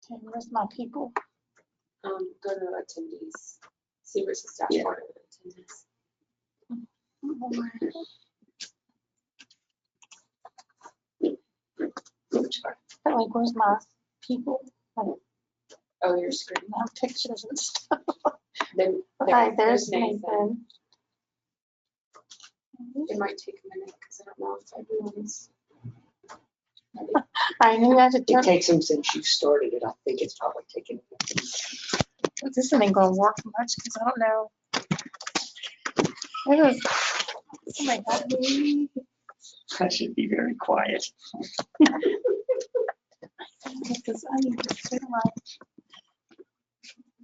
Okay, where's my people? Go to attendees. See where's the dashboard of attendees. Like, where's my people? Oh, your screen. My pictures and stuff. Then Okay, there's Nathan. Nathan. It might take a minute because I don't know if everyone's ready. I knew I should It turn. takes them since you started it. I think it's probably taken. This isn't gonna work much because I don't know. It was. Somebody help me. I should be very quiet. Because I need to clear my.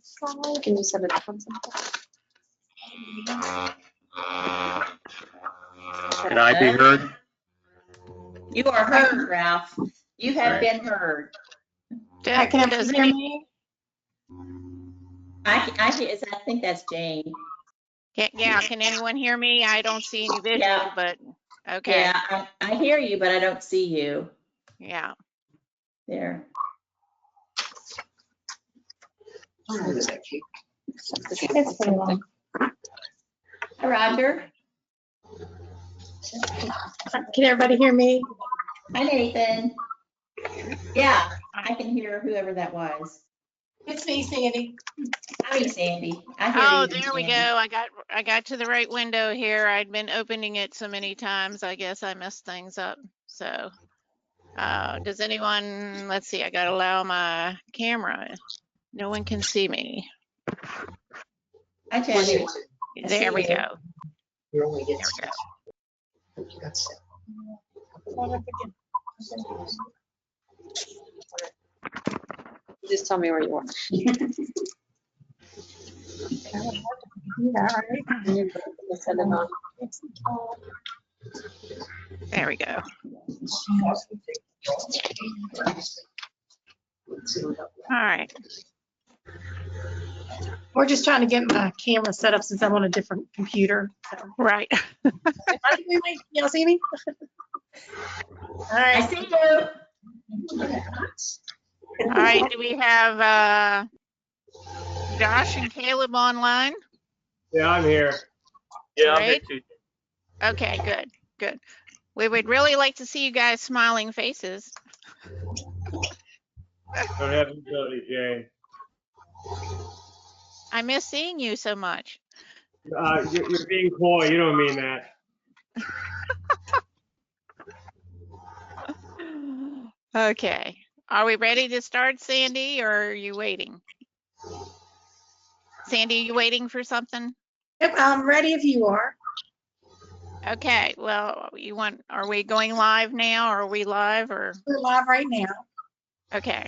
slide. Can you set it up on something? Can I be heard? You are heard, Ralph. You have been heard. Hi, can Does everyone hear me? I think that's Jane. Yeah, can anyone hear me? I don't see any visual, Yeah. but okay. Yeah, I hear you, but I don't see you Yeah. there. How long does that take? It's pretty long. Hi, Roger. Can everybody hear me? Hi, Nathan. Yeah, I can hear whoever that was. It's me, Sandy. Hi, Sandy. I hear Oh, you, there we go. Sandy. I got to the right window here. I'd been opening it so many times. I guess I messed things up. So, does anyone, let's see, I got to allow my camera. No one can see me. Hi, Jenny. I see There we you. go. You only get There we six. You got seven. Just tell me where you are. Set it on. There we go. All right. We're just trying to get my camera set up since I'm on a different computer. So. Right. Wait, y'all see me? All I right. see you. All right. Do we have Josh and Caleb online? Yeah, I'm here. Yeah, I'm here Right. too. Okay, good, good. We would really like to see you guys smiling faces. Don't have the ability, Jane. I miss seeing you so much. You're being coy. You don't mean that. Okay. Are we ready to start, Sandy, or are you waiting? Sandy, you waiting for something? Yep, I'm ready if you are. Okay, well, are we going live now? Or are we live or? We're live right now. Okay.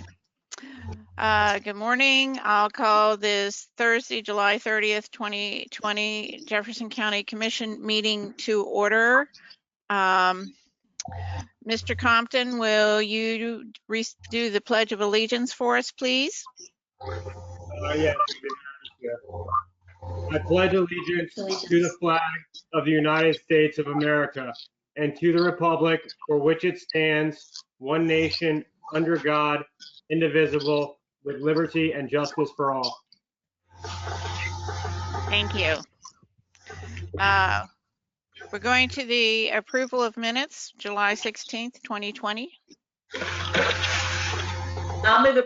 Good morning. I'll call this Thursday, July 30th, 2020 Jefferson County Commission meeting to order. Mr. Compton, will you do the Pledge of Allegiance for us, please? Yes. I pledge allegiance to the flag of the United States of America and to the republic for which it stands, one nation, under God, indivisible, with liberty and justice for all. Thank you. We're going to the approval of minutes, July 16th, 2020. I'll move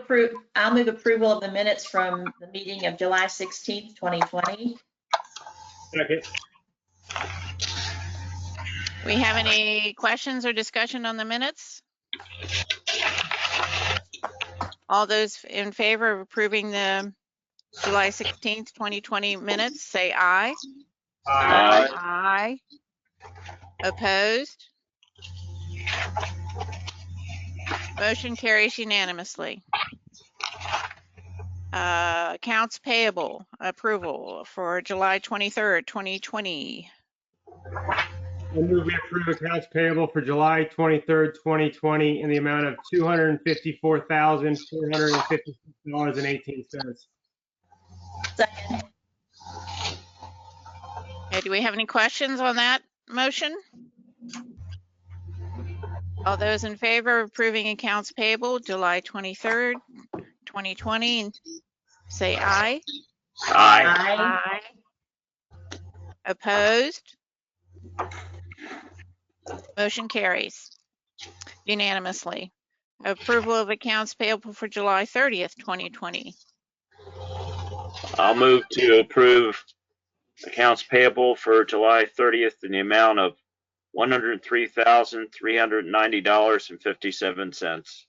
approval of the minutes from the meeting of July 16th, 2020. Second. We have any questions or discussion on the minutes? All those in favor of approving the July 16th, 2020 minutes, say aye. Aye. Aye. Opposed? Motion carries unanimously. Accounts payable approval for July 23rd, 2020. I move we approve accounts payable for July 23rd, 2020 in the amount of $254,456.18. Second. Okay, do we have any questions on that motion? All those in favor of approving accounts payable July 23rd, 2020, say aye. Aye. Opposed? Motion carries unanimously. Approval of accounts payable for July 30th, 2020. I'll move to approve accounts payable for July 30th in the amount of $103,390.57.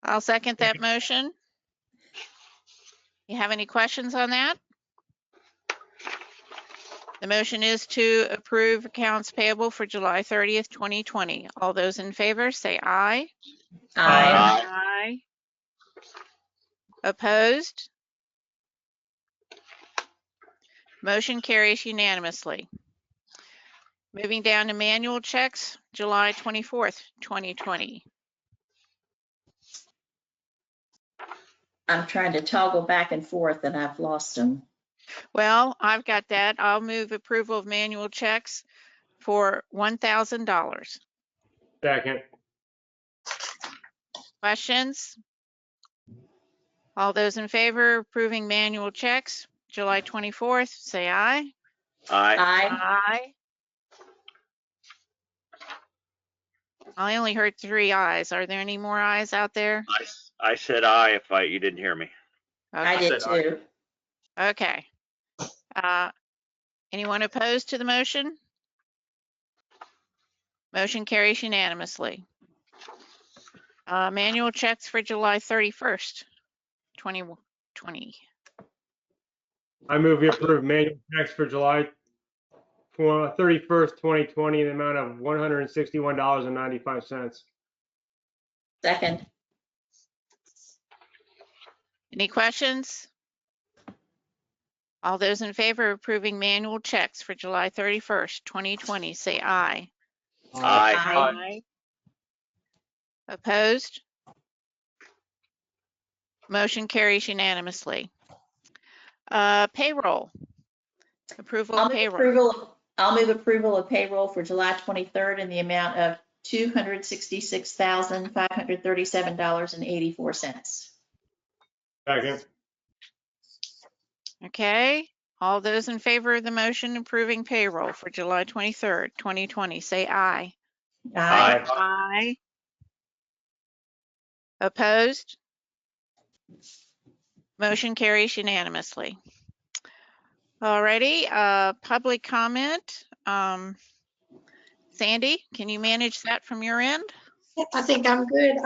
I'll second that motion. You have any questions on that? The motion is to approve accounts payable for July 30th, 2020. All those in favor say aye. Aye. Aye. Opposed? Motion carries unanimously. Moving down to manual checks, July 24th, 2020. I'm trying to toggle back and forth and I've lost them. Well, I've got that. I'll move approval of manual checks for $1,000. Second. Questions? All those in favor of approving manual checks, July 24th, say aye. Aye. Aye. I only heard 3 ayes. Are there any more ayes out there? I said aye if you didn't hear me. I Okay. did too. Okay. Anyone opposed to the motion? Motion carries unanimously. Manual checks for July 31st, 2020. I move we approve manual checks for July 31st, 2020 in the amount of $161.95. Second. Any questions? All those in favor of approving manual checks for July 31st, 2020, say aye. Aye. Aye. Opposed? Motion carries unanimously. Payroll. Approval of payroll. I'll move approval of payroll for July 23rd in the amount of $266,537.84. Second. Okay. All those in favor of the motion approving payroll for July 23rd, 2020, say aye. Aye. Aye. Opposed? Motion carries unanimously. Alrighty, public comment. Sandy, can you manage that from your end? Yep, I think I'm good.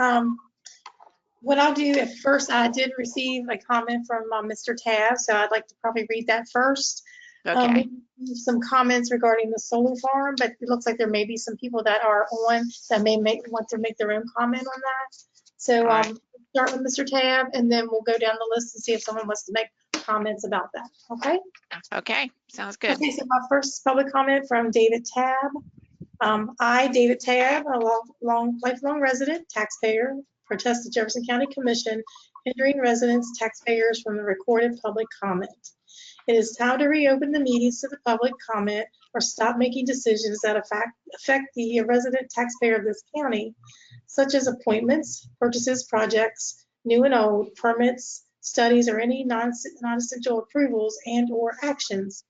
What I'll do at first, I did receive a comment from Mr. Tab, so I'd like to probably read that first. Okay. Some comments regarding the solar farm, but it looks like there may be some people that are on that may want to make their own comment on that. So Right. start with Mr. Tab, and then we'll go down the list and see if someone wants to make comments about that. Okay? Okay, sounds good. Okay, so my first public comment from David Tab. I, David Tab, a lifelong resident, taxpayer, protest the Jefferson County Commission hindering residents, taxpayers from the recorded public comment. It is time to reopen the meetings to the public comment or stop making decisions that affect the resident taxpayer of this county, such as appointments, purchases, projects, new and old, permits, studies, or any non-essential approvals and/or actions.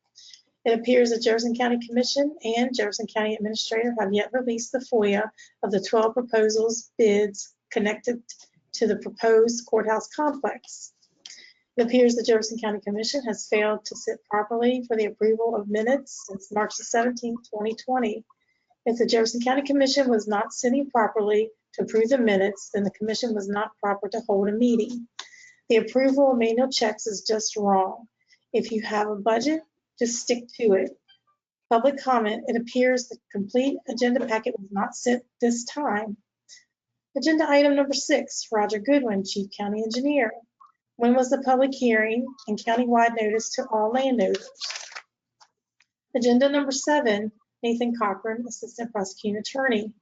It appears the Jefferson County Commission and Jefferson County Administrator have yet released the FOIA of the 12 proposals bids connected to the proposed courthouse complex. It appears the Jefferson County Commission has failed to sit properly for the approval of minutes since March the 17th, 2020. If the Jefferson County Commission was not sitting properly to approve the minutes, then the commission was not proper to hold a meeting. The approval of manual checks is just wrong. If you have a budget, just stick to it. Public comment, it appears the complete agenda packet was not sent this time. Agenda item number 6, Roger Goodwin, Chief County Engineer. When was the public hearing and countywide notice to all landowners? Agenda number 7, Nathan Cochran, Assistant Prosecuting Attorney.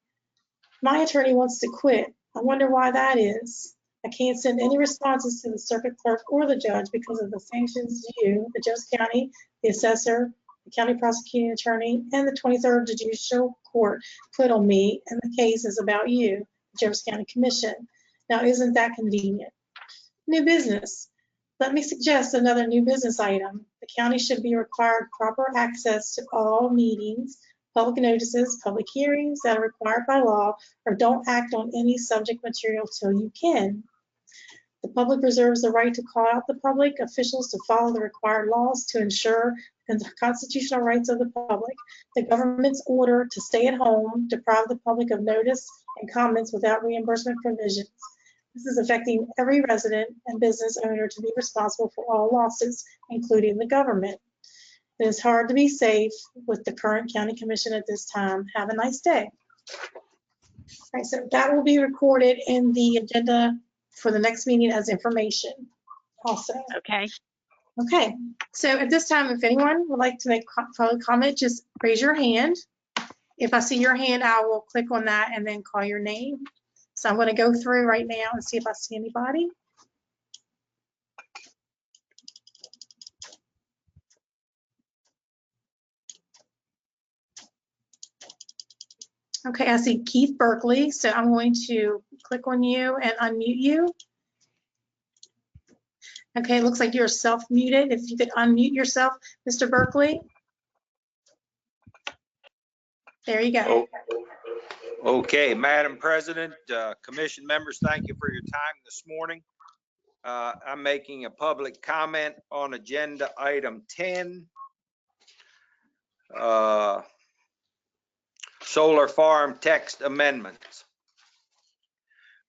My attorney wants to quit. I wonder why that is. I can't send any responses to the circuit clerk or the judge because of the sanctions due the Jefferson County, the assessor, the county prosecuting attorney, and the 23rd Judicial Court put on me, and the case is about you, Jefferson County Commission. Now, isn't that convenient? New business. Let me suggest another new business item. The county should be required proper access to all meetings, public notices, public hearings that are required by law, or don't act on any subject material till you can. The public reserves the right to call out the public officials to follow the required laws to ensure the constitutional rights of the public. The government's order to stay at home deprive the public of notice and comments without reimbursement provisions. This is affecting every resident and business owner to be responsible for all losses, including the government. It is hard to be safe with the current county commission at this time. Have a nice day. All right, so that will be recorded in the agenda for the next meeting as information also. Okay. Okay, so at this time, if anyone would like to make public comment, just raise your hand. If I see your hand, I will click on that and then call your name. So I'm going to go through right now and see if I see anybody. Okay, I see Keith Berkeley, so I'm going to click on you and unmute you. Okay, it looks like you're self-muted. If you could unmute yourself, Mr. Berkeley. There you go. Okay, Madam President, commission members, thank you for your time this morning. I'm making a public comment on agenda item 10. Solar farm text amendments.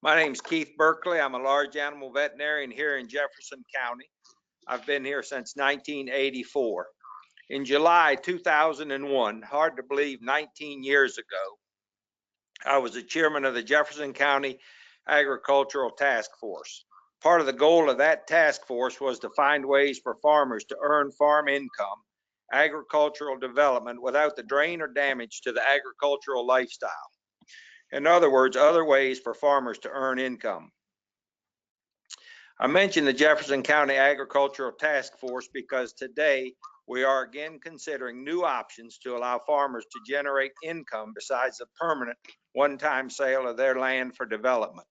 My name is Keith Berkeley. I'm a large animal veterinarian here in Jefferson County. I've been here since 1984. In July 2001, hard to believe 19 years ago, I was the chairman of the Jefferson County Agricultural Task Force. Part of the goal of that task force was to find ways for farmers to earn farm income, agricultural development without the drain or damage to the agricultural lifestyle. In other words, other ways for farmers to earn income. I mentioned the Jefferson County Agricultural Task Force because today we are again considering new options to allow farmers to generate income besides the permanent one-time sale of their land for development.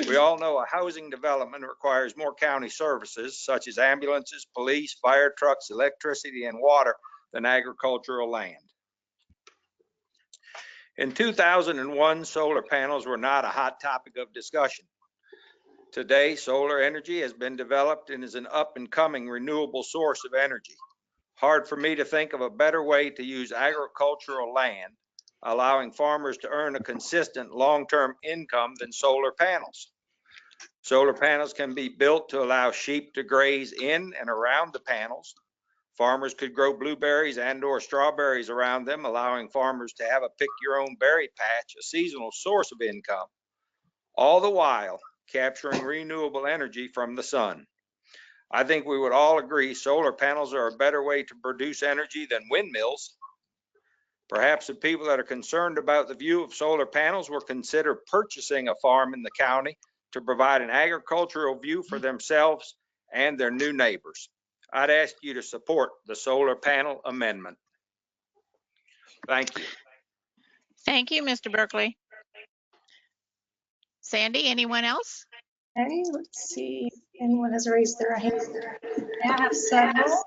We all know a housing development requires more county services such as ambulances, police, fire trucks, electricity, and water than agricultural land. In 2001, solar panels were not a hot topic of discussion. Today, solar energy has been developed and is an up-and-coming renewable source of energy. Hard for me to think of a better way to use agricultural land, allowing farmers to earn a consistent long-term income than solar panels. Solar panels can be built to allow sheep to graze in and around the panels. Farmers could grow blueberries and/or strawberries around them, allowing farmers to have a pick-your-own berry patch, a seasonal source of income, all the while capturing renewable energy from the sun. I think we would all agree solar panels are a better way to produce energy than windmills. Perhaps the people that are concerned about the view of solar panels will consider purchasing a farm in the county to provide an agricultural view for themselves and their new neighbors. I'd ask you to support the solar panel amendment. Thank you. Thank you, Mr. Berkeley. Sandy, anyone else? Okay, let's see if anyone has raised their hand. I have several.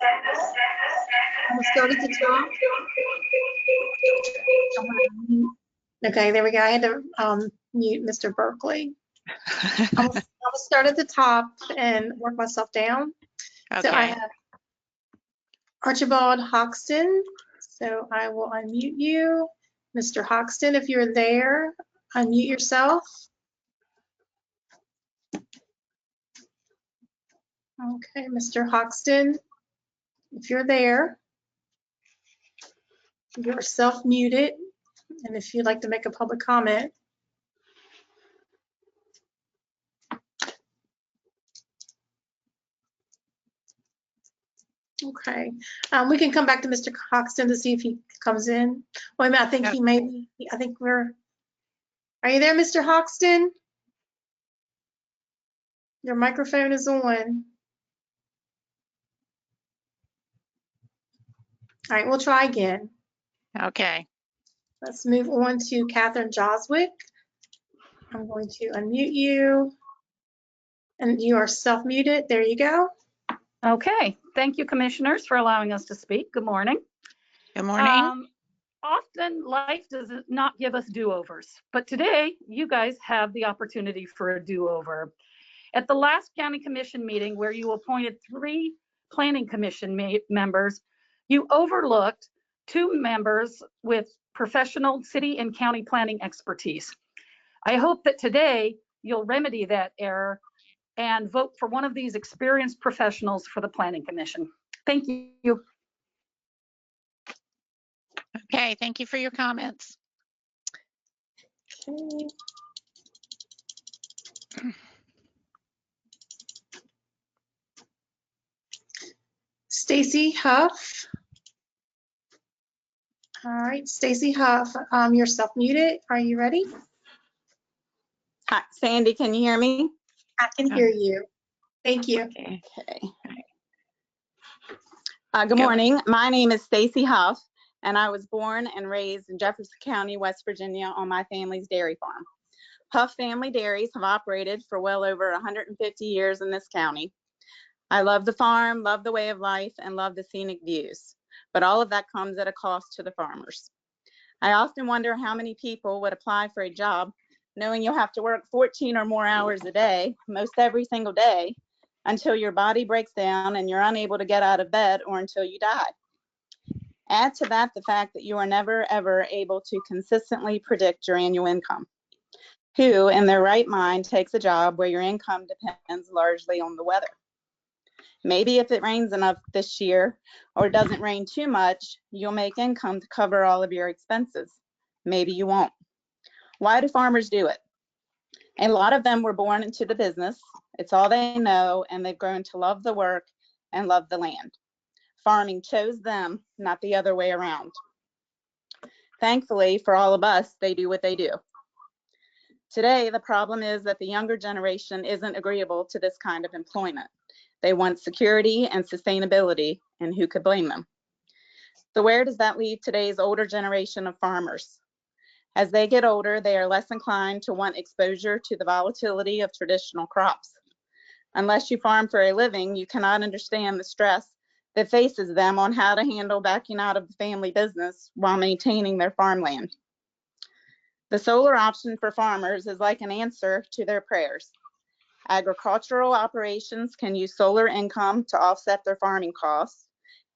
I'll start at the top. Okay, there we go. I had to mute Mr. Berkeley. I'll start at the top and work myself down. Okay. So I have Archibald Hoxton. So I will unmute you. Mr. Hoxton, if you're there, unmute yourself. Okay, Mr. Hoxton, if you're there, you're self-muted. And if you'd like to make a public comment. Okay, we can come back to Mr. Hoxton to see if he comes in. Wait a minute, I think he may be, I think we're, are you there, Mr. Hoxton? Your microphone is on. All right, we'll try again. Okay. Let's move on to Catherine Joswick. I'm going to unmute you. And you are self-muted. There you go. Okay, thank you, commissioners, for allowing us to speak. Good morning. Good morning. Often life does not give us do-overs, but today you guys have the opportunity for a do-over. At the last county commission meeting where you appointed 3 planning commission members, you overlooked 2 members with professional city and county planning expertise. I hope that today you'll remedy that error and vote for one of these experienced professionals for the planning commission. Thank you. Okay, thank you for your comments. Okay. Stacy Huff. All right, Stacy Huff, you're self-muted. Are you ready? Hi, Sandy, can you hear me? I can hear you. Thank you. Okay. Okay. Good Go. morning. My name is Stacy Huff, and I was born and raised in Jefferson County, West Virginia, on my family's dairy farm. Huff Family Dairies have operated for well over 150 years in this county. I love the farm, love the way of life, and love the scenic views. But all of that comes at a cost to the farmers. I often wonder how many people would apply for a job knowing you'll have to work 14 or more hours a day, most every single day, until your body breaks down and you're unable to get out of bed or until you die. Add to that the fact that you are never, ever able to consistently predict your annual income. Who, in their right mind, takes a job where your income depends largely on the weather? Maybe if it rains enough this year or doesn't rain too much, you'll make income to cover all of your expenses. Maybe you won't. Why do farmers do it? A lot of them were born into the business. It's all they know, and they've grown to love the work and love the land. Farming chose them, not the other way around. Thankfully, for all of us, they do what they do. Today, the problem is that the younger generation isn't agreeable to this kind of employment. They want security and sustainability, and who could blame them? So where does that leave today's older generation of farmers? As they get older, they are less inclined to want exposure to the volatility of traditional crops. Unless you farm for a living, you cannot understand the stress that faces them on how to handle backing out of the family business while maintaining their farmland. The solar option for farmers is like an answer to their prayers. Agricultural operations can use solar income to offset their farming costs.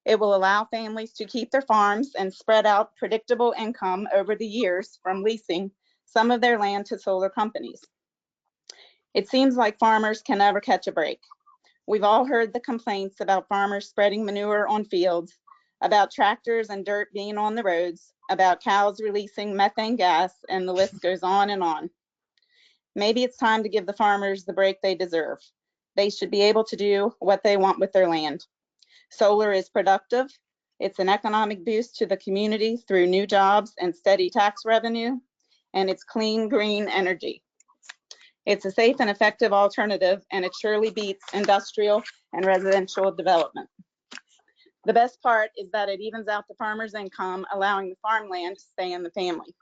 It will allow families to keep their farms and spread out predictable income over the years from leasing some of their land to solar companies. It seems like farmers can never catch a break. We've all heard the complaints about farmers spreading manure on fields, about tractors and dirt being on the roads, about cows releasing methane gas, and the list goes on and on. Maybe it's time to give the farmers the break they deserve. They should be able to do what they want with their land. Solar is productive. It's an economic boost to the community through new jobs and steady tax revenue, and it's clean, green energy. It's a safe and effective alternative, and it surely beats industrial and residential development. The best part is that it evens out the farmer's income, allowing the farmland to stay in the family.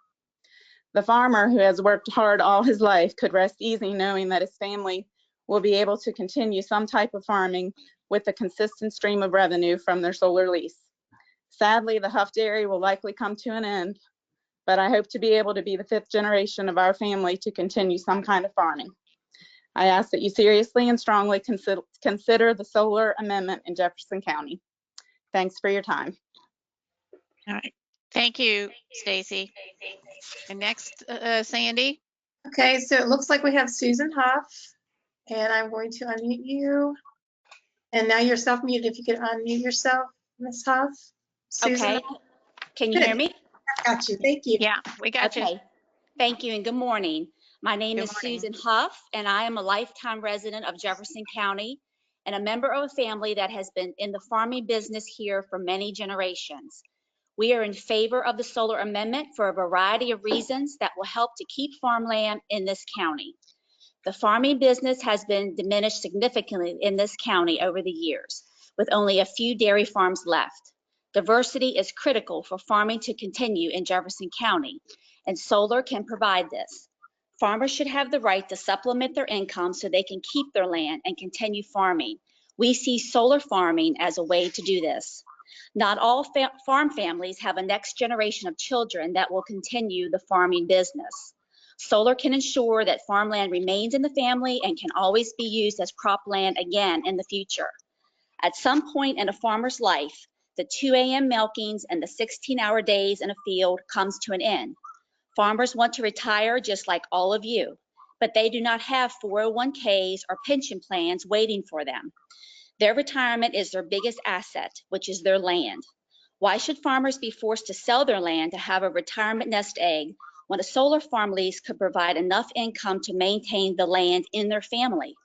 The farmer who has worked hard all his life could rest easy knowing that his family will be able to continue some type of farming with a consistent stream of revenue from their solar lease. Sadly, the Huff Dairy will likely come to an end, but I hope to be able to be the 5th generation of our family to continue some kind of farming. I ask that you seriously and strongly consider the solar amendment in Jefferson County. Thanks for your time. All right. Thank you, Stacy. And next, Sandy. Okay, so it looks like we have Susan Huff, and I'm going to unmute you. And now you're self-muted. If you could unmute yourself, Ms. Huff. Susan, Okay, can you hear me? I got you. Thank you. Yeah, we got you. Okay, thank you and good morning. My name Good is morning. Susan Huff, and I am a lifetime resident of Jefferson County and a member of a family that has been in the farming business here for many generations. We are in favor of the solar amendment for a variety of reasons that will help to keep farmland in this county. The farming business has been diminished significantly in this county over the years, with only a few dairy farms left. Diversity is critical for farming to continue in Jefferson County, and solar can provide this. Farmers should have the right to supplement their income so they can keep their land and continue farming. We see solar farming as a way to do this. Not all farm families have a next generation of children that will continue the farming business. Solar can ensure that farmland remains in the family and can always be used as cropland again in the future. At some point in a farmer's life, the 2 a.m. milkings and the 16-hour days in a field comes to an end. Farmers want to retire just like all of you, but they do not have 401ks or pension plans waiting for them. Their retirement is their biggest asset, which is their land. Why should farmers be forced to sell their land to have a retirement nest egg when a solar farm lease could provide enough income to maintain the land in their family?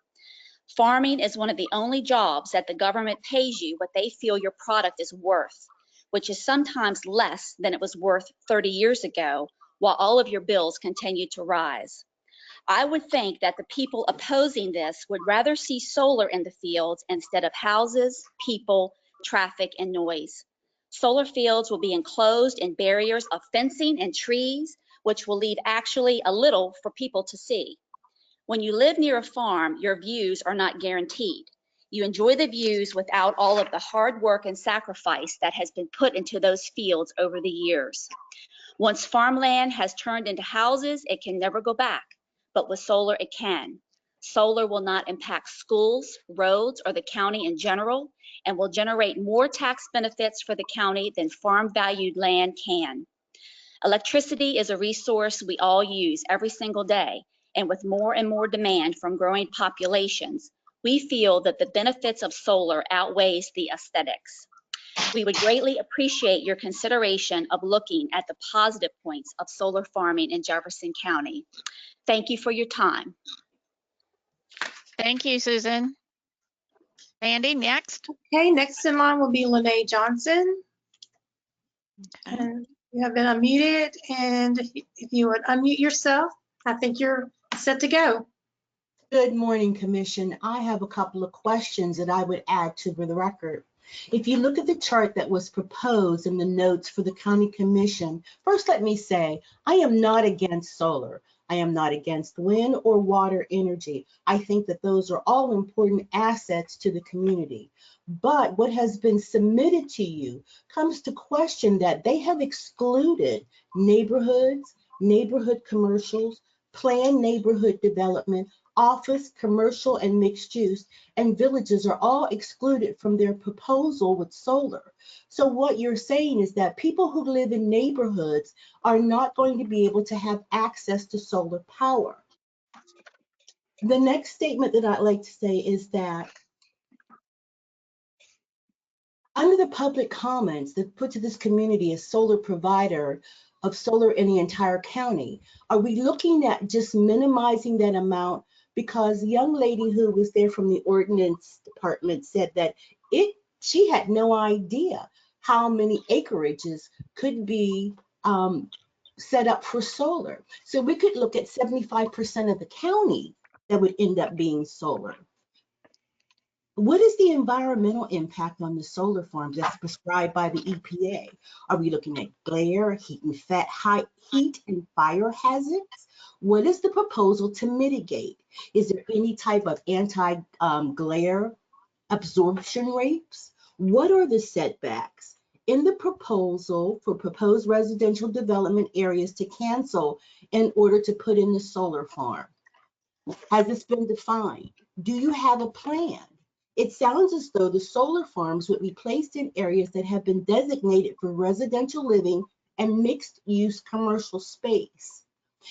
Farming is one of the only jobs that the government pays you what they feel your product is worth, which is sometimes less than it was worth 30 years ago, while all of your bills continue to rise. I would think that the people opposing this would rather see solar in the fields instead of houses, people, traffic, and noise. Solar fields will be enclosed in barriers of fencing and trees, which will leave actually a little for people to see. When you live near a farm, your views are not guaranteed. You enjoy the views without all of the hard work and sacrifice that has been put into those fields over the years. Once farmland has turned into houses, it can never go back, but with solar, it can. Solar will not impact schools, roads, or the county in general, and will generate more tax benefits for the county than farm-valued land can. Electricity is a resource we all use every single day, and with more and more demand from growing populations, we feel that the benefits of solar outweighs the aesthetics. We would greatly appreciate your consideration of looking at the positive points of solar farming in Jefferson County. Thank you for your time. Thank you, Susan. Sandy, next. Okay, next in line will be Lene Johnson. Okay. And you have been unmuted, and if you would unmute yourself, I think you're set to go. Good morning, Commission. I have a couple of questions that I would add to the record. If you look at the chart that was proposed in the notes for the County Commission, first let me say, I am not against solar. I am not against wind or water energy. I think that those are all important assets to the community. But what has been submitted to you comes to question that they have excluded neighborhoods, neighborhood commercials, planned neighborhood development, office, commercial, and mixed use, and villages are all excluded from their proposal with solar. So what you're saying is that people who live in neighborhoods are not going to be able to have access to solar power. The next statement that I'd like to say is that under the public comments that put to this community as solar provider of solar in the entire county, are we looking at just minimizing that amount? Because the young lady who was there from the ordinance department said that she had no idea how many acreages could be set up for solar. So we could look at 75% of the county that would end up being solar. What is the environmental impact on the solar farms that's prescribed by the EPA? Are we looking at glare, heat and fire hazards? What is the proposal to mitigate? Is there any type of anti-glare absorption rates? What are the setbacks? In the proposal for proposed residential development areas to cancel in order to put in the solar farm, has this been defined? Do you have a plan? It sounds as though the solar farms would be placed in areas that have been designated for residential living and mixed use commercial space.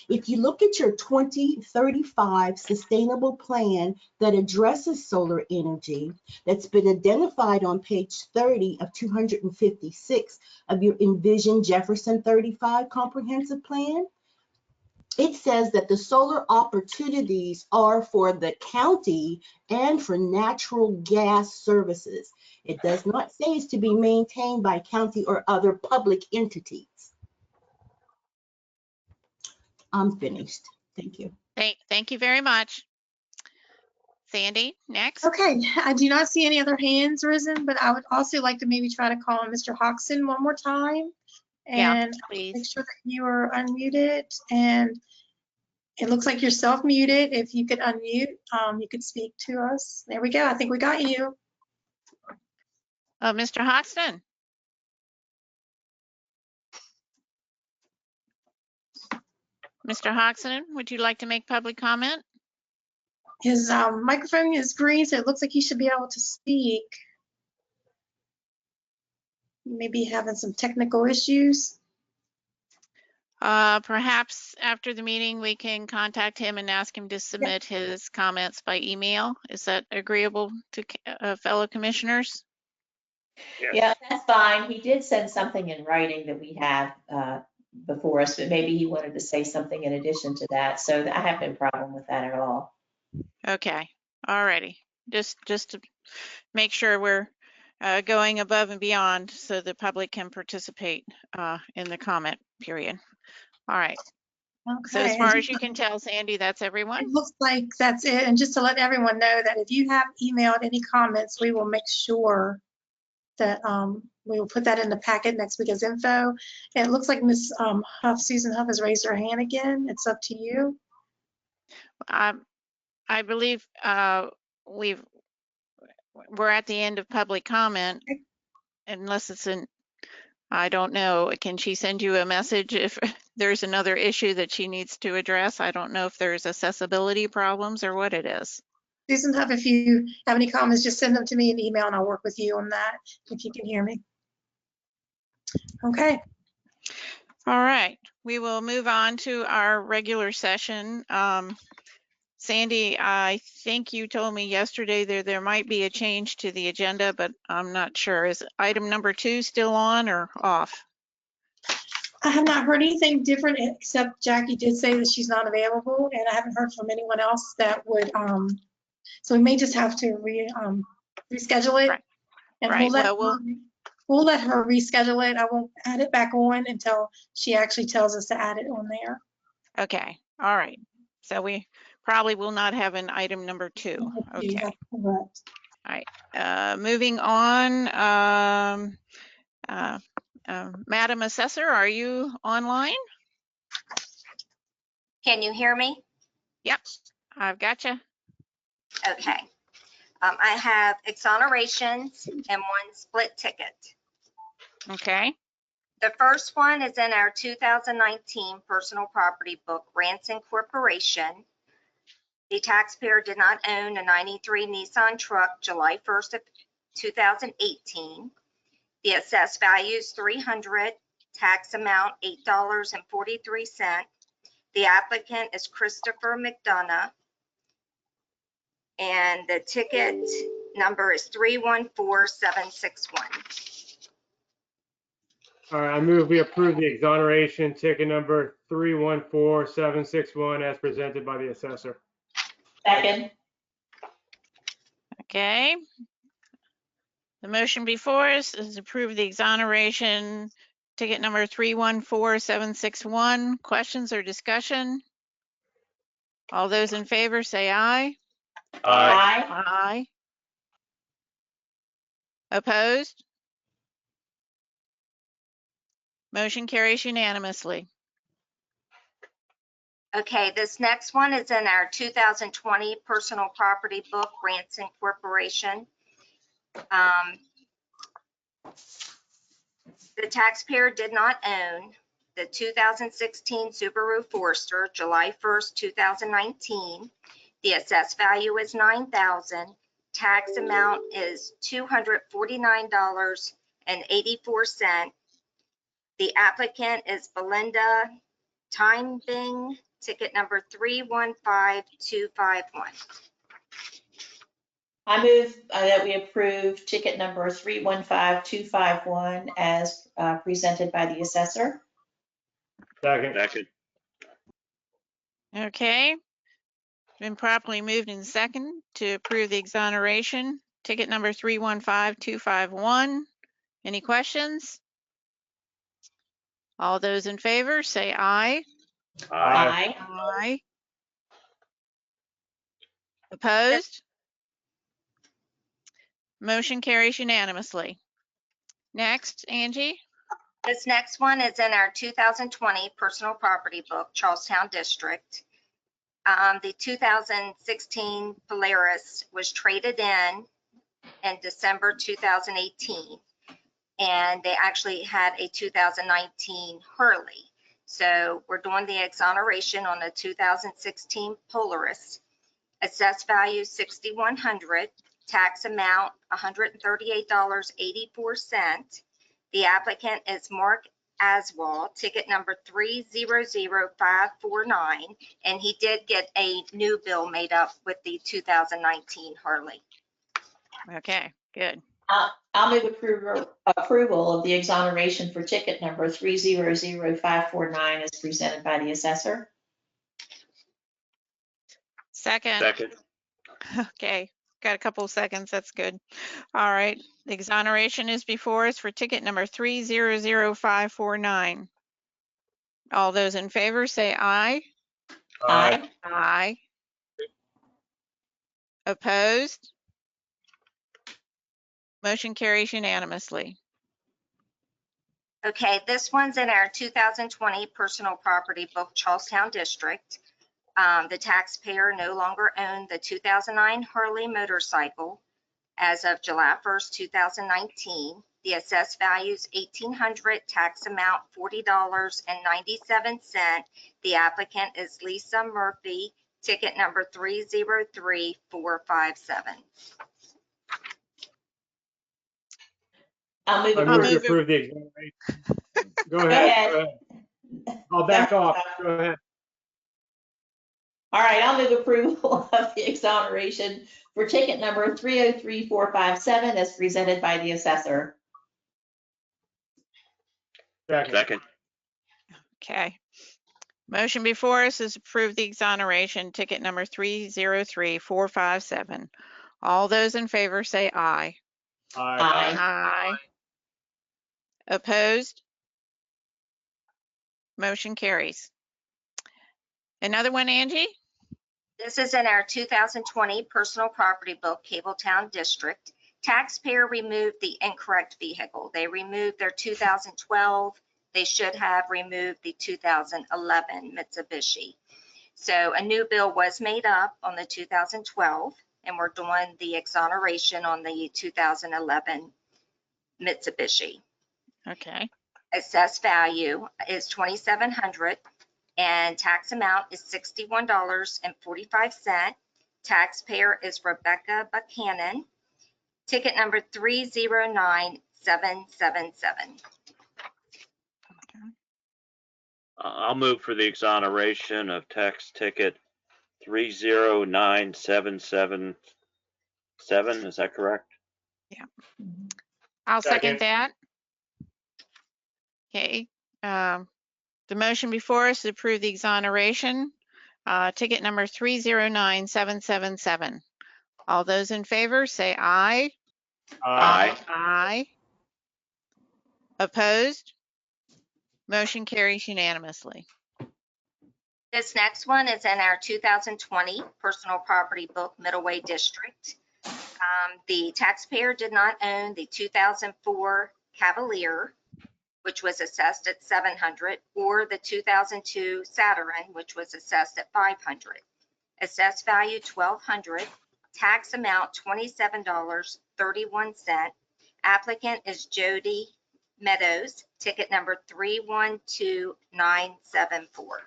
If you look at your 2035 sustainable plan that addresses solar energy, that's been identified on page 30 of 256 of your Envision Jefferson 35 comprehensive plan, it says that the solar opportunities are for the county and for natural gas services. It does not say it's to be maintained by county or other public entities. I'm finished. Thank you. Thank you very much. Sandy, next. Okay, I do not see any other hands risen, but I would also like to maybe try to call on Mr. Hoxton one more time. Yeah, And please. make sure that you are unmuted, and it looks like you're self-muted. If you could unmute, you could speak to us. There we go. I think we got you. Mr. Hoxton. Mr. Hoxton, would you like to make public comment? His microphone is green, so it looks like he should be able to speak. Maybe having some technical issues. Perhaps after the meeting, we can contact him and ask him to submit his comments by email. Is that agreeable to fellow commissioners? Yes. Yeah, that's fine. He did send something in writing that we have before us, but maybe he wanted to say something in addition to that. So I have no problem with that at all. Okay, all righty. Just to make sure we're going above and beyond so the public can participate in the comment period. All right. Okay. So as far as you can tell, Sandy, that's everyone? It looks like that's it. And just to let everyone know that if you have emailed any comments, we will make sure that we will put that in the packet next week as info. And it looks like Ms. Huff, Susan Huff has raised her hand again. It's up to you. I believe we're at the end of public comment, unless it's I don't know. Can she send you a message if there's another issue that she needs to address? I don't know if there's accessibility problems or what it is. Susan Huff, if you have any comments, just send them to me in email and I'll work with you on that if you can hear me. Okay. All right, we will move on to our regular session. Sandy, I think you told me yesterday there might be a change to the agenda, but I'm not sure. Is item number 2 still on or off? I have not heard anything different except Jackie did say that she's not available, and I haven't heard from anyone else that would, so we may just have to reschedule it. Right. And Right. we'll let her reschedule it. I won't add it back on until she actually tells us to add it on there. Okay, all right. So we probably will not have an item number 2. Okay. That's correct. All right, moving on. Madam Assessor, are you online? Can you hear me? Yep, I've got you. Okay. I have exonerations and one split ticket. Okay. The first one is in our 2019 personal property book, Ranson Corporation. The taxpayer did not own a 93 Nissan truck July 1st of 2018. The assessed value is $300, tax amount $8.43. The applicant is Christopher McDonough, and the ticket number is 314761. All right, I move we approve the exoneration ticket number 314761 as presented by the assessor. Second. Okay. The motion before us is approve the exoneration ticket number 314761. Questions or discussion? All those in favor say aye. Aye. Aye. Opposed? Motion carries unanimously. Okay, this next one is in our 2020 personal property book, Ranson Corporation. The taxpayer did not own the 2016 Subaru Forester, July 1st, 2019. The assessed value is $9,000. Tax amount is $249.84. The applicant is Belinda Timebing, ticket number 315251. I move that we approve ticket number 315251 as presented by the assessor. Second. Okay. Been properly moved in second to approve the exoneration. Ticket number 315251. Any questions? All those in favor say aye. Aye. Aye. Opposed? Motion carries unanimously. Next, Angie. This next one is in our 2020 personal property book, Charlestown District. The 2016 Polaris was traded in December 2018, and they actually had a 2019 Hurley. So we're doing the exoneration on the 2016 Polaris. Assessed value $6,100, tax amount $138.84. The applicant is Mark Aswell, ticket number 300549, and he did get a new bill made up with the 2019 Harley. Okay, good. I'll move approval of the exoneration for ticket number 300549 as presented by the assessor. Second. Second. Okay, got a couple of seconds. That's good. All right, the exoneration is before us for ticket number 300549. All those in favor say aye. Aye. Aye. Opposed? Motion carries unanimously. Okay, this one's in our 2020 personal property book, Charlestown District. The taxpayer no longer owned the 2009 Harley motorcycle as of July 1st, 2019. The assessed value is $1,800, tax amount $40.97. The applicant is Lisa Murphy, ticket number 303457. I'll move I move to approval. approve the exoneration. Go ahead. Go ahead. I'll back off. Go ahead. All right, I'll move approval of the exoneration for ticket number 303457 as presented by the assessor. Second. Okay. Motion before us is approve the exoneration, ticket number 303457. All those in favor say aye. Aye. Aye. Opposed? Motion carries. Another one, Angie? This is in our 2020 personal property book, Cabletown District. Taxpayer removed the incorrect vehicle. They removed their 2012. They should have removed the 2011 Mitsubishi. So a new bill was made up on the 2012, and we're doing the exoneration on the 2011 Mitsubishi. Okay. Assessed value is $2,700 and tax amount is $61.45. Taxpayer is Rebecca Buchanan, ticket number 309777. I'll move for the exoneration of tax ticket 309777. Is that correct? Yeah. I'll second that. Okay. The motion before us is to approve the exoneration, ticket number 309777. All those in favor say aye. Aye. Aye. Opposed? Motion carries unanimously. This next one is in our 2020 personal property book, Middleway District. The taxpayer did not own the 2004 Cavalier, which was assessed at $700, or the 2002 Saturn, which was assessed at $500. Assessed value $1,200, tax amount $27.31. Applicant is Jody Meadows, ticket number 312974.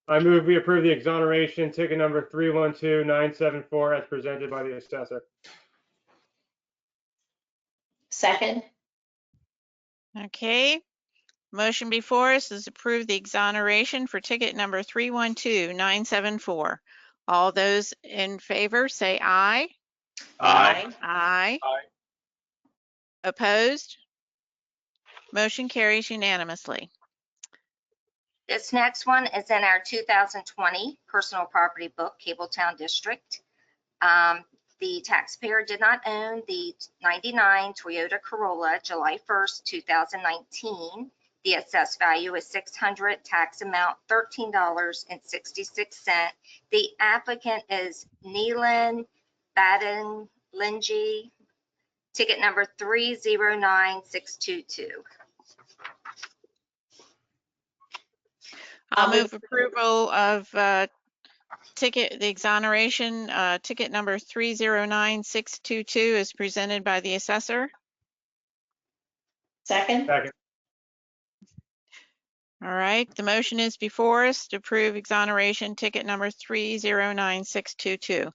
I move we approve the exoneration, ticket number 312974 as presented by the assessor. Second. Okay. Motion before us is approve the exoneration for ticket number 312974. All those in favor say aye. Aye. Aye. Opposed? Motion carries unanimously. This next one is in our 2020 personal property book, Cabletown District. The taxpayer did not own the 99 Toyota Corolla July 1st, 2019. The assessed value is $600, tax amount $13.66. The applicant is Neelan Baden Linji, ticket number 309622. I'll move approval of the exoneration, ticket number 309622 is presented by the assessor. Second? Second. All right, the motion is before us to approve exoneration ticket number 309622.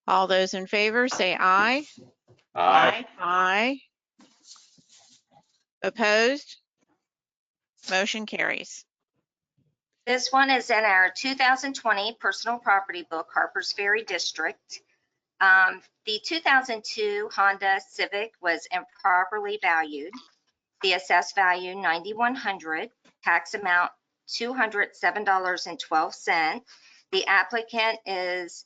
All those in favor say aye. Aye. Aye. Opposed? Motion carries. This one is in our 2020 personal property book, Harpers Ferry District. The 2002 Honda Civic was improperly valued. The assessed value $9,100, tax amount $207.12. The applicant is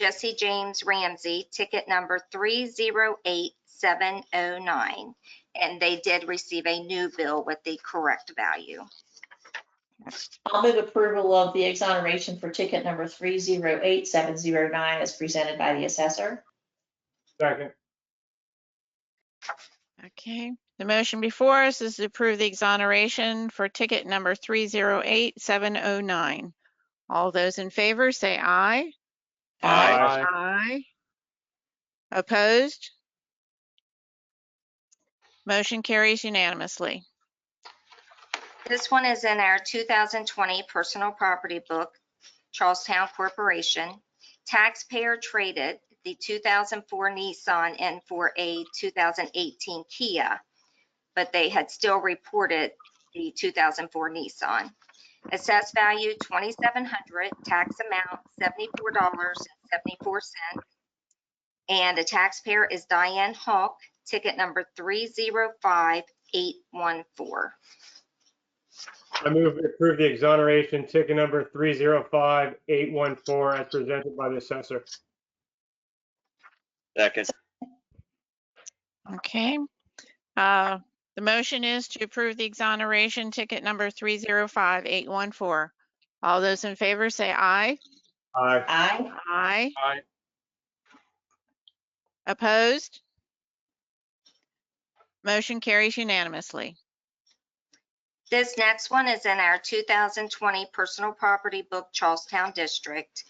Jesse James Ramsey, ticket number 308709. And they did receive a new bill with the correct value. I'll move approval of the exoneration for ticket number 308709 as presented by the assessor. Second. Okay, the motion before us is to approve the exoneration for ticket number 308709. All those in favor say aye. Aye. Aye. Opposed? Motion carries unanimously. This one is in our 2020 personal property book, Charlestown Corporation. Taxpayer traded the 2004 Nissan in for a 2018 Kia, but they had still reported the 2004 Nissan. Assessed value $2,700, tax amount $74.74. And the taxpayer is Diane Hawk, ticket number 305814. I move to approve the exoneration ticket number 305814 as presented by the assessor. Second. Okay. The motion is to approve the exoneration ticket number 305814. All those in favor say aye. Aye. Aye. Aye. Aye. Opposed? Motion carries unanimously. This next one is in our 2020 personal property book, Charlestown District.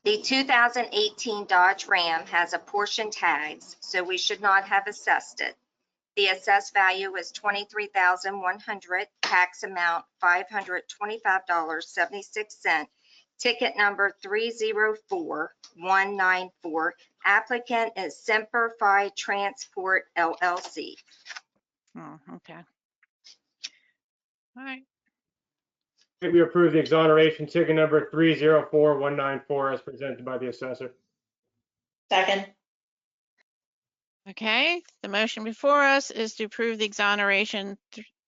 The 2018 Dodge Ram has apportioned tags, so we should not have assessed it. The assessed value is $23,100, tax amount $525.76. Ticket number 304194. Applicant is Semper Fi Transport LLC. Oh, okay. All right. We approve the exoneration ticket number 304194 as presented by the assessor. Second? Okay, the motion before us is to approve the exoneration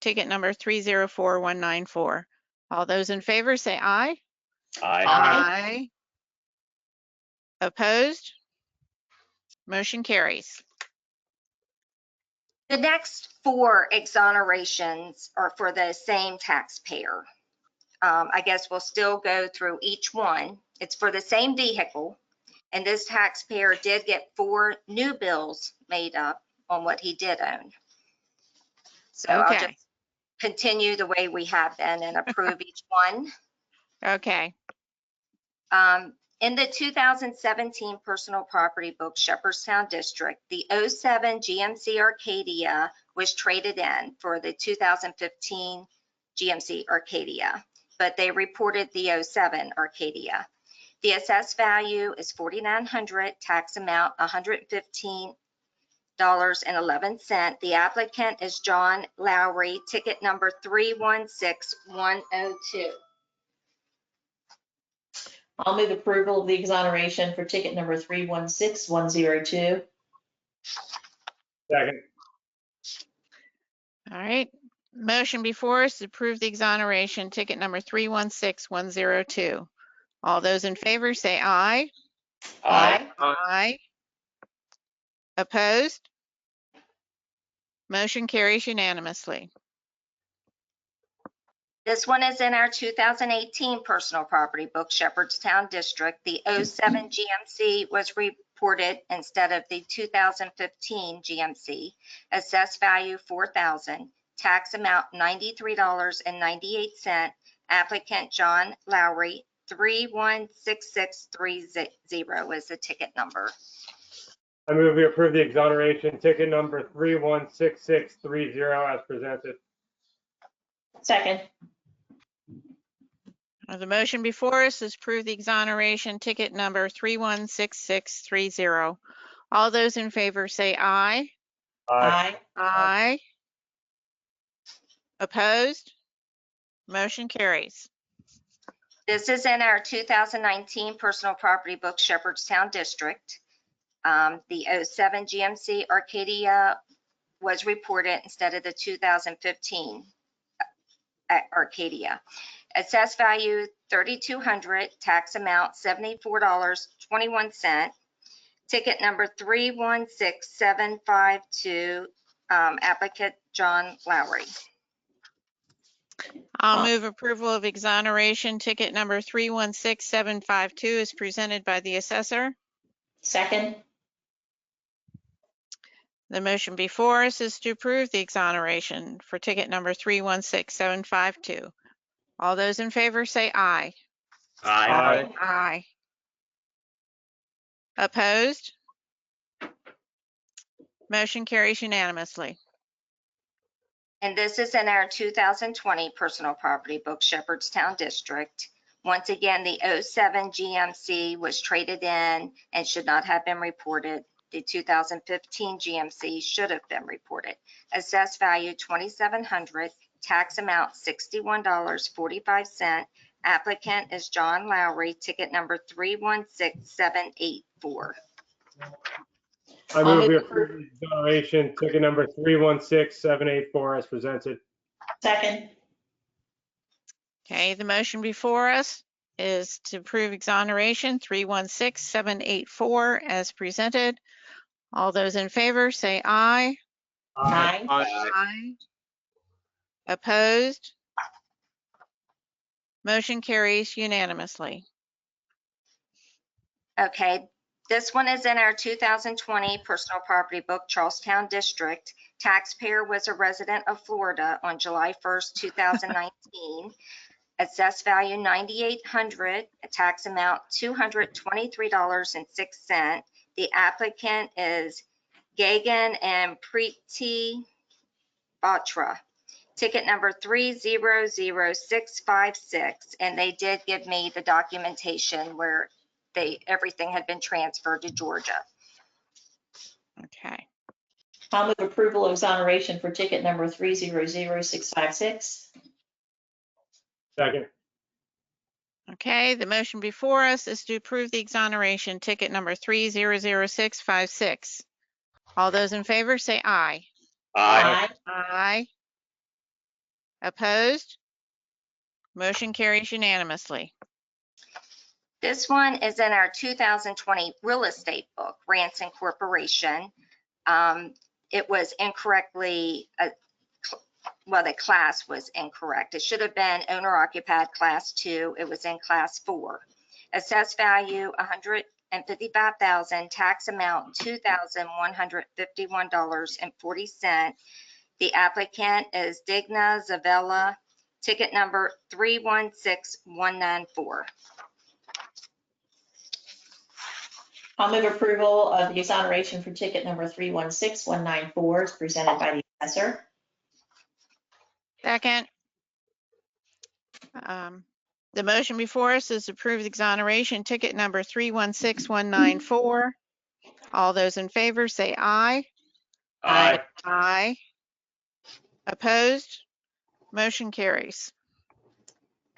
ticket number 304194. All those in favor say aye. Aye. Aye. Opposed? Motion carries. The next 4 exonerations are for the same taxpayer. I guess we'll still go through each one. It's for the same vehicle, and this taxpayer did get 4 new bills made up on what he did own. So I'll Okay. just continue the way we have been and approve each one. Okay. In the 2017 personal property book, Jefferson District, the 07 GMC Arcadia was traded in for the 2015 GMC Arcadia, but they reported the 07 Arcadia. The assessed value is $4,900, tax amount $115.11. The applicant is John Lowry, ticket number 316102. I'll move approval of the exoneration for ticket number 316102. Second. All right. Motion before us to approve the exoneration ticket number 316102. All those in favor say aye. Aye. Aye. Opposed? Motion carries unanimously. This one is in our 2018 personal property book, Shepherdstown District. The 07 GMC was reported instead of the 2015 GMC. Assessed value $4,000. Tax amount $93.98. Applicant John Lowry, 316630 is the ticket number. I move we approve the exoneration ticket number 316630 as presented. Second. The motion before us is approve the exoneration ticket number 316630. All those in favor say aye. Aye. Aye. Opposed? Motion carries. This is in our 2019 personal property book, Shepherdstown District. The 07 GMC Arcadia was reported instead of the 2015 Arcadia. Assessed value $3,200, tax amount $74.21. Ticket number 316752, applicant John Lowry. I'll move approval of exoneration ticket number 316752 is presented by the assessor. Second. The motion before us is to approve the exoneration for ticket number 316752. All those in favor say aye. Aye. Aye. Opposed? Motion carries unanimously. And this is in our 2020 personal property book, Shepherdstown District. Once again, the 07 GMC was traded in and should not have been reported. The 2015 GMC should have been reported. Assessed value $2,700, tax amount $61.45. Applicant is John Lowry, ticket number 316784. I move we approve the exoneration ticket number 316784 as presented. Second. Okay, the motion before us is to approve exoneration 316784 as presented. All those in favor say aye. Aye. Aye. Opposed? Motion carries unanimously. Okay, this one is in our 2020 personal property book, Charlestown District. Taxpayer was a resident of Florida on July 1st, 2019. Assessed value $9,800, tax amount $223.06. The applicant is Gagan and Preeti Batra. Ticket number 300656, and they did give me the documentation where everything had been transferred to Georgia. Okay. I'll move approval of exoneration for ticket number 300656. Second. Okay, the motion before us is to approve the exoneration ticket number 300656. All those in favor say aye. Aye. Aye. Opposed? Motion carries unanimously. This one is in our 2020 real estate book, Ranson Corporation. It was incorrectly, well, the class was incorrect. It should have been owner occupied class 2. It was in class 4. Assessed value $155,000, tax amount $2,151.40. The applicant is Digna Zavella, ticket number 316194. I'll move approval of the exoneration for ticket number 316194 as presented by the assessor. Second. The motion before us is to approve the exoneration ticket number 316194. All those in favor say aye. Aye. Aye. Opposed? Motion carries.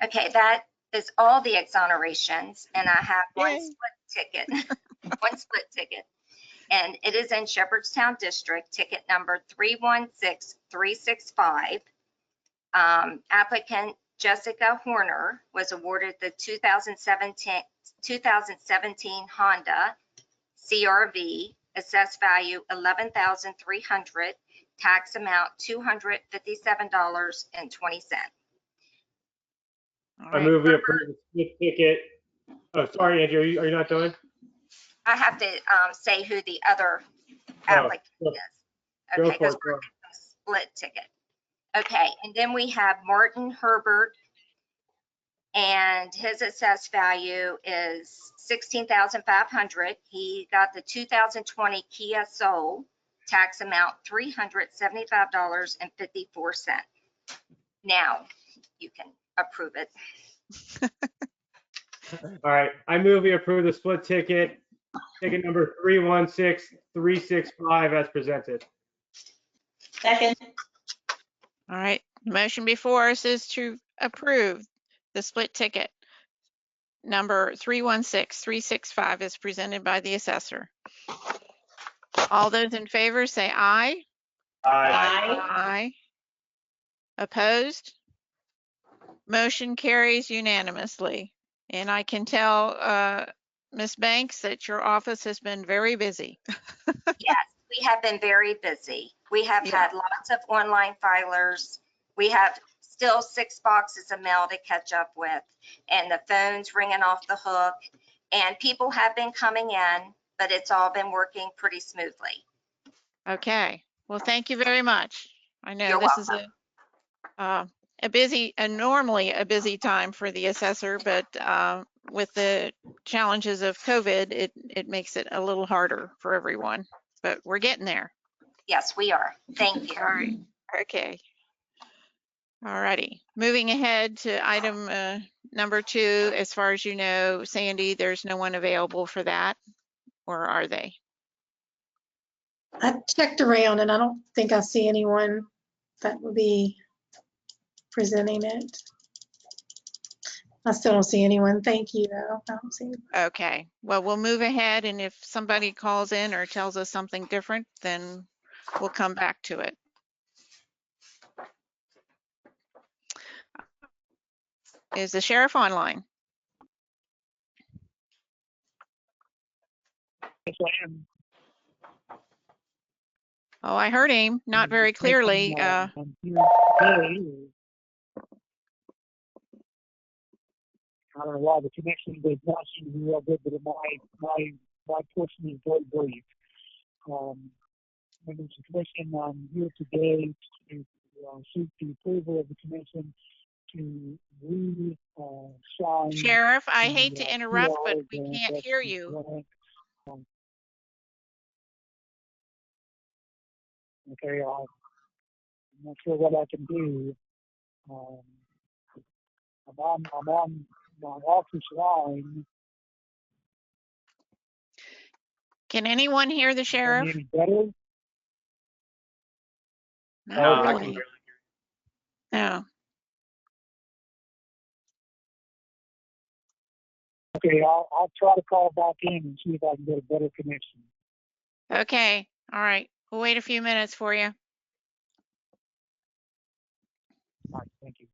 Okay, that is all the exonerations, and I have one Yay. split ticket, one split ticket. And it is in Shepherdstown District, ticket number 316365. Applicant Jessica Horner was awarded the 2017 Honda CRV, assessed value $11,300, tax amount $257.20. All I right. move we approve the split ticket. Oh, sorry, Angie, are you not done? I have to say who the other Oh, applicant go is. go Okay, for because it. we're Go. doing a split ticket. Okay, and then we have Martin Herbert, and his assessed value is $16,500. He got the 2020 Kia Soul, tax amount $375.54. Now you can approve it. All right, I move we approve the split ticket, ticket number 316365 as presented. Second. All right. The motion before us is to approve the split ticket number 316365 is presented by the assessor. All those in favor say aye. Aye. Aye. Opposed? Motion carries unanimously. And I can tell Ms. Banks that your office has been very busy. Yes, we have been very busy. We have Yeah. had lots of online filers. We have still 6 boxes of mail to catch up with, and the phone's ringing off the hook. And people have been coming in, but it's all been working pretty smoothly. Okay. Well, thank you very much. I know You're this is welcome. normally a busy time for the assessor, but with the challenges of COVID, it makes it a little harder for everyone. But we're getting there. Yes, we are. Thank you. All right. Okay. All righty. Moving ahead to item number 2, as far as you know, Sandy, there's no one available for that, or are they? I checked around and I don't think I see anyone that would be presenting it. I still don't see anyone. Thank you, though. I don't see anyone. Okay. Well, we'll move ahead, and if somebody calls in or tells us something different, then we'll come back to it. Is the sheriff online? Yes, I am. Oh, I heard him, not very clearly. I'm here today. I don't know why the connection does not seem to be real good, but my portion is very brief. Members of the commission, I'm here today to seek the approval of the commission to re-sign. Sheriff, I hate to interrupt, but we grant. can't That's hear the you. grant. Okay, I'm not sure what I can do. I'm on my office line. Can anyone hear the sheriff? Any better? Not No, I can really. barely No. Okay, I'll try to call back in and see if I can get a better connection. Okay. All right. We'll wait a few minutes for you. All right, thank you.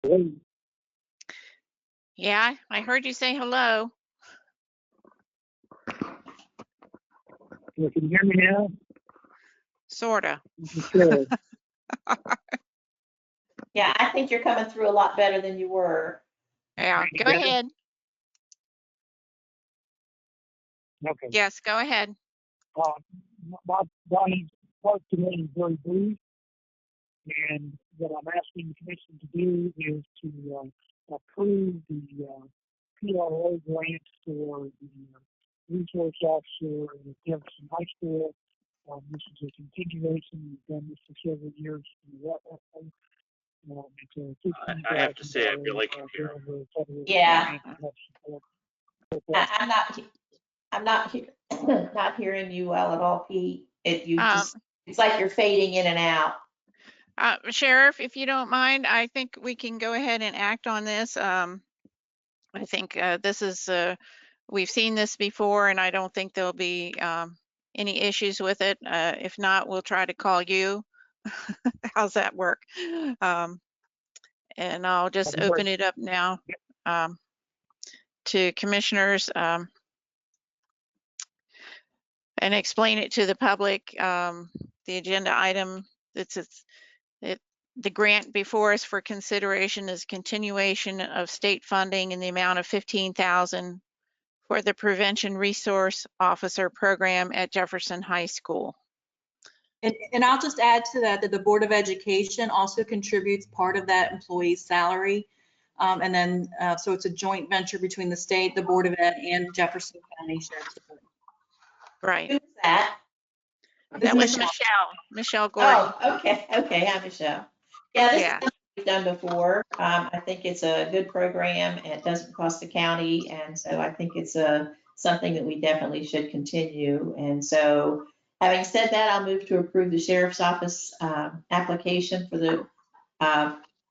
Hello? Yeah, I heard you say hello. Can you hear me now? Sorta. Sure. Yeah, I think you're coming through a lot better than you were. Yeah, Any go better? ahead. Okay. Yes, go ahead. My part today is very brief, and what I'm asking the commission to do is to approve the PRO grant for the resource officer at Jefferson High School. This is a continuation. We've done this for several years. It's a I have to say, I really can hear Yeah. I'm not not hearing you well at all, Pete. It's like you're fading in and out. Sheriff, if you don't mind, I think we can go ahead and act on this. I think this is, we've seen this before, and I don't think there'll be any issues with it. If not, we'll try to call you. How's that work? And I'll just open it up now to commissioners and explain it to the public. The agenda item, the grant before us for consideration is continuation of state funding in the amount of $15,000 for the Prevention Resource Officer Program at Jefferson High School. And I'll just add to that the Board of Education also contributes part of that employee's salary. And then, so it's a joint venture between the state, the Board of Ed, and Jefferson County Sheriff's Department. Right. Who's that? That was Michelle Gordon. Oh, okay. Hi, Michelle. Yeah, this is Yeah. something we've done before. I think it's a good program and it doesn't cost the county. And so I think it's something that we definitely should continue. And so having said that, I'll move to approve the Sheriff's Office application for the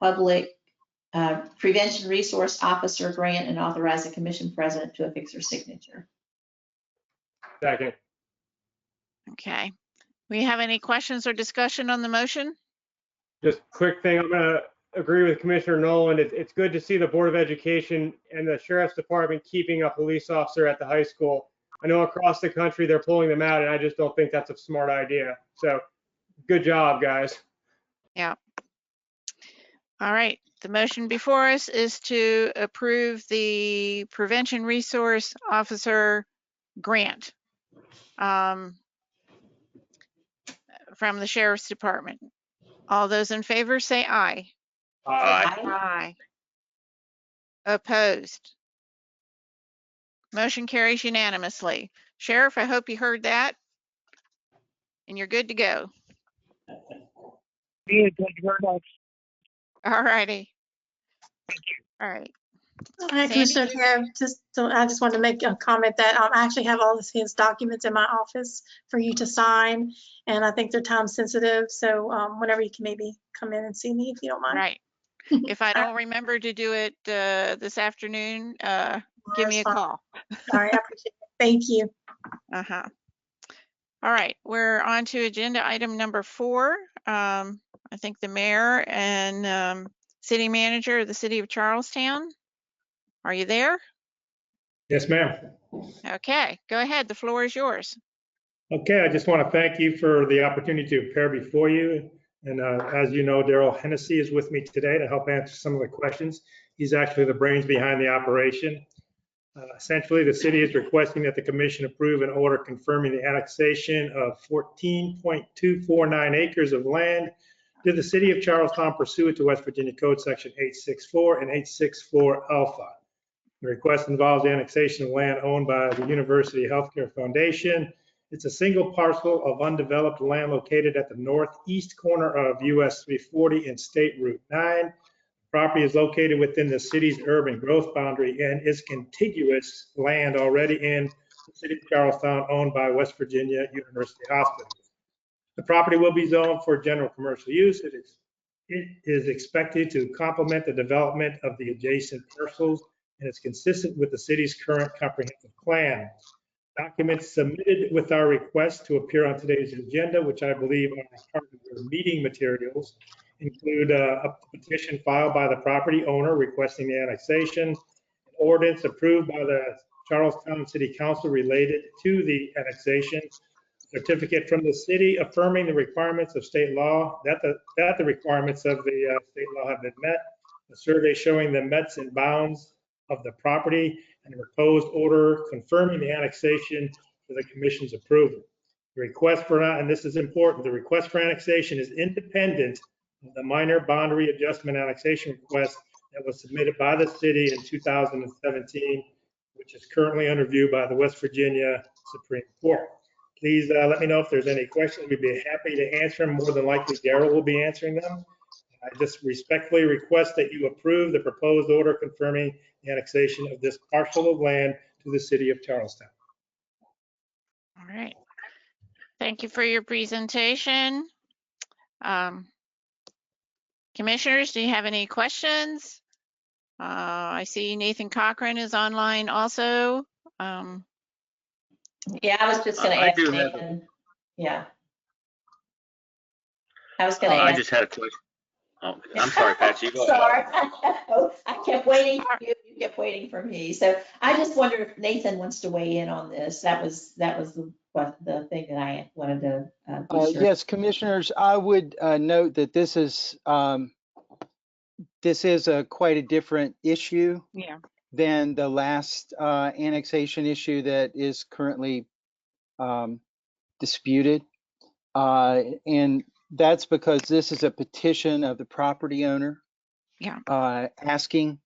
Public Prevention Resource Officer Grant and authorize the Commission President to affix her signature. Second. Okay. We have any questions or discussion on the motion? Just quick thing, I'm gonna agree with Commissioner Nolan. It's good to see the Board of Education and the Sheriff's Department keeping a police officer at the high school. I know across the country they're pulling them out, and I just don't think that's a smart idea. So good job, guys. Yeah. All right. The motion before us is to approve the Prevention Resource Officer grant from the Sheriff's Department. All those in favor say aye. Aye. Aye. Opposed? Motion carries unanimously. Sheriff, I hope you heard that. And you're good to go. Yeah, thank you very much. All righty. All right. All right, Commissioner Tab, I just wanted to make a comment that I actually have all of his documents in my office for you to sign, and I think they're time sensitive, so whenever you can maybe come in and see me if you don't mind. Right. If I don't remember to do it this afternoon, give me a call. All right, I appreciate it. Thank you. Uh-huh. All right, we're on to agenda item number 4. I think the mayor and city manager of the city of Charlestown. Are you there? Yes, ma'am. Okay, go ahead. The floor is yours. Okay, I just want to thank you for the opportunity to appear before you. And as you know, Daryl Hennessy is with me today to help answer some of the questions. He's actually the brains behind the operation. Essentially, the city is requesting that the commission approve an order confirming the annexation of 14.249 acres of land to the city of Charlestown pursuant to West Virginia Code Section 864 and 864 Alpha. The request involves the annexation of land owned by the University Healthcare Foundation. It's a single parcel of undeveloped land located at the northeast corner of US 340 and State Route 9. Property is located within the city's urban growth boundary and is contiguous land already in the city of Charlestown owned by West Virginia University Hospital. The property will be zoned for general commercial use. It is expected to complement the development of the adjacent parcels, and it's consistent with the city's current comprehensive plan. Documents submitted with our request to appear on today's agenda, which I believe are part of your meeting materials, include a petition filed by the property owner requesting the annexation, an ordinance approved by the Charlestown City Council related to the annexation, certificate from the city affirming the requirements of state law, that the requirements of the state law have been met, a survey showing the mets and bounds of the property, and a proposed order confirming the annexation for the commission's approval. The request for, and this is important, the request for annexation is independent of the minor boundary adjustment annexation request that was submitted by the city in 2017, which is currently under review by the West Virginia Supreme Court. Please let me know if there's any questions. We'd be happy to answer them. More than likely, Daryl will be answering them. I just respectfully request that you approve the proposed order confirming the annexation of this parcel of land to the city of Charlestown. All right. Thank you for your presentation. Commissioners, do you have any questions? I see Nathan Cochran is online also. Yeah, I was just going to I ask do have Nathan. Yeah. I was going to I ask. just had a question. Oh, I'm sorry, Patsy. Go ahead. Sorry. I kept waiting for you. You kept waiting for me. So I just wonder if Nathan wants to weigh in on this. That was the thing that I wanted to be sure. Yes, commissioners, I would note that this is quite a different issue than the last annexation issue that is currently disputed. And that's because this is a petition of the property owner asking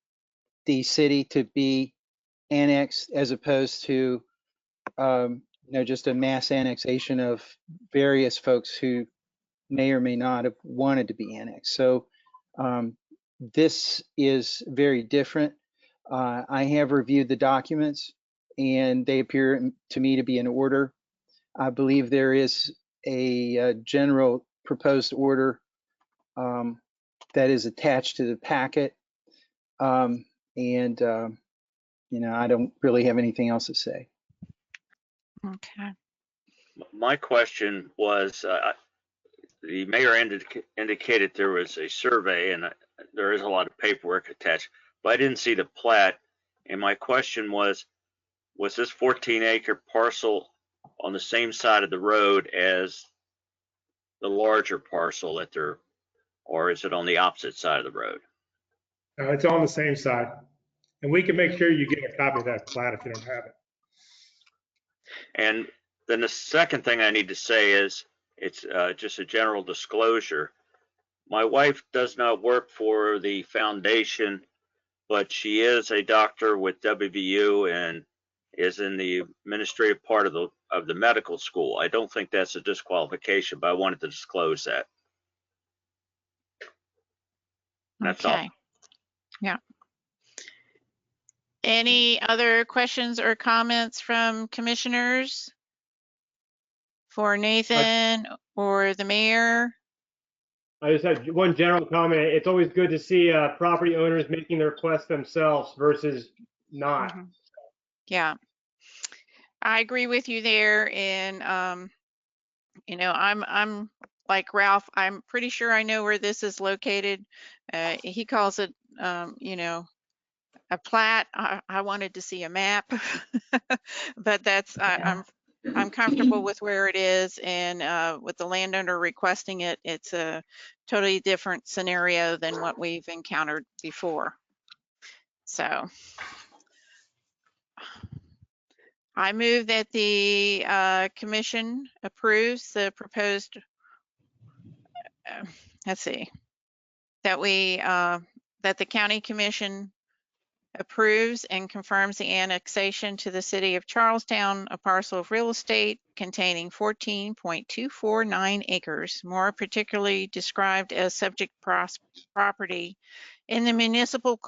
the city to be annexed, as opposed to just a mass annexation of various folks who may or may not have wanted to be annexed. So this is very different. I have reviewed the documents and they appear to me to be in order. I believe there is a general proposed order that is attached to the packet. I don't really have anything else to say. Okay. My question was, the mayor indicated there was a survey and there is a lot of paperwork attached, but I didn't see the plat. And my question was this 14-acre parcel on the same side of the road as the larger parcel that they're, or is it on the opposite side of the road? It's on the same side. And we can make sure you get a copy of that plat if you don't have it. And then the second thing I need to say is, it's just a general disclosure. My wife does not work for the foundation, but she is a doctor with WVU and is in the administrative part of the medical school. I don't think that's a disqualification, but I wanted to disclose that. That's all. Yeah. Any other questions or comments from commissioners for Nathan or the mayor? I just had one general comment. It's always good to see property owners making the request themselves versus not. Mm-hmm. Yeah, I agree with you there. And I'm like Ralph. I'm pretty sure I know where this is located. He calls it, a plat. I wanted to see a map, but that's I'm comfortable with where it is, and with the landowner requesting it, it's a totally different scenario than what we've encountered before. So I move that the commission approves the proposed, that the county commission approves and confirms the annexation to the city of Charlestown, a parcel of real estate containing 14.249 acres, more particularly described as subject property in the municipal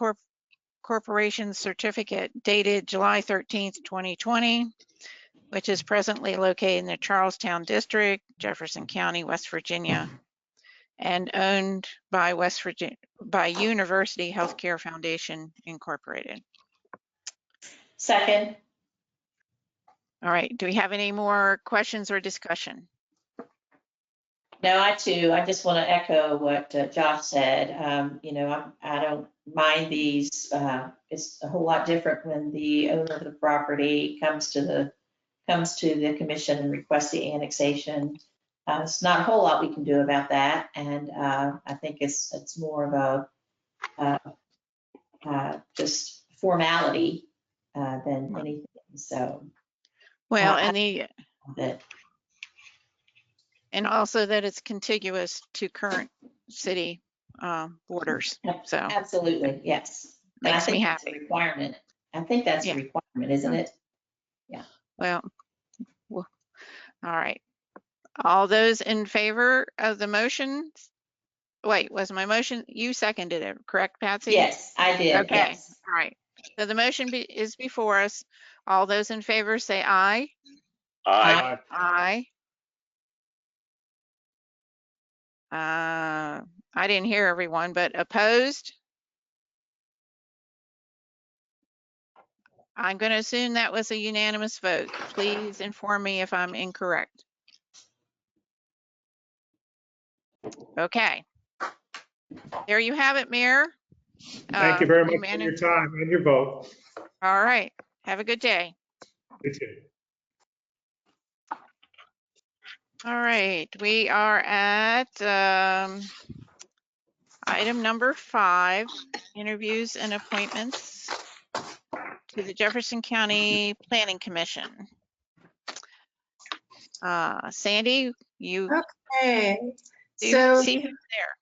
corporation certificate dated July 13th, 2020, which is presently located in the Charlestown District, Jefferson County, West Virginia, and owned by University Healthcare Foundation, Incorporated. Second. All right, do we have any more questions or discussion? No, I just want to echo what Josh said. I don't mind these. It's a whole lot different when the owner of the property comes to the commission and requests the annexation. It's not a whole lot we can do about that, and I think it's more of a just formality than anything. So, Well, that and also that it's contiguous to current city borders. So absolutely, yes. And I makes me think that's a happy. requirement. I think that's a requirement, isn't it? Yeah. Well, all right. All those in favor of the motion? Wait, was my motion, you seconded it, correct, Patsy? Yes, I did. Okay. Yes. All right. So the motion is before us. All those in favor say aye. Aye. Aye. I didn't hear everyone, but opposed? I'm going to assume that was a unanimous vote. Please inform me if I'm incorrect. Okay. There you have it, Mayor. Thank you very You much for your time and your vote. All right. Have a good day. You too. All right. We are at item number 5, interviews and appointments to the Jefferson County Planning Commission. Sandy, you Okay. see So, who's there.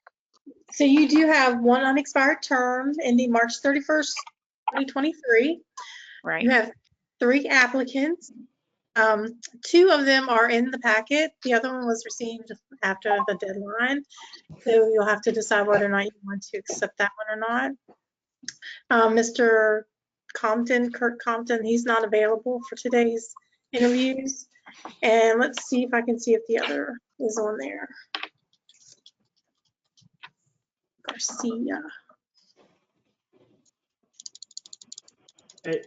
so you do have one unexpired term ending March 31st, 2023. Right. You have 3 applicants. 2 of them are in the packet. The other one was received after the deadline. So you'll have to decide whether or not you want to accept that one or not. Mr. Kurt Compton, he's not available for today's interviews. And let's see if I can see if the other is on there. Garcia.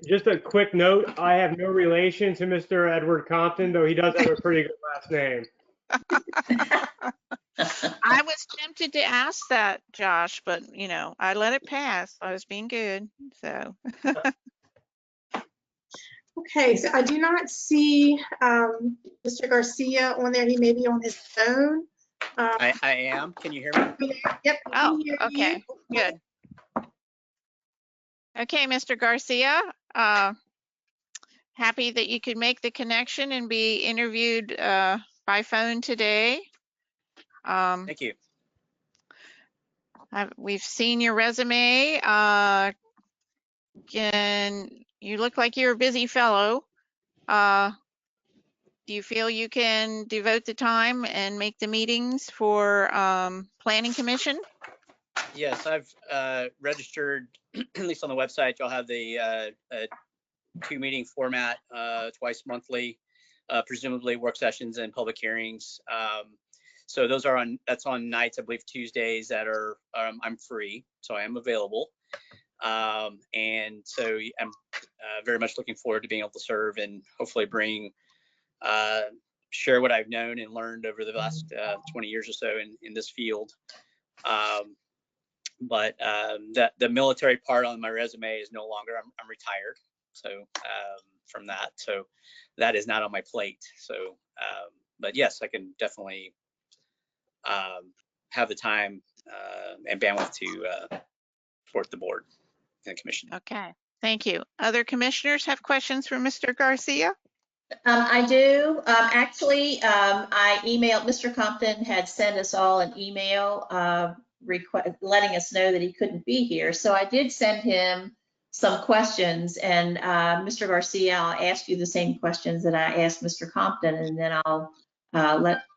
Just a quick note, I have no relation to Mr. Edward Compton, though he does have a pretty good last name. I was tempted to ask that, Josh, but I let it pass. I was being good. So. Okay, so I do not see Mr. Garcia on there. He may be on his phone. I am. Can you hear me? Yep. Oh, okay, good. Okay, Mr. Garcia, happy that you could make the connection and be interviewed by phone today. Thank you. We've seen your resume. You look like you're a busy fellow. Do you feel you can devote the time and make the meetings for Planning Commission? Yes, I've registered, at least on the website, you'll have the 2-meeting format, twice monthly, presumably work sessions and public hearings. So that's on nights, I believe Tuesdays that are, I'm free, so I am available. And so I'm very much looking forward to being able to serve and hopefully share what I've known and learned over the last 20 years or so in this field. But the military part on my resume is no longer, I'm retired. So from that, so that is not on my plate. So, but yes, I can definitely have the time and bandwidth to support the board and the commission. Okay, thank you. Other commissioners have questions for Mr. Garcia? I do. Actually, I emailed, Mr. Compton had sent us all an email letting us know that he couldn't be here. So I did send him some questions, and Mr. Garcia, I'll ask you the same questions that I asked Mr. Compton, and then I'll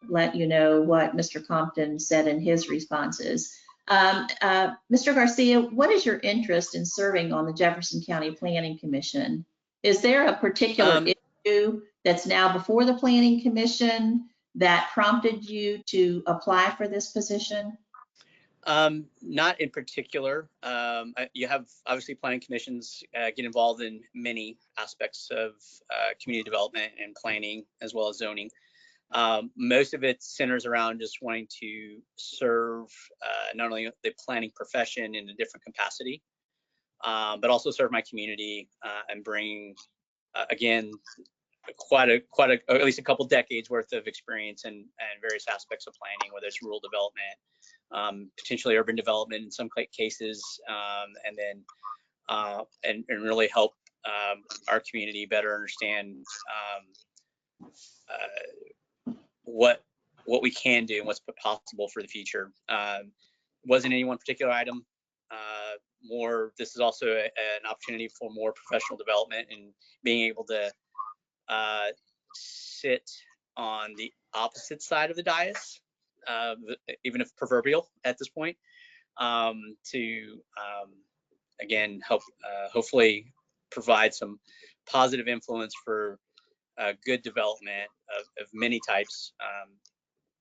let you know what Mr. Compton said in his responses. Mr. Garcia, what is your interest in serving on the Jefferson County Planning Commission? Is there a particular issue that's now before the Planning Commission that prompted you to apply for this position? Not in particular. You have obviously planning commissions get involved in many aspects of community development and planning as well as zoning. Most of it centers around just wanting to serve not only the planning profession in a different capacity, but also serve my community and bring, again, quite a at least a couple decades worth of experience in various aspects of planning, whether it's rural development, potentially urban development in some cases, and then and really help our community better understand what we can do and what's possible for the future. Wasn't any one particular item. This is also an opportunity for more professional development and being able to sit on the opposite side of the dais, even if proverbial at this point, to again help hopefully provide some positive influence for good development of many types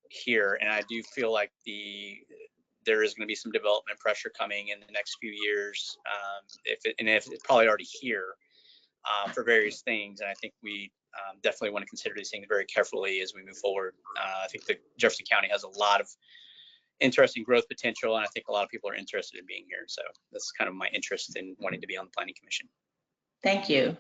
here. And I do feel like there is going to be some development pressure coming in the next few years, if it's probably already here for various things. And I think we definitely want to consider these things very carefully as we move forward. I think that Jefferson County has a lot of interesting growth potential, and I think a lot of people are interested in being here. So that's kind of my interest in wanting to be on the Planning Commission. Thank you.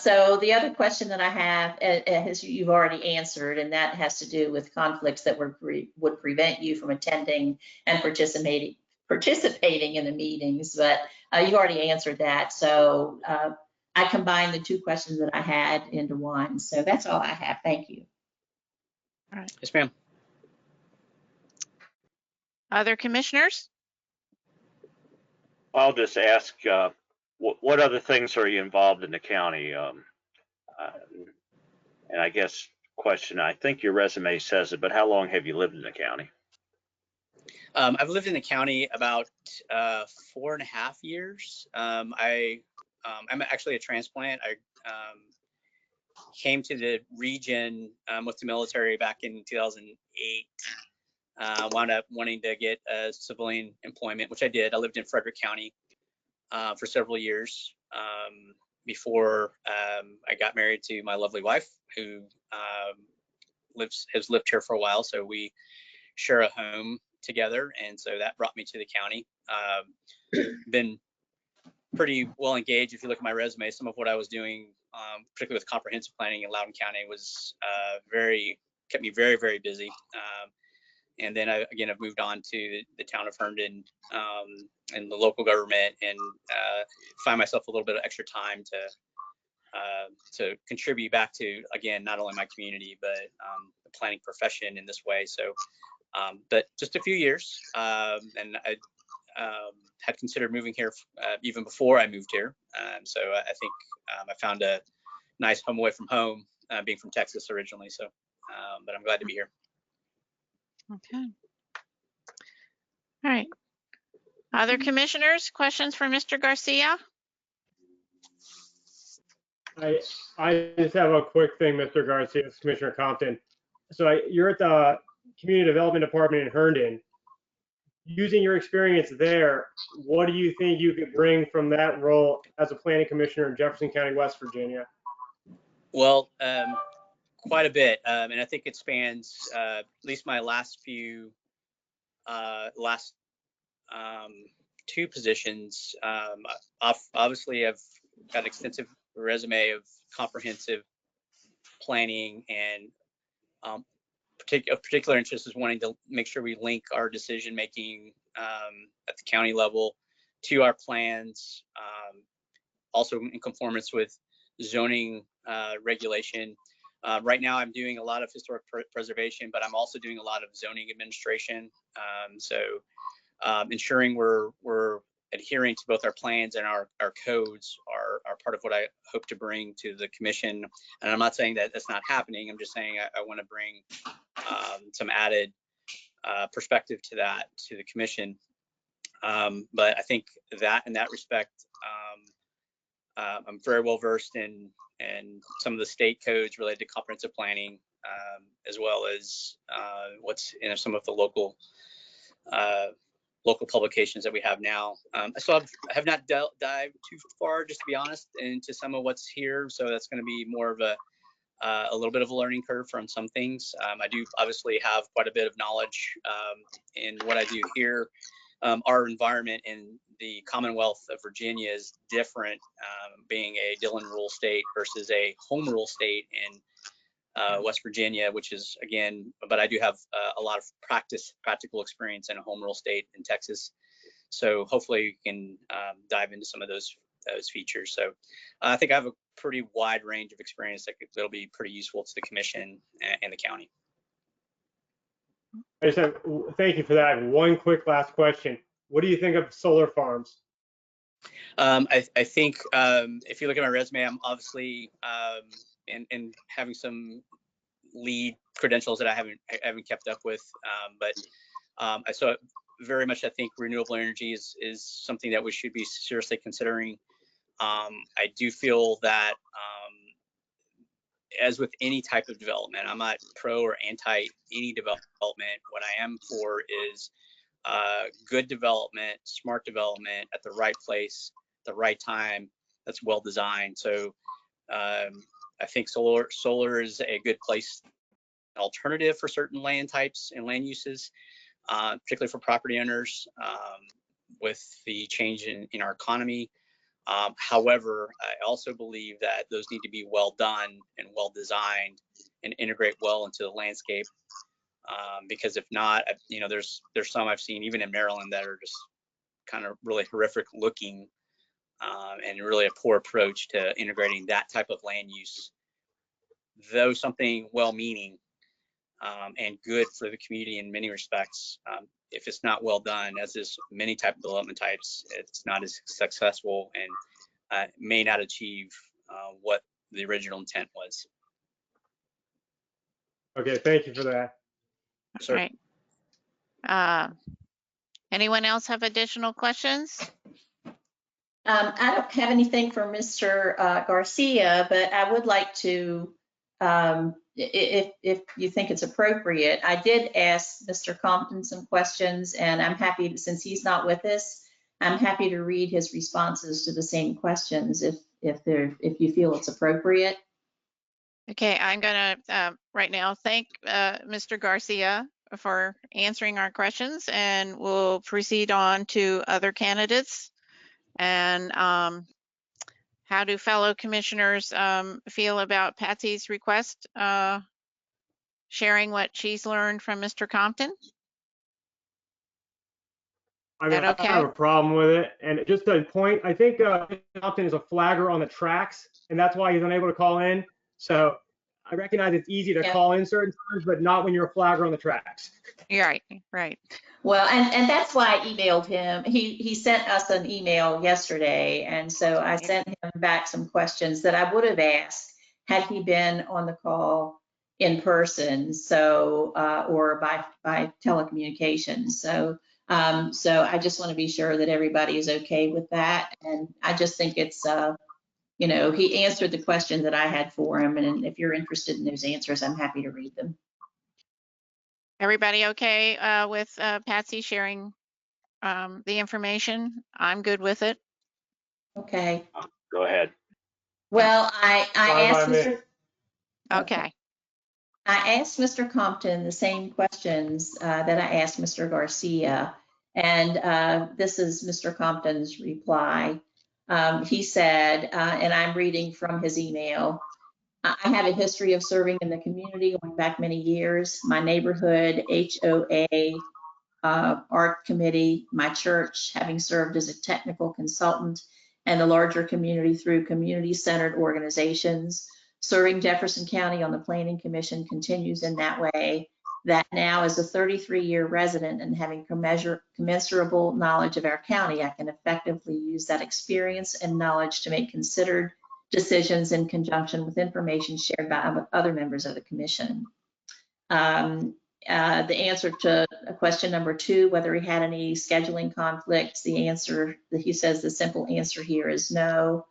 So the other question that I have, as you've already answered, and that has to do with conflicts that would prevent you from attending and participating in the meetings, but you already answered that. So I combined the two questions that I had into one. So that's all I have. Thank you. All right. Yes, ma'am. Other commissioners? I'll just ask, what other things are you involved in the county? And I guess question, I think your resume says it, but how long have you lived in the county? I've lived in the county about 4.5 years. I'm actually a transplant. I came to the region with the military back in 2008. Wound up wanting to get civilian employment, which I did. I lived in Frederick County for several years before I got married to my lovely wife, who has lived here for a while. So we share a home together, and so that brought me to the county. Been pretty well engaged. If you look at my resume, some of what I was doing, particularly with comprehensive planning in Loudoun County, was kept me very, very busy. And then I've moved on to the town of Herndon and the local government, and find myself a little bit of extra time to contribute back to, again, not only my community, but the planning profession in this way. So, but just a few years, and I had considered moving here even before I moved here. So I think I found a nice home away from home, being from Texas originally. So, but I'm glad to be here. Okay. All right. Other commissioners, questions for Mr. Garcia? I just have a quick thing, Mr. Garcia, Commissioner Compton. So you're at the Community Development Department in Herndon. Using your experience there, what do you think you could bring from that role as a planning commissioner in Jefferson County, West Virginia? Well, quite a bit, and I think it spans at least my last two positions. Obviously, I've got an extensive resume of comprehensive planning, and of particular interest is wanting to make sure we link our decision making at the county level to our plans, also in conformance with zoning regulation. Right now, I'm doing a lot of historic preservation, but I'm also doing a lot of zoning administration. So ensuring we're adhering to both our plans and our codes are part of what I hope to bring to the commission. And I'm not saying that that's not happening. I'm just saying I want to bring some added perspective to the commission. But I think that in that respect, I'm very well versed in some of the state codes related to comprehensive planning, as well as what's in some of the local publications that we have now. So I have not dived too far, just to be honest, into some of what's here. So that's going to be more of a a little bit of a learning curve from some things. I do obviously have quite a bit of knowledge in what I do here. Our environment in the Commonwealth of Virginia is different, being a Dillon rule state versus a home rule state in West Virginia, which is, again, but I do have a lot of practical experience in a home rule state in Texas. So hopefully we can dive into some of those features. So I think I have a pretty wide range of experience that'll be pretty useful to the commission and the county. I just have, thank you for that. One quick last question. What do you think of solar farms? I think if you look at my resume, I'm obviously and having some lead credentials that I haven't kept up with, but so very much I think renewable energy is something that we should be seriously considering. I do feel that as with any type of development, I'm not pro or anti any development. What I am for is good development, smart development at the right place, the right time, that's well designed. So I think solar is a good place, alternative for certain land types and land uses, particularly for property owners with the change in our economy. However, I also believe that those need to be well done and well designed and integrate well into the landscape. Because if not, you know, there's some I've seen even in Maryland that are just kind of really horrific looking and really a poor approach to integrating that type of land use. Though something well-meaning and good for the community in many respects, if it's not well done, as is many type of development types, it's not as successful and may not achieve what the original intent was. Okay, thank you for that. Sir. Right. Anyone else have additional questions? I don't have anything for Mr. Garcia, but I would like to, if you think it's appropriate, I did ask Mr. Compton some questions, and I'm happy to, since he's not with us, I'm happy to read his responses to the same questions if you feel it's appropriate. Okay, I'm gonna right now thank Mr. Garcia for answering our questions, and we'll proceed on to other candidates. And how do fellow commissioners feel about Patsy's request, sharing what she's learned from Mr. Compton? I mean, I have a problem with it. And just a point, I think Compton is a flagger on the tracks, and that's why he's unable to call in. So I recognize it's easy to call in certain times, but not when you're a flagger on the tracks. You're right, right. Well, and that's why I emailed him. He sent us an email yesterday, and so I sent him back some questions that I would have asked had he been on the call in person, so or by telecommunications. So I just want to be sure that everybody is okay with that, and I just think it's you know, he answered the question that I had for him, and if you're interested in those answers, I'm happy to read them. Everybody okay with Patsy sharing the information? I'm good with it. Okay. Go ahead. Well, I asked Mr. Okay. I asked Mr. Compton the same questions that I asked Mr. Garcia, and this is Mr. Compton's reply. He said, and I'm reading from his email, I have a history of serving in the community going back many years. My neighborhood, HOA, art committee, my church, having served as a technical consultant, and the larger community through community-centered organizations. Serving Jefferson County on the Planning Commission continues in that way. That now as a 33-year resident and having commensurable knowledge of our county, I can effectively use that experience and knowledge to make considered decisions in conjunction with information shared by other members of the commission. The answer to question number 2, whether he had any scheduling conflicts, the answer that he says the simple answer here is no.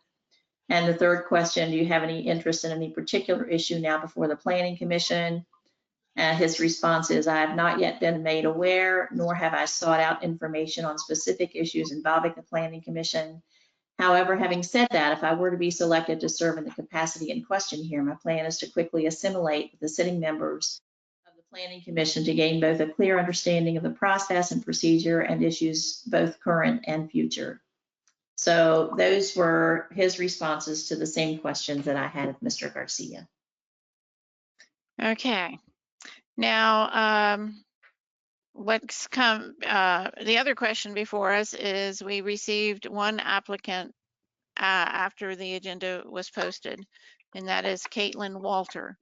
And the third question, do you have any interest in any particular issue now before the Planning Commission? His response is, I have not yet been made aware, nor have I sought out information on specific issues involving the Planning Commission. However, having said that, if I were to be selected to serve in the capacity in question here, my plan is to quickly assimilate with the sitting members of the Planning Commission to gain both a clear understanding of the process and procedure and issues both current and future. So those were his responses to the same questions that I had of Mr. Garcia. Okay. Now, what's come, the other question before us is we received one applicant after the agenda was posted, and that is Caitlin Walter.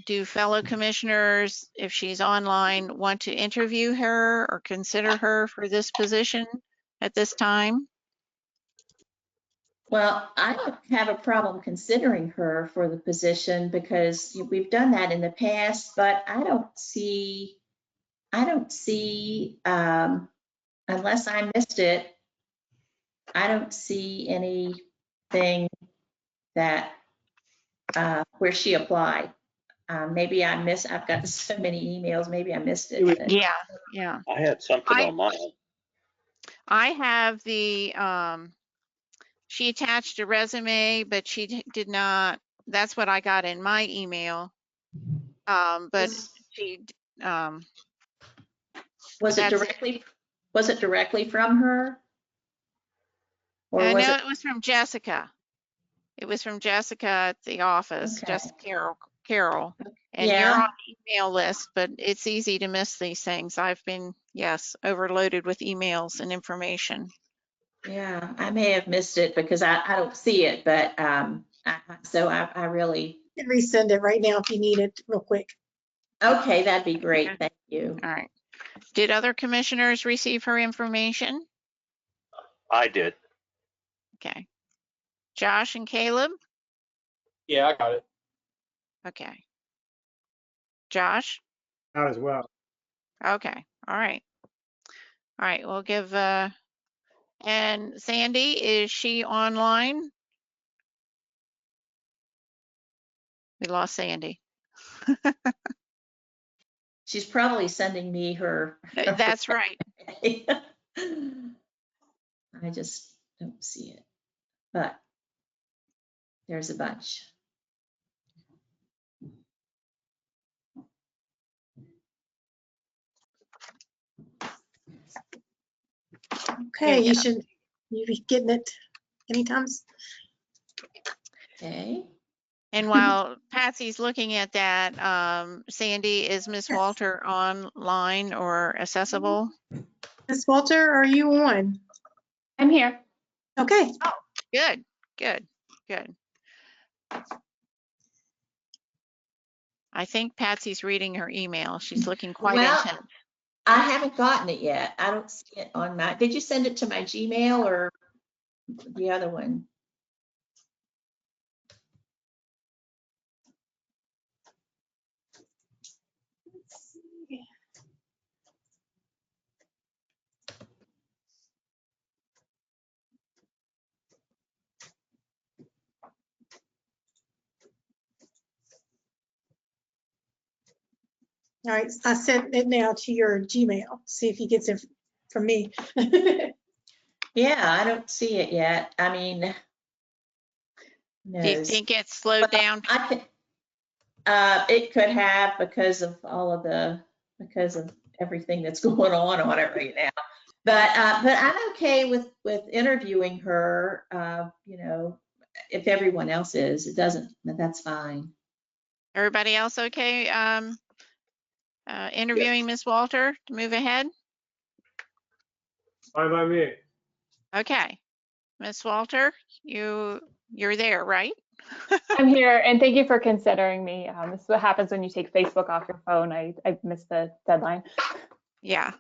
Do fellow commissioners, if she's online, want to interview her or consider her for this position at this time? Well, I don't have a problem considering her for the position because we've done that in the past, but I don't see, unless I missed it, I don't see anything that, where she applied. Maybe I've got so many emails, maybe I missed it. but- Yeah. I had something on mine. I have the, she attached a resume, but she did not, that's what I got in my email. But she, Was it directly from her? Or I was know it? it was from Jessica. It was from Jessica at the office, Okay. Jessica Carroll. And you're Yeah. on the email list, but it's easy to miss these things. I've been, yes, overloaded with emails and information. Yeah, I may have missed it because I don't see it, but so I really. You can resend it right now if you need it real quick. Okay, that'd be great. Thank you. All right. Did other commissioners receive her information? I did. Okay. Josh and Caleb? Yeah, I got it. Okay. Josh? Out as well. Okay. All right. All right. We'll give, and Sandy, is she online? We lost Sandy. She's probably sending me her. That's right. I just don't see it, but there's a bunch. Okay, you should, you be getting it anytime. Okay. And while Patsy's looking at that, Sandy, is Miss Yes. Walter online or accessible? Ms. Walter, are you on? I'm here. Okay. Oh, good, good, good. I think Patsy's reading her email. She's looking quite intense. I haven't gotten it yet. I don't see it on my, did you send it to my Gmail or the other one? All right, I sent it now to your Gmail. See if he gets it from me. Yeah, I don't see it yet. I mean, Do you think it's slowed down? I think it could have because of everything that's going on it right now. But I'm okay with interviewing her. You know, if everyone else is, it doesn't. That's fine. Everybody else okay? Interviewing Miss Walter to move ahead? Fine by me. Okay. Miss Walter, you're there, right? I'm here, and thank you for considering me. This is what happens when you take Facebook off your phone. I missed the deadline. Yeah.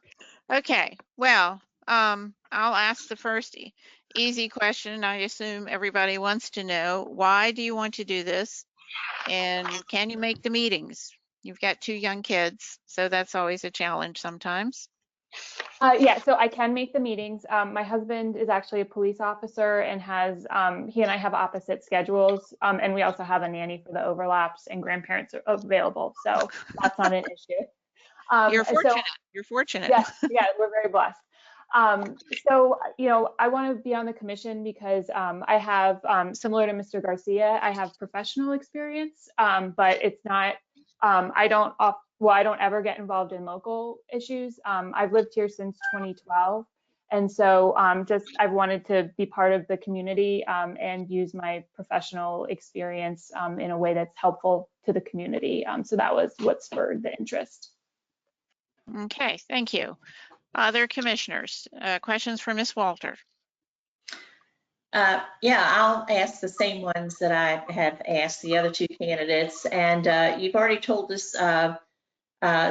Okay. Well, I'll ask the first easy question. I assume everybody wants to know, why do you want to do this? And can you make the meetings? You've got 2 young kids, so that's always a challenge sometimes. Yeah, so I can make the meetings. My husband is actually a police officer and he and I have opposite schedules. And we also have a nanny for the overlaps, and grandparents are available. So that's not an issue. You're fortunate. You're fortunate. Yeah, we're very blessed. So, I want to be on the commission because I have, similar to Mr. Garcia, I have professional experience, but it's not, I don't ever get involved in local issues. I've lived here since 2012. And so I've wanted to be part of the community and use my professional experience in a way that's helpful to the community. So that was what spurred the interest. Okay, thank you. Other commissioners, questions for Ms. Walter? Yeah, I'll ask the same ones that I have asked the other two candidates. And you've already told us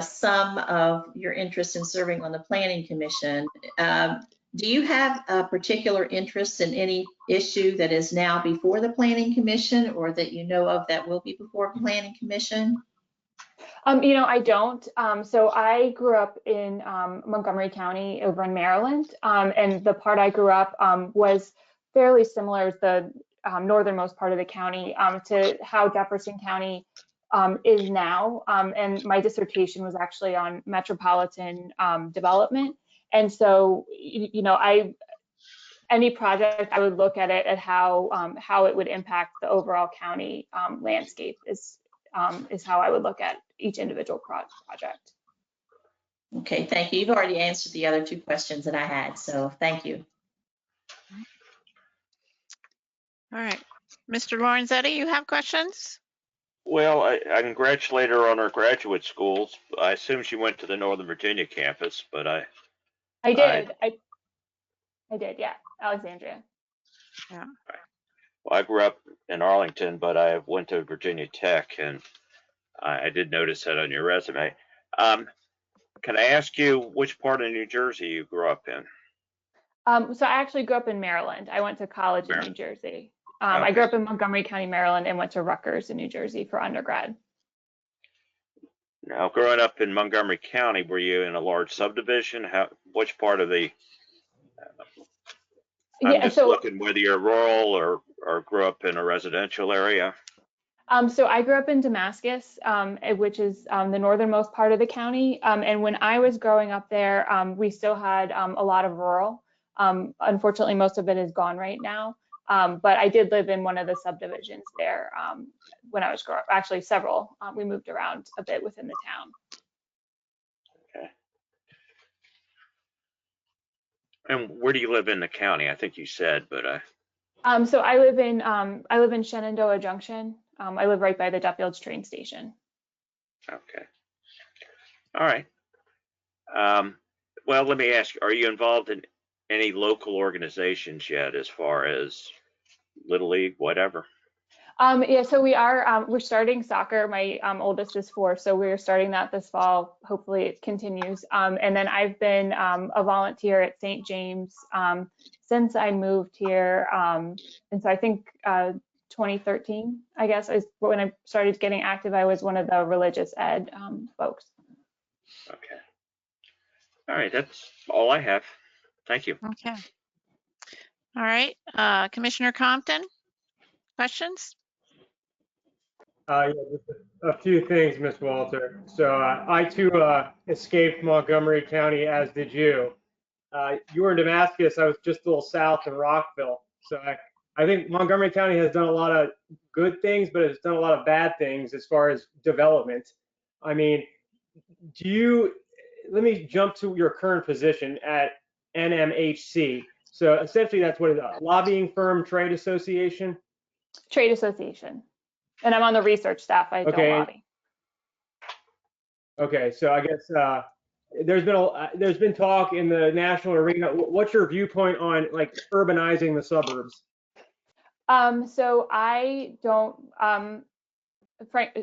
some of your interest in serving on the Planning Commission. Do you have a particular interest in any issue that is now before the Planning Commission or that you know of that will be before the Planning Commission? I don't. So I grew up in Montgomery County over in Maryland. And the part I grew up was fairly similar as the northernmost part of the county to how Jefferson County is now. And my dissertation was actually on metropolitan development. And so, any project, I would look at it at how it would impact the overall county landscape is how I would look at each individual project. Okay, thank you. You've already answered the other two questions that I had, so thank you. All right. Mr. Lorenzetti, you have questions? Well, I congratulate her on her graduate schools. I assume she went to the Northern Virginia campus, but I did. I did, yeah. Alexandria. Yeah. Well, I grew up in Arlington, but I went to Virginia Tech, and I did notice that on your resume. Can I ask you which part of New Jersey you grew up in? So I actually grew up in Maryland. I went to college in New Jersey. I grew up in Montgomery County, Maryland, and went to Rutgers in New Jersey for undergrad. Now, growing up in Montgomery County, were you in a large subdivision? Which part of the? I'm just looking whether you're rural or grew up in a residential area. So I grew up in Damascus, which is the northernmost part of the county. And when I was growing up there, we still had a lot of rural. Unfortunately, most of it is gone right now. But I did live in one of the subdivisions there when I was growing up. Actually, several. We moved around a bit within the town. Okay. And where do you live in the county? I think you said, but So I live in Shenandoah Junction. I live right by the Duffields train station. Okay. All right. Well, let me ask you, are you involved in any local organizations yet as far as Little League, whatever? Yeah, so we're starting soccer. My oldest is 4, so we're starting that this fall. Hopefully it continues. And then I've been a volunteer at St. James since I moved here. And so I think 2013, I guess, is when I started getting active. I was one of the religious ed folks. Okay. All right, that's all I have. Thank you. Okay. All right. Commissioner Compton, questions? Yeah, just a few things, Ms. Walter. So I too escaped Montgomery County, as did you. You were in Damascus. I was just a little south in Rockville. So I think Montgomery County has done a lot of good things, but it's done a lot of bad things as far as development. I mean, let me jump to your current position at NMHC. So essentially that's what is a lobbying firm, trade association? Trade association. And I'm on the research staff. I don't lobby. Okay, so I guess there's been talk in the national arena. What's your viewpoint on like urbanizing the suburbs? So I don't.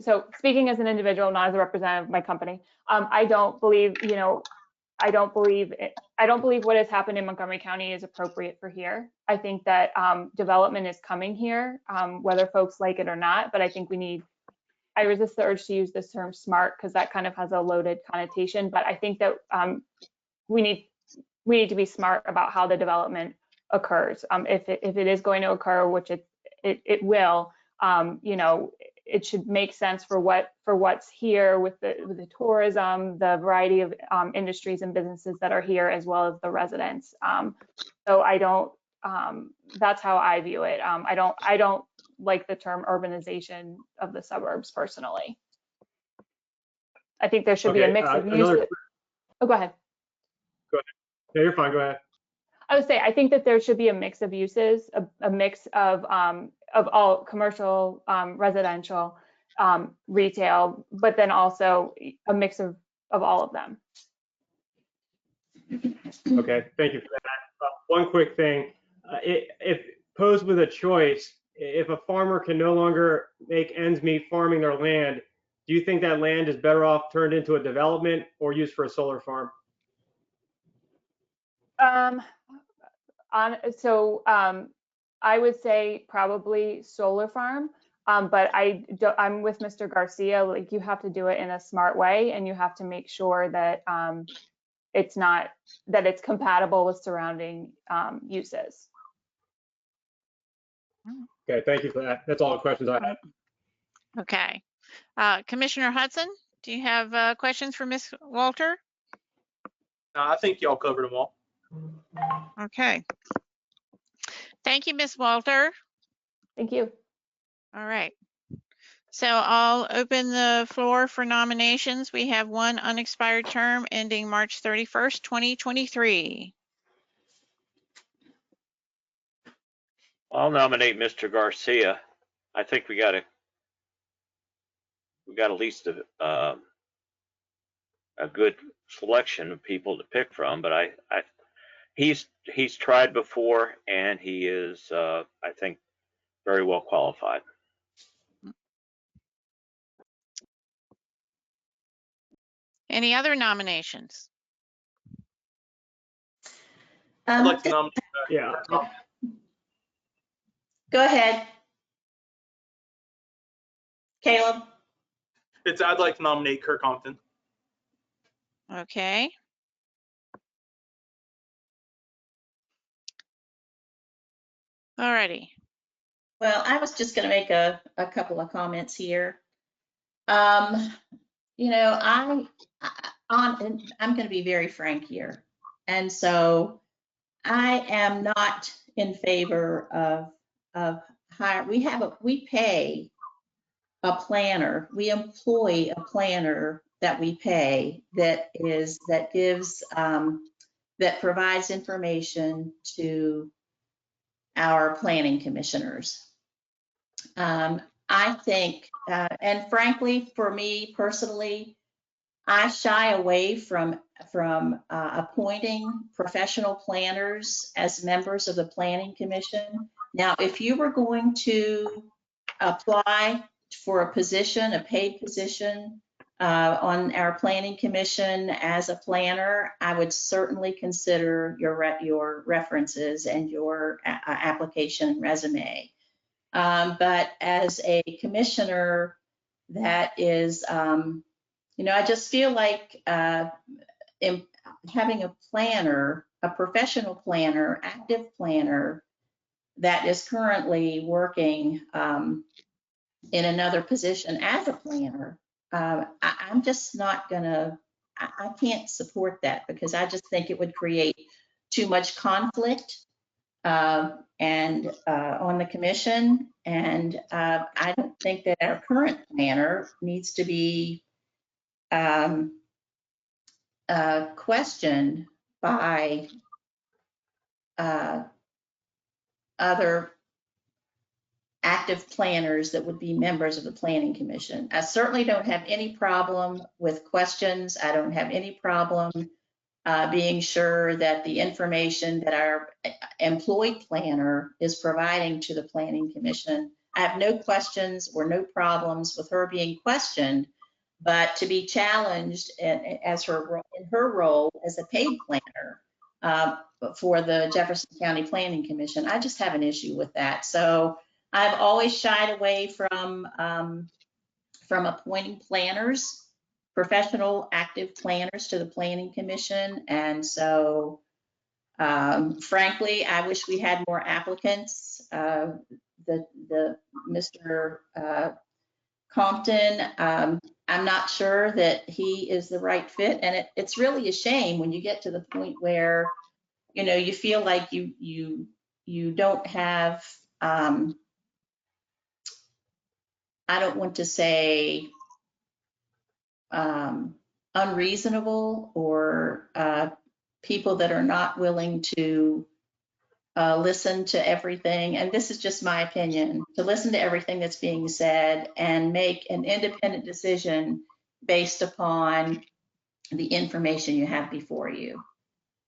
So speaking as an individual, not as a representative of my company, I don't believe. I don't believe what has happened in Montgomery County is appropriate for here. I think that development is coming here, whether folks like it or not. But I think I resist the urge to use this term smart because that kind of has a loaded connotation. But I think that we need to be smart about how the development occurs. If it is going to occur, which it will, it should make sense for what's here with the tourism, the variety of industries and businesses that are here, as well as the residents. So I don't, that's how I view it. I don't like the term urbanization of the suburbs personally. I think there should be a mix of uses. Oh, go ahead. Go ahead. No, you're fine. Go ahead. I would say I think that there should be a mix of uses, a mix of all commercial, residential, retail, but then also a mix of all of them. Okay, thank you for that. One quick thing, if posed with a choice, if a farmer can no longer make ends meet farming their land, do you think that land is better off turned into a development or used for a solar farm? I would say probably solar farm, but I'm with Mr. Garcia. Like, you have to do it in a smart way, and you have to make sure that it's compatible with surrounding uses. Okay, thank you for that. That's all the questions I have. Okay. Commissioner Hudson, do you have questions for Ms. Walter? I think y'all covered them all. Okay. Thank you, Ms. Walter. Thank you. All right. So I'll open the floor for nominations. We have one unexpired term ending March 31st, 2023. I'll nominate Mr. Garcia. I think we got at least a good selection of people to pick from, but he's tried before, and he is, I think, very well qualified. Any other nominations? I'd like to nominate. Yeah. Go ahead. Caleb? I'd like to nominate Kirk Compton. Okay. All righty. Well, I was just going to make a couple of comments here. You know, I'm going to be very frank here. And so I am not in favor of hire. We pay a planner. We employ a planner that we pay that provides information to our planning commissioners. I think, and frankly, for me personally, I shy away from appointing professional planners as members of the Planning Commission. Now, if you were going to apply for a position, a paid position on our Planning Commission as a planner, I would certainly consider your references and your application and resume. But as a commissioner, that is, you know, I just feel like having a planner, a professional planner, active planner that is currently working in another position as a planner, I'm just not gonna, I can't support that, because I just think it would create too much conflict and on the commission. And I don't think that our current planner needs to be questioned by other active planners that would be members of the Planning Commission. I certainly don't have any problem with questions. I don't have any problem being sure that the information that our employed planner is providing to the Planning Commission. I have no questions or no problems with her being questioned, but to be challenged in her role as a paid planner for the Jefferson County Planning Commission, I just have an issue with that. So I've always shied away from appointing planners, professional active planners to the Planning Commission. And so frankly, I wish we had more applicants. Mr. Compton, I'm not sure that he is the right fit. And it's really a shame when you get to the point where, you know, you feel like you don't have, I don't want to say unreasonable or people that are not willing to listen to everything. And this is just my opinion, to listen to everything that's being said and make an independent decision based upon the information you have before you.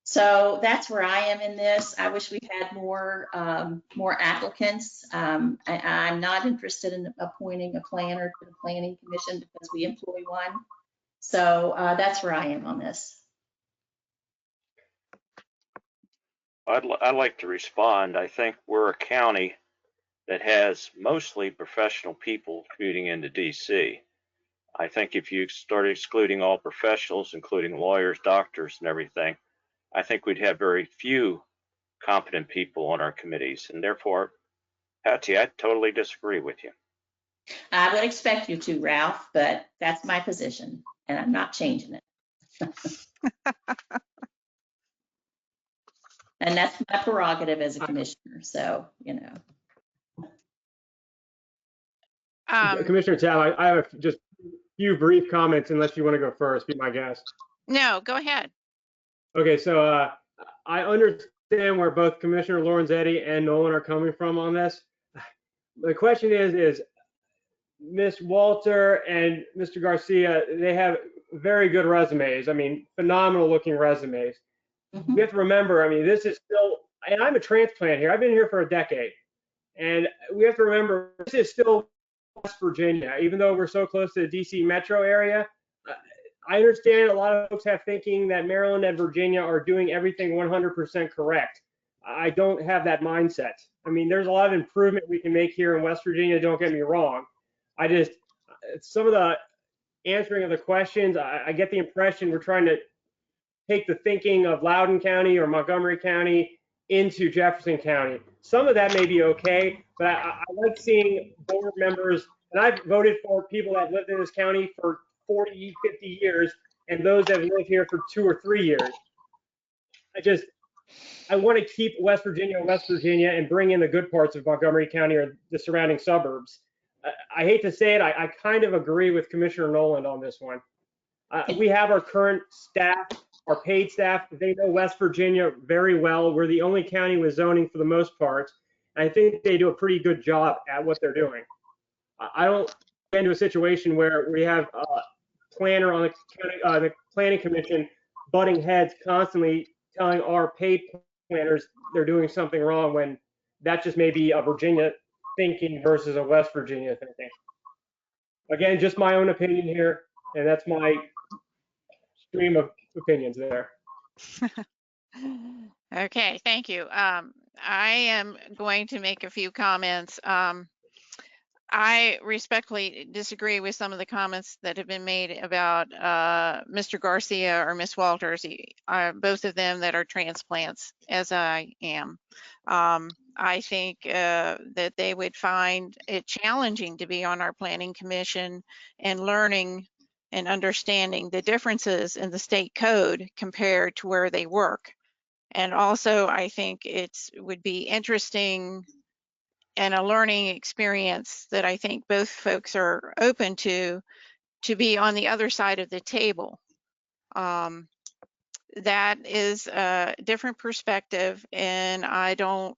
So that's where I am in this. I wish we had more applicants. I'm not interested in appointing a planner to the Planning Commission because we employ one. So that's where I am on this. I'd like to respond. I think we're a county that has mostly professional people commuting into DC. I think if you start excluding all professionals, including lawyers, doctors, and everything, I think we'd have very few competent people on our committees. And therefore, Patsy, I totally disagree with you. I would expect you to, Ralph, but that's my position and I'm not changing it. And that's my prerogative as a commissioner. So, you know. Commissioner Tab, I have just a few brief comments, unless you want to go first, be my guest. No, go ahead. Okay, so I understand where both Commissioner Lorenzetti and Nolan are coming from on this. The question is Ms. Walter and Mr. Garcia, they have very good resumes. I mean, phenomenal looking resumes. We have to remember, I mean, this is still, and I'm a transplant here. I've been here for a decade. And we have to remember, this is still West Virginia, even though we're so close to the DC metro area. I understand a lot of folks have thinking that Maryland and Virginia are doing everything 100% correct. I don't have that mindset. I mean, there's a lot of improvement we can make here in West Virginia, don't get me wrong. I just, some of the answering of the questions, I get the impression we're trying to take the thinking of Loudoun County or Montgomery County into Jefferson County. Some of that may be okay, but I like seeing board members, and I've voted for people that lived in this county for 40, 50 years, and those that have lived here for 2 or 3 years. I want to keep West Virginia and bring in the good parts of Montgomery County or the surrounding suburbs. I hate to say it, I kind of agree with Commissioner Noland on this one. We have our current staff, our paid staff, they know West Virginia very well. We're the only county with zoning for the most part. And I think they do a pretty good job at what they're doing. I don't get into a situation where we have a planner on the Planning Commission butting heads constantly telling our paid planners they're doing something wrong when that just may be a Virginia thinking versus a West Virginia thinking. Again, just my own opinion here, and that's my stream of opinions there. Okay, thank you. I am going to make a few comments. I respectfully disagree with some of the comments that have been made about Mr. Garcia or Ms. Walters, both of them that are transplants, as I am. I think that they would find it challenging to be on our planning commission and learning and understanding the differences in the state code compared to where they work. And also, I think it would be interesting and a learning experience that I think both folks are open to be on the other side of the table. That is a different perspective, and I don't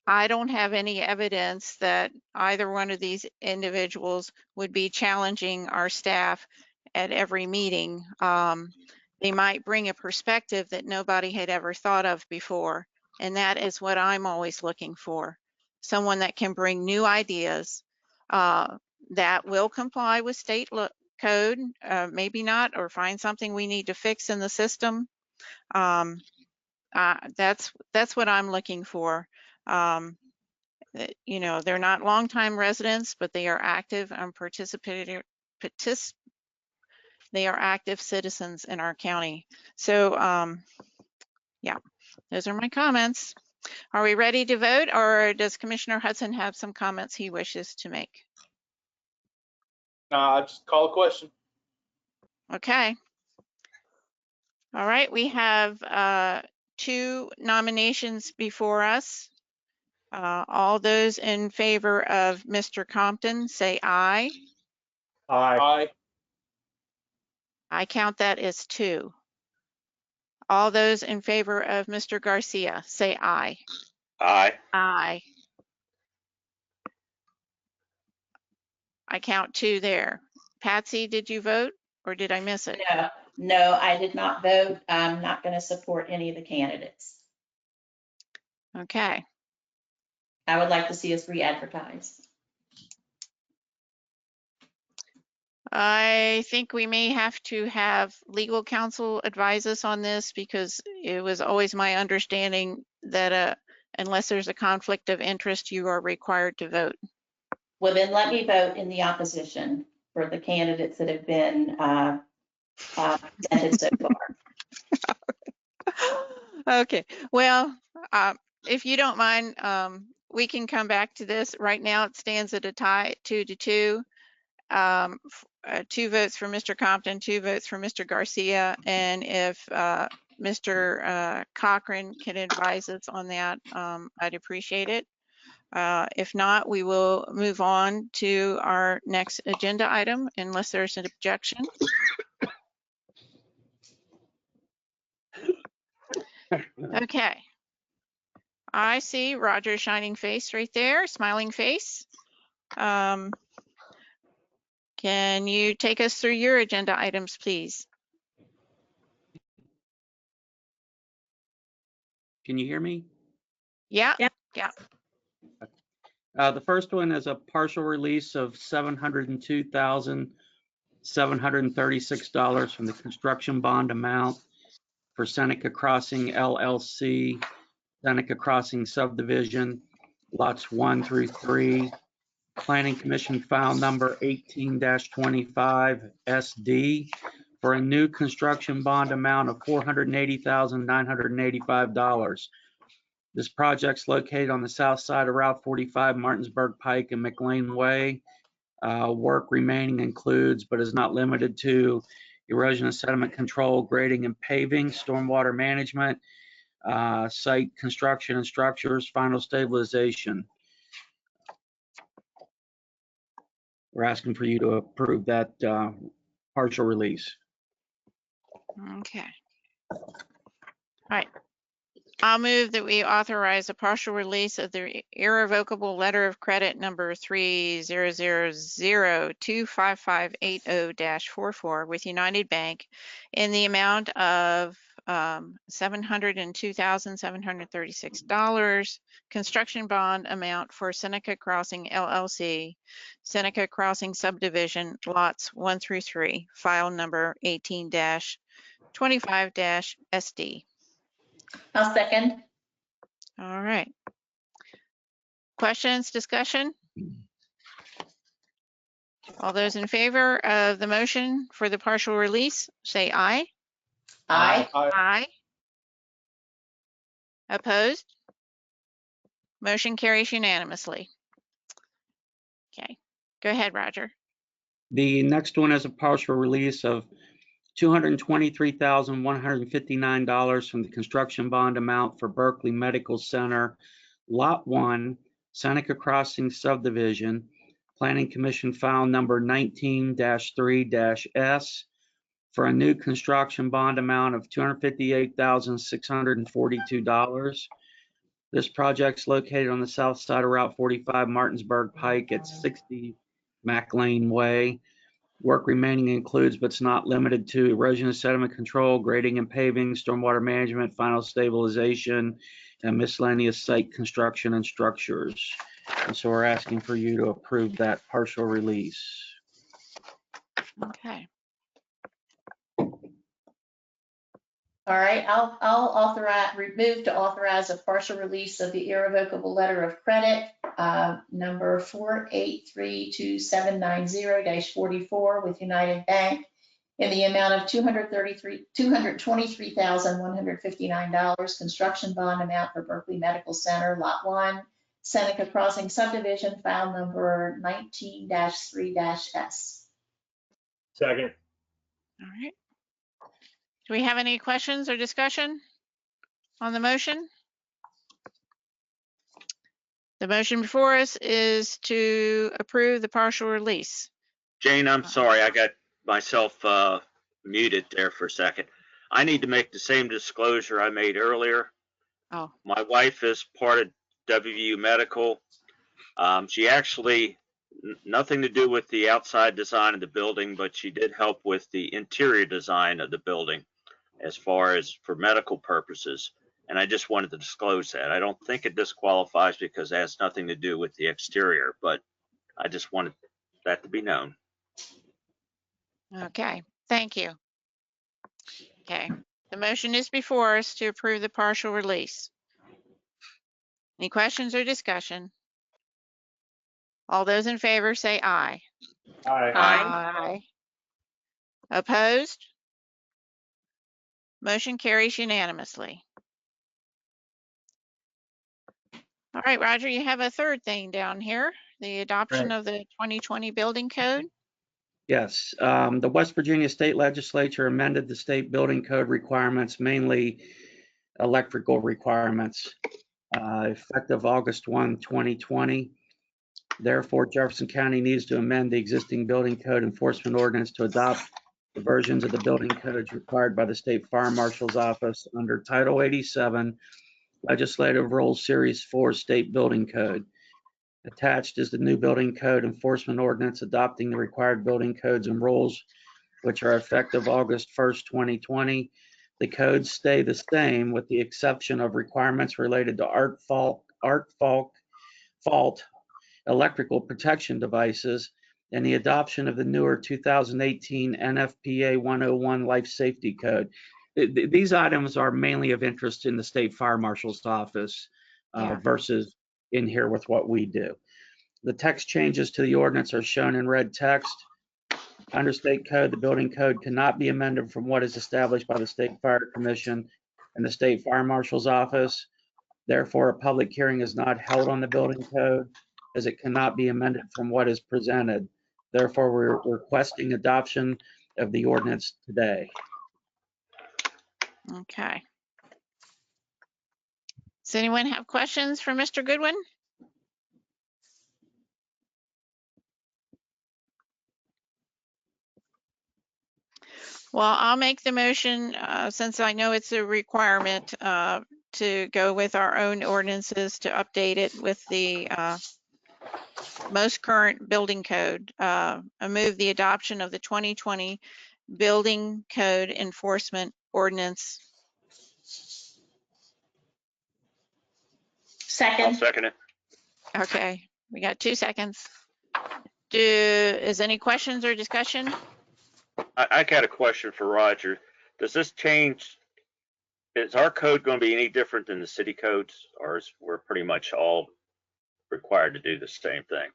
have any evidence that either one of these individuals would be challenging our staff at every meeting. They might bring a perspective that nobody had ever thought of before. And that is what I'm always looking for. Someone that can bring new ideas that will comply with state code, maybe not, or find something we need to fix in the system. That's what I'm looking for. You know, they're not longtime residents, but they are active and they are active citizens in our county. So yeah, those are my comments. Are we ready to vote, or does Commissioner Hudson have some comments he wishes to make? Just call a question. Okay. All right, we have 2 nominations before us. All those in favor of Mr. Compton, say aye. Aye. I count that as 2. All those in favor of Mr. Garcia, say aye. Aye. Aye. I count 2 there. Patsy, did you vote or did I miss it? No, I did not vote. I'm not going to support any of the candidates. Okay. I would like to see us re-advertise. I think we may have to have legal counsel advise us on this because it was always my understanding that unless there's a conflict of interest, you are required to vote. Well, then let me vote in the opposition for the candidates that have been presented so far. Okay, well, if you don't mind, we can come back to this. Right now it stands at a tie, 2-2. 2 votes for Mr. Compton, 2 votes for Mr. Garcia. And if Mr. Cochran can advise us on that, I'd appreciate it. If not, we will move on to our next agenda item unless there's an objection. Okay. I see Roger's shining face right there, smiling face. Can you take us through your agenda items, please? Can you hear me? Yeah. The first one is a partial release of $702,736 from the construction bond amount for Seneca Crossing LLC, Seneca Crossing subdivision, lots 1 through 3. Planning Commission file number 18-25 SD for a new construction bond amount of $480,985. This project's located on the south side of Route 45, Martinsburg Pike and McLean Way. Work remaining includes, but is not limited to, erosion and sediment control, grading and paving, stormwater management, site construction and structures, final stabilization. We're asking for you to approve that partial release. Okay. All right. I'll move that we authorize a partial release of the irrevocable letter of credit number 300025580-44 with United Bank in the amount of $702,736, construction bond amount for Seneca Crossing LLC, Seneca Crossing subdivision, lots 1 through 3, file number 18-25-SD. I'll second. All right. Questions, discussion? All those in favor of the motion for the partial release, say aye. Aye. Aye. Opposed? Motion carries unanimously. Okay, go ahead, Roger. The next one is a partial release of $223,159 from the construction bond amount for Berkeley Medical Center, Lot 1, Seneca Crossing subdivision, Planning Commission file number 19-3-S for a new construction bond amount of $258,642. This project's located on the south side of Route 45, Martinsburg Pike at 60 McLean Way. Work remaining includes, but it's not limited to, erosion and sediment control, grading and paving, stormwater management, final stabilization, and miscellaneous site construction and structures. And so we're asking for you to approve that partial release. Okay. All right, I'll move to authorize a partial release of the irrevocable letter of credit, number 4832790-44 with United Bank in the amount of $223,159, construction bond amount for Berkeley Medical Center, Lot 1, Seneca Crossing subdivision, file number 19-3-S. Second. All right. Do we have any questions or discussion on the motion? The motion before us is to approve the partial release. Jane, I'm sorry, I got myself muted there for a second. I need to make the same disclosure I made earlier. Oh. My wife is part of WVU Medical. She actually, nothing to do with the outside design of the building, but she did help with the interior design of the building as far as for medical purposes. And I just wanted to disclose that. I don't think it disqualifies because it has nothing to do with the exterior, but I just wanted that to be known. Okay, thank you. Okay, the motion is before us to approve the partial release. Any questions or discussion? All those in favor say aye. Aye. Aye. Opposed? Motion carries unanimously. All right, Roger, you have a third thing down here, the adoption Right. of the 2020 building code. Yes, the West Virginia State Legislature amended the state building code requirements, mainly electrical requirements, effective August 1, 2020. Therefore, Jefferson County needs to amend the existing building code enforcement ordinance to adopt the versions of the building codes required by the State Fire Marshal's Office under Title 87, Legislative Rules Series 4 State Building Code. Attached is the new building code enforcement ordinance adopting the required building codes and rules, which are effective August 1st, 2020. The codes stay the same with the exception of requirements related to arc fault, electrical protection devices, and the adoption of the newer 2018 NFPA 101 Life Safety Code. These items are mainly of interest in the State Fire Marshal's Office versus in here with what we do. The text changes to the ordinance are shown in red text. Under state code, the building code cannot be amended from what is established by the State Fire Commission and the State Fire Marshal's Office. Therefore, a public hearing is not held on the building code as it cannot be amended from what is presented. Therefore, we're requesting adoption of the ordinance today. Okay. Does anyone have questions for Mr. Goodwin? Well, I'll make the motion since I know it's a requirement to go with our own ordinances to update it with the most current building code. I move the adoption of the 2020 building code enforcement ordinance. Second. I'll second it. Okay, we got 2 seconds. Is any questions or discussion? I got a question for Roger. Does this change, is our code going to be any different than the city codes, or is we're pretty much all required to do the same thing?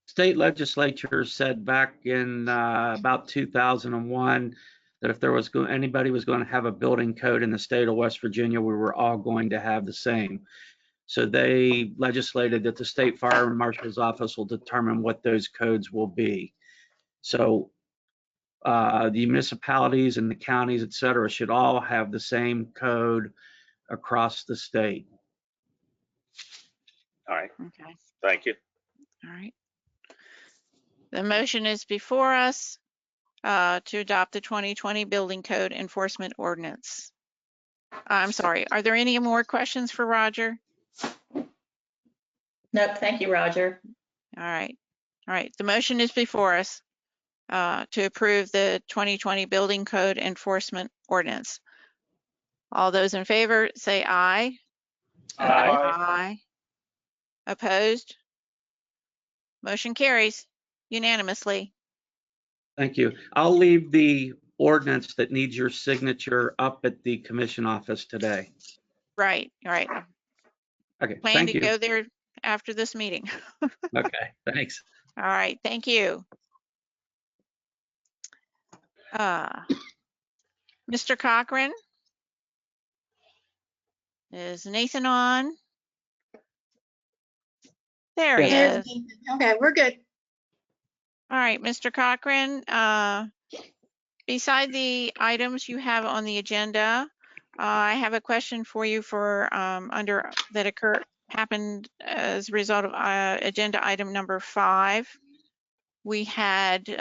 State legislature said back in about 2001 that if there was anybody was going to have a building code in the state of West Virginia, we were all going to have the same. So they legislated that the State Fire Marshal's Office will determine what those codes will be. So the municipalities and the counties, et cetera, should all have the same code across the state. All right. Okay. Thank you. All right. The motion is before us to adopt the 2020 building code enforcement ordinance. I'm sorry, are there any more questions for Roger? Nope, thank you, Roger. All right. All right, the motion is before us to approve the 2020 building code enforcement ordinance. All those in favor say aye. Aye. Aye. Opposed? Motion carries unanimously. Thank you. I'll leave the ordinance that needs your signature up at the commission office today. Right, right. Okay, Plan thank to you. go there after this meeting. Okay, thanks. All right, thank you. Mr. Cochran? Is Nathan on? There he There's is. Nathan. Okay, we're good. All right, Mr. Cochran, beside the items you have on the agenda, I have a question for you for happened as a result of agenda item number 5. We had 2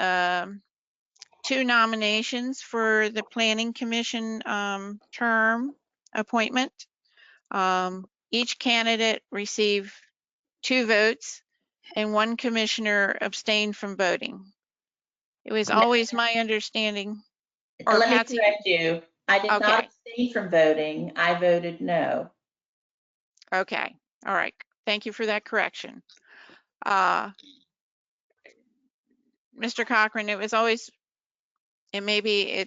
nominations for the Planning Commission term appointment. Each candidate received 2 votes and 1 commissioner abstained from voting. It was always my understanding. Or Let me Patsy? correct you. I did not Okay. abstain from voting. I voted no. Okay, all right. Thank you for that correction. Mr. Cochran, it was always, and maybe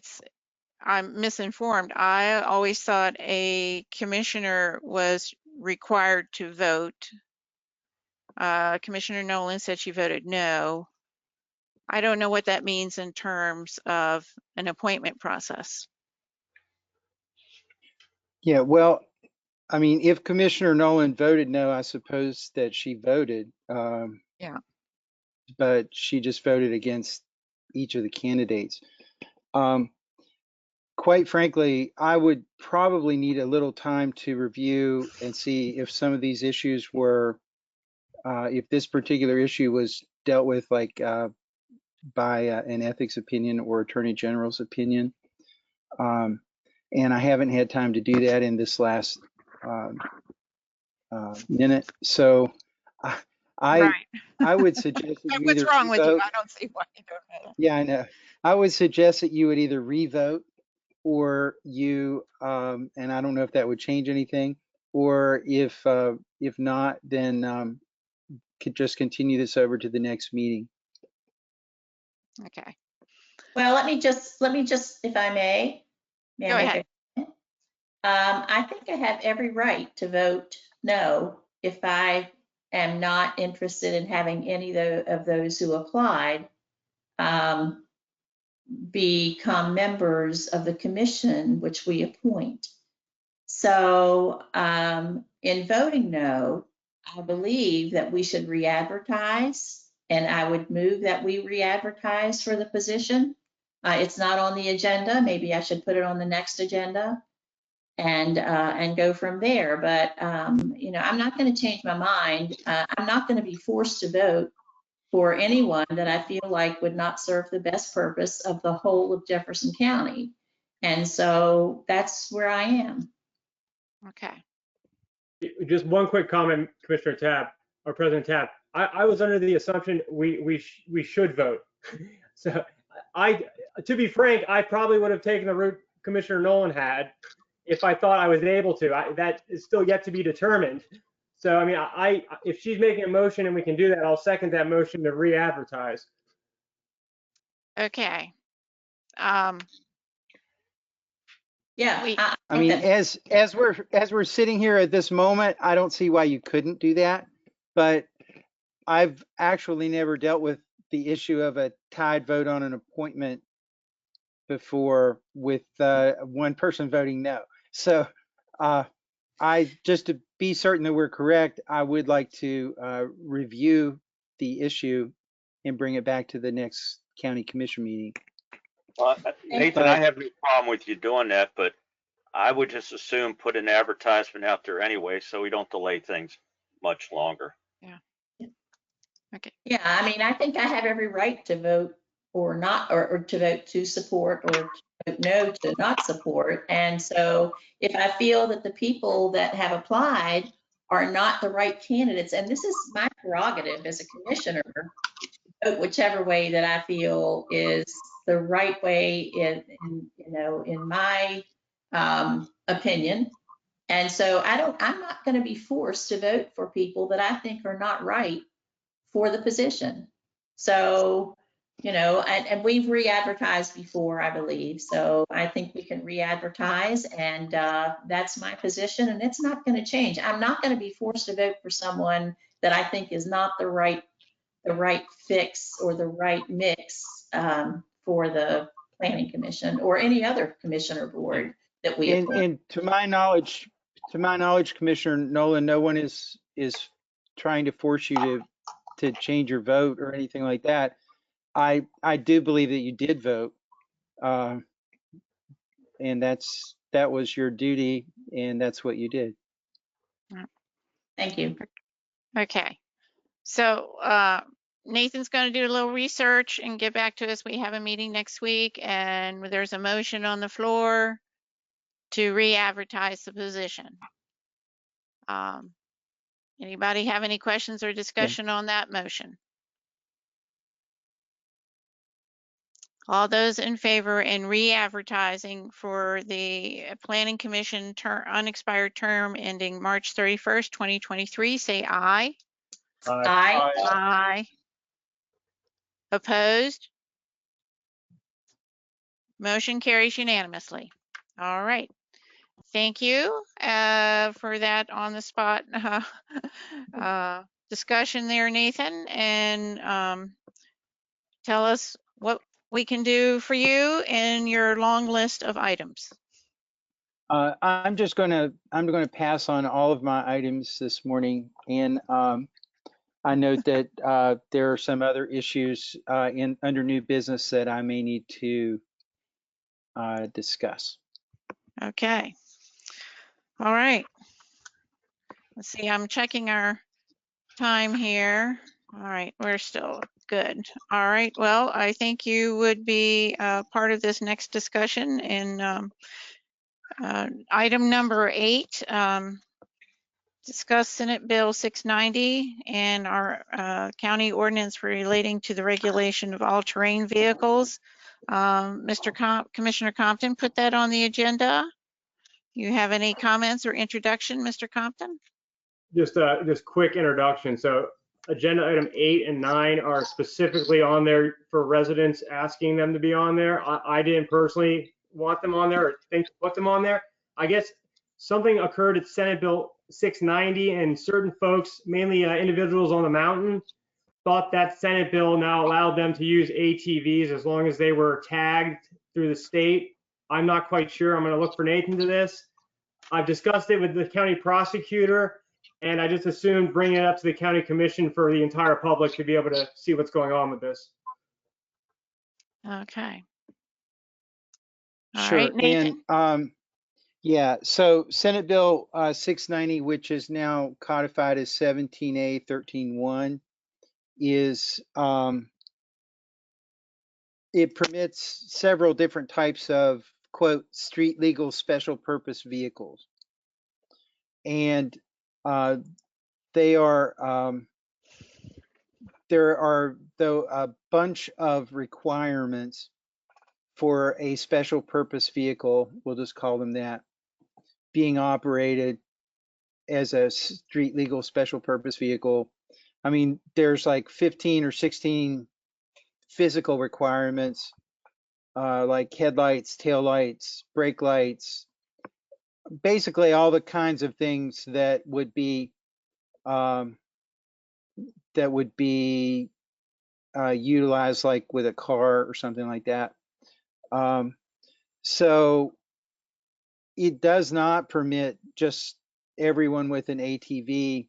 I'm misinformed. I always thought a commissioner was required to vote. Commissioner Nolan said she voted no. I don't know what that means in terms of an appointment process. Yeah, well, I mean, if Commissioner Nolan voted no, I suppose that she voted. Yeah. But she just voted against each of the candidates. Quite frankly, I would probably need a little time to review and see if some of these issues were, if this particular issue was dealt with like by an ethics opinion or attorney general's opinion. And I haven't had time to do that in this last minute. So I would suggest that you What's either wrong with you? revote. I don't see why you don't know. Yeah, I know. I would suggest that you would either revote or you, and I don't know if that would change anything, or if not, then could just continue this over to the next meeting. Okay. Well, let me just, if I may. Go ahead. I think I have every right to vote no if I am not interested in having any of those who applied become members of the commission, which we appoint. So in voting no, I believe that we should re-advertise, and I would move that we re-advertise for the position. It's not on the agenda. Maybe I should put it on the next agenda and go from there. But you know, I'm not going to change my mind. I'm not going to be forced to vote for anyone that I feel like would not serve the best purpose of the whole of Jefferson County. And so that's where I am. Okay. Just one quick comment, Commissioner Tabb, or President Tabb. I was under the assumption we should vote. So to be frank, I probably would have taken the route Commissioner Nolan had if I thought I was able to. That is still yet to be determined. So I mean, if she's making a motion and we can do that, I'll second that motion to re-advertise. Okay. Yeah. I mean, as we're sitting here at this moment, I don't see why you couldn't do that. But I've actually never dealt with the issue of a tied vote on an appointment before with one person voting no. So just to be certain that we're correct, I would like to review the issue and bring it back to the next county commission meeting. Nathan, I have no problem with you doing that, but I would just assume put an advertisement out there anyway, so we don't delay things much longer. Yeah. Okay. Yeah, I mean, I think I have every right to vote or not, or to vote to support, or to vote no to not support. And so if I feel that the people that have applied are not the right candidates, and this is my prerogative as a commissioner, vote whichever way that I feel is the right way in my opinion. And so I'm not going to be forced to vote for people that I think are not right for the position. So, you know, and we've re-advertised before, I believe. So I think we can re-advertise, and that's my position, and it's not going to change. I'm not going to be forced to vote for someone that I think is not the right fix or the right mix for the Planning Commission or any other commissioner board that we appoint. And to my knowledge, Commissioner Nolan, no one is trying to force you to change your vote or anything like that. I do believe that you did vote, and that was your duty, and that's what you did. Thank you. Okay. So Nathan's going to do a little research and get back to us. We have a meeting next week, and there's a motion on the floor to re-advertise the position. Anybody have any questions or discussion on that motion? All those in favor in re-advertising for the Planning Commission unexpired term ending March 31st, 2023, say aye. Aye. Aye. Opposed? Motion carries unanimously. All right. Thank you for that on the spot discussion there, Nathan. And tell us what we can do for you in your long list of items. I'm going to pass on all of my items this morning, and I note that there are some other issues under new business that I may need to discuss. Okay. All right. Let's see, I'm checking our time here. All right, we're still good. All right, well, I think you would be part of this next discussion in item number 8. Discuss Senate Bill 690 and our county ordinance relating to the regulation of all-terrain vehicles. Commissioner Compton put that on the agenda. You have any comments or introduction, Mr. Compton? Just quick introduction. So agenda item 8 and 9 are specifically on there for residents asking them to be on there. I didn't personally want them on there or think to put them on there. I guess something occurred at Senate Bill 690, and certain folks, mainly individuals on the mountain, thought that Senate bill now allowed them to use ATVs as long as they were tagged through the state. I'm not quite sure. I'm going to look for Nathan to this. I've discussed it with the county prosecutor, and I just assumed bringing it up to the county commission for the entire public to be able to see what's going on with this. Okay. Sure. Right, Nathan. And yeah, so Senate Bill 690, which is now codified as 17A 13-1, is it permits several different types of, quote, street legal special purpose vehicles. And there are, though, a bunch of requirements for a special purpose vehicle, we'll just call them that, being operated as a street legal special purpose vehicle. I mean, there's like 15 or 16 physical requirements, like headlights, taillights, brake lights, basically all the kinds of things that would be utilized like with a car or something like that. So it does not permit just everyone with an ATV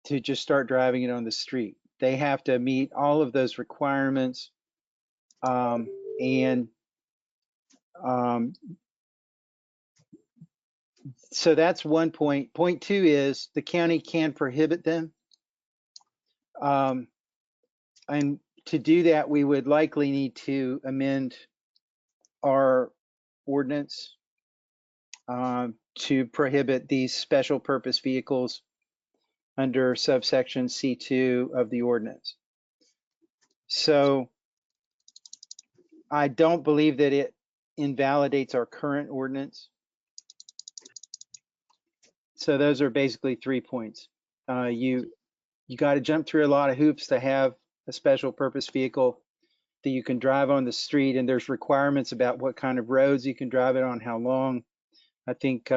to just start driving it on the street. They have to meet all of those requirements. So that's one point. Point 2 is the county can prohibit them. And to do that, we would likely need to amend our ordinance to prohibit these special purpose vehicles under subsection C2 of the ordinance. So I don't believe that it invalidates our current ordinance. So those are basically 3 points. You got to jump through a lot of hoops to have a special purpose vehicle that you can drive on the street, and there's requirements about what kind of roads you can drive it on, how long. I think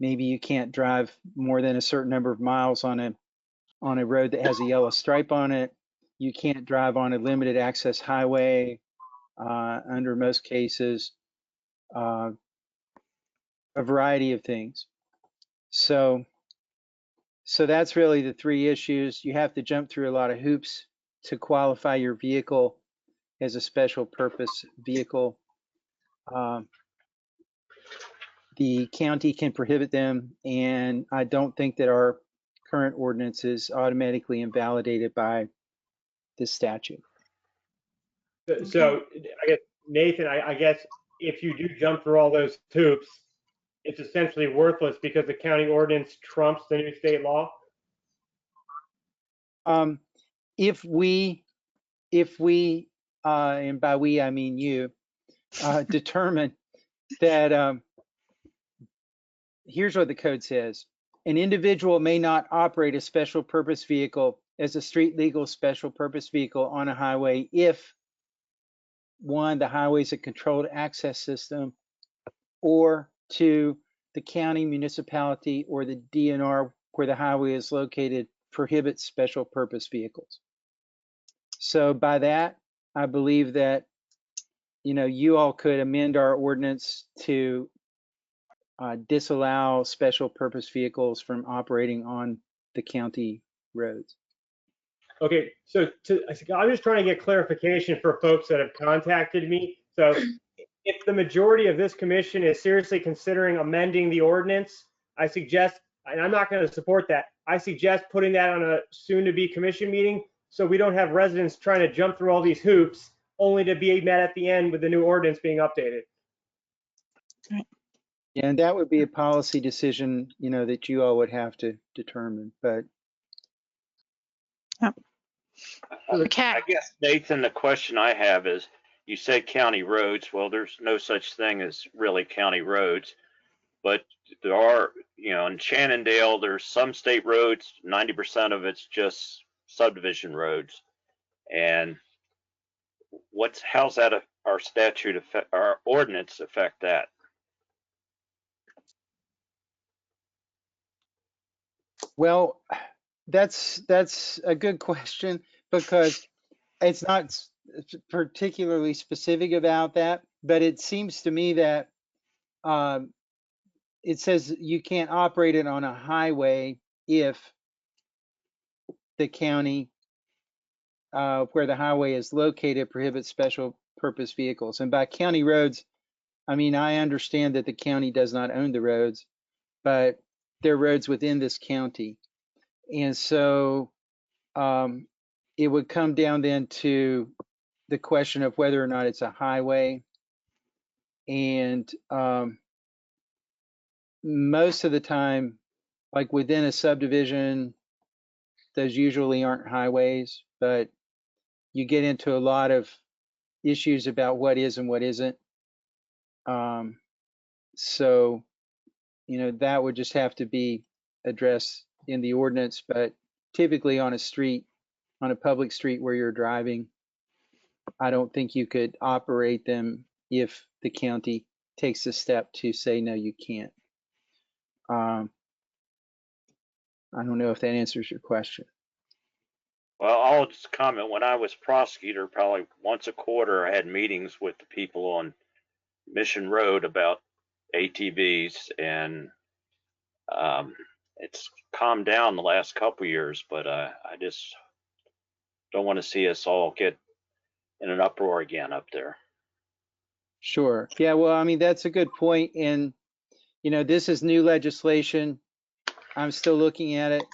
maybe you can't drive more than a certain number of miles on a road that has a yellow stripe on it. You can't drive on a limited access highway under most cases, a variety of things. So that's really the 3 issues. You have to jump through a lot of hoops to qualify your vehicle as a special purpose vehicle, the county can prohibit them, and I don't think that our current ordinance is automatically invalidated by this statute. So I guess, Nathan, I guess if you do jump through all those hoops, it's essentially worthless because the county ordinance trumps the new state law? If we, and by we, I mean you, determine that, here's what the code says. An individual may not operate a special purpose vehicle as a street legal special purpose vehicle on a highway if, one, the highway is a controlled access system, or two, the county, municipality, or the DNR where the highway is located prohibits special purpose vehicles. So by that, I believe that, you all could amend our ordinance to disallow special purpose vehicles from operating on the county roads. Okay, so I'm just trying to get clarification for folks that have contacted me. So if the majority of this commission is seriously considering amending the ordinance, I suggest, and I'm not going to support that, I suggest putting that on a soon-to-be commission meeting so we don't have residents trying to jump through all these hoops only to be met at the end with the new ordinance being updated. Yeah, and that would be a policy decision, that you all would have to determine, but. Okay. I guess, Nathan, the question I have is, you say county roads. Well, there's no such thing as really county roads, but there are, in Shannondale, there's some state roads, 90% of it's just subdivision roads. And how's that our statute affect, our ordinance affect that? Well, that's a good question because it's not particularly specific about that, but it seems to me that it says you can't operate it on a highway if the county where the highway is located prohibits special purpose vehicles. And by county roads, I mean, I understand that the county does not own the roads, but they're roads within this county. And so it would come down then to the question of whether or not it's a highway. And most of the time, like within a subdivision, those usually aren't highways, but you get into a lot of issues about what is and what isn't. So, that would just have to be addressed in the ordinance, but typically on a street, on a public street where you're driving, I don't think you could operate them if the county takes a step to say, no, you can't. I don't know if that answers your question. Well, I'll just comment, when I was prosecutor, probably once a quarter, I had meetings with the people on Mission Road about ATVs, and it's calmed down the last couple years, but I just don't want to see us all get in an uproar again up there. Sure. Yeah, well, I mean, that's a good point. And, this is new legislation. I'm still looking at it,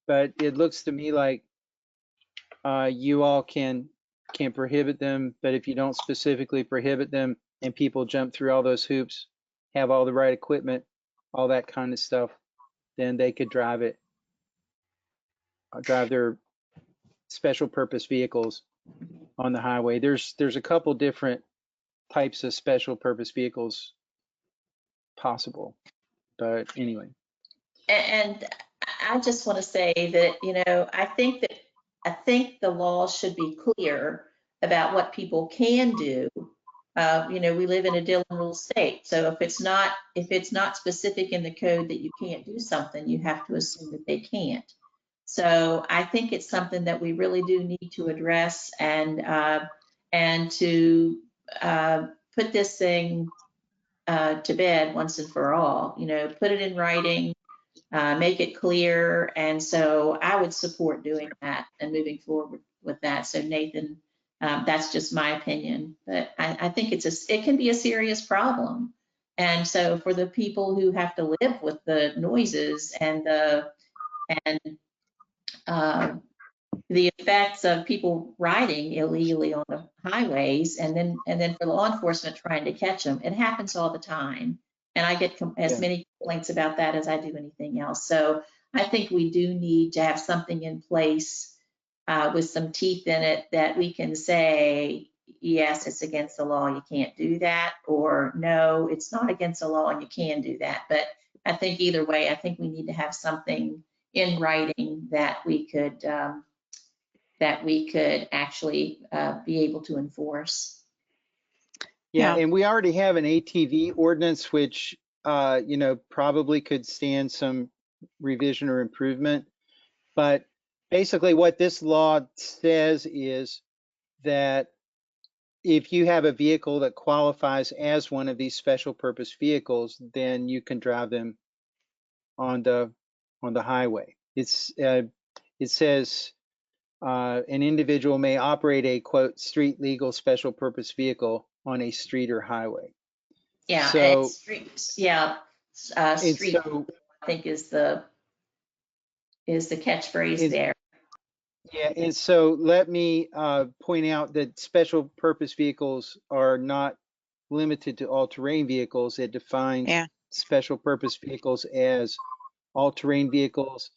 but it looks to me like you all can prohibit them, but if you don't specifically prohibit them and people jump through all those hoops, have all the right equipment, all that kind of stuff, then they could drive their special purpose vehicles on the highway. There's a couple different types of special purpose vehicles possible, but anyway. And I just want to say that, I think the law should be clear about what people can do. We live in a Dillon rule state, so if it's not specific in the code that you can't do something, you have to assume that they can't. So I think it's something that we really do need to address and to put this thing to bed once and for all. Put it in writing, make it clear, and so I would support doing that and moving forward with that. So Nathan, that's just my opinion, but I think it can be a serious problem. And so for the people who have to live with the noises and the effects of people riding illegally on the highways, and then for law enforcement trying to catch them, it happens all the time. And I get as many complaints about that as I do anything else. So I think we do need to have something in place with some teeth in it that we can say, yes, it's against the law, you can't do that, or no, it's not against the law and you can do that. But I think either way, I think we need to have something in writing that we could actually be able to enforce. Yeah, and we already have an ATV ordinance, which, probably could stand some revision or improvement. But basically what this law says is that if you have a vehicle that qualifies as one of these special purpose vehicles, then you can drive them on the highway. It says an individual may operate a quote street legal special purpose vehicle on a street or highway. Yeah, so, and streets, yeah, street, so, I think is the catchphrase there. Yeah, and so let me point out that special purpose vehicles are not limited to all-terrain vehicles. It defines special purpose vehicles as all-terrain vehicles,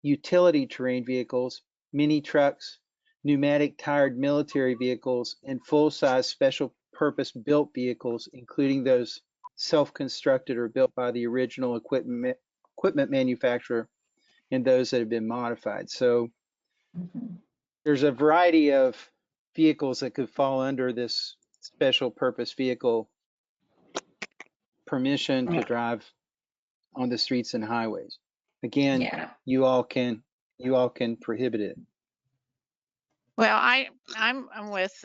utility terrain vehicles, mini trucks, pneumatic tired military vehicles, and full-size special purpose built vehicles, including those self-constructed or built by the original equipment manufacturer and those that have been modified. So there's a variety of vehicles that could fall under this special purpose vehicle permission to drive on the streets and highways. Again, you all can prohibit it. Well, I'm with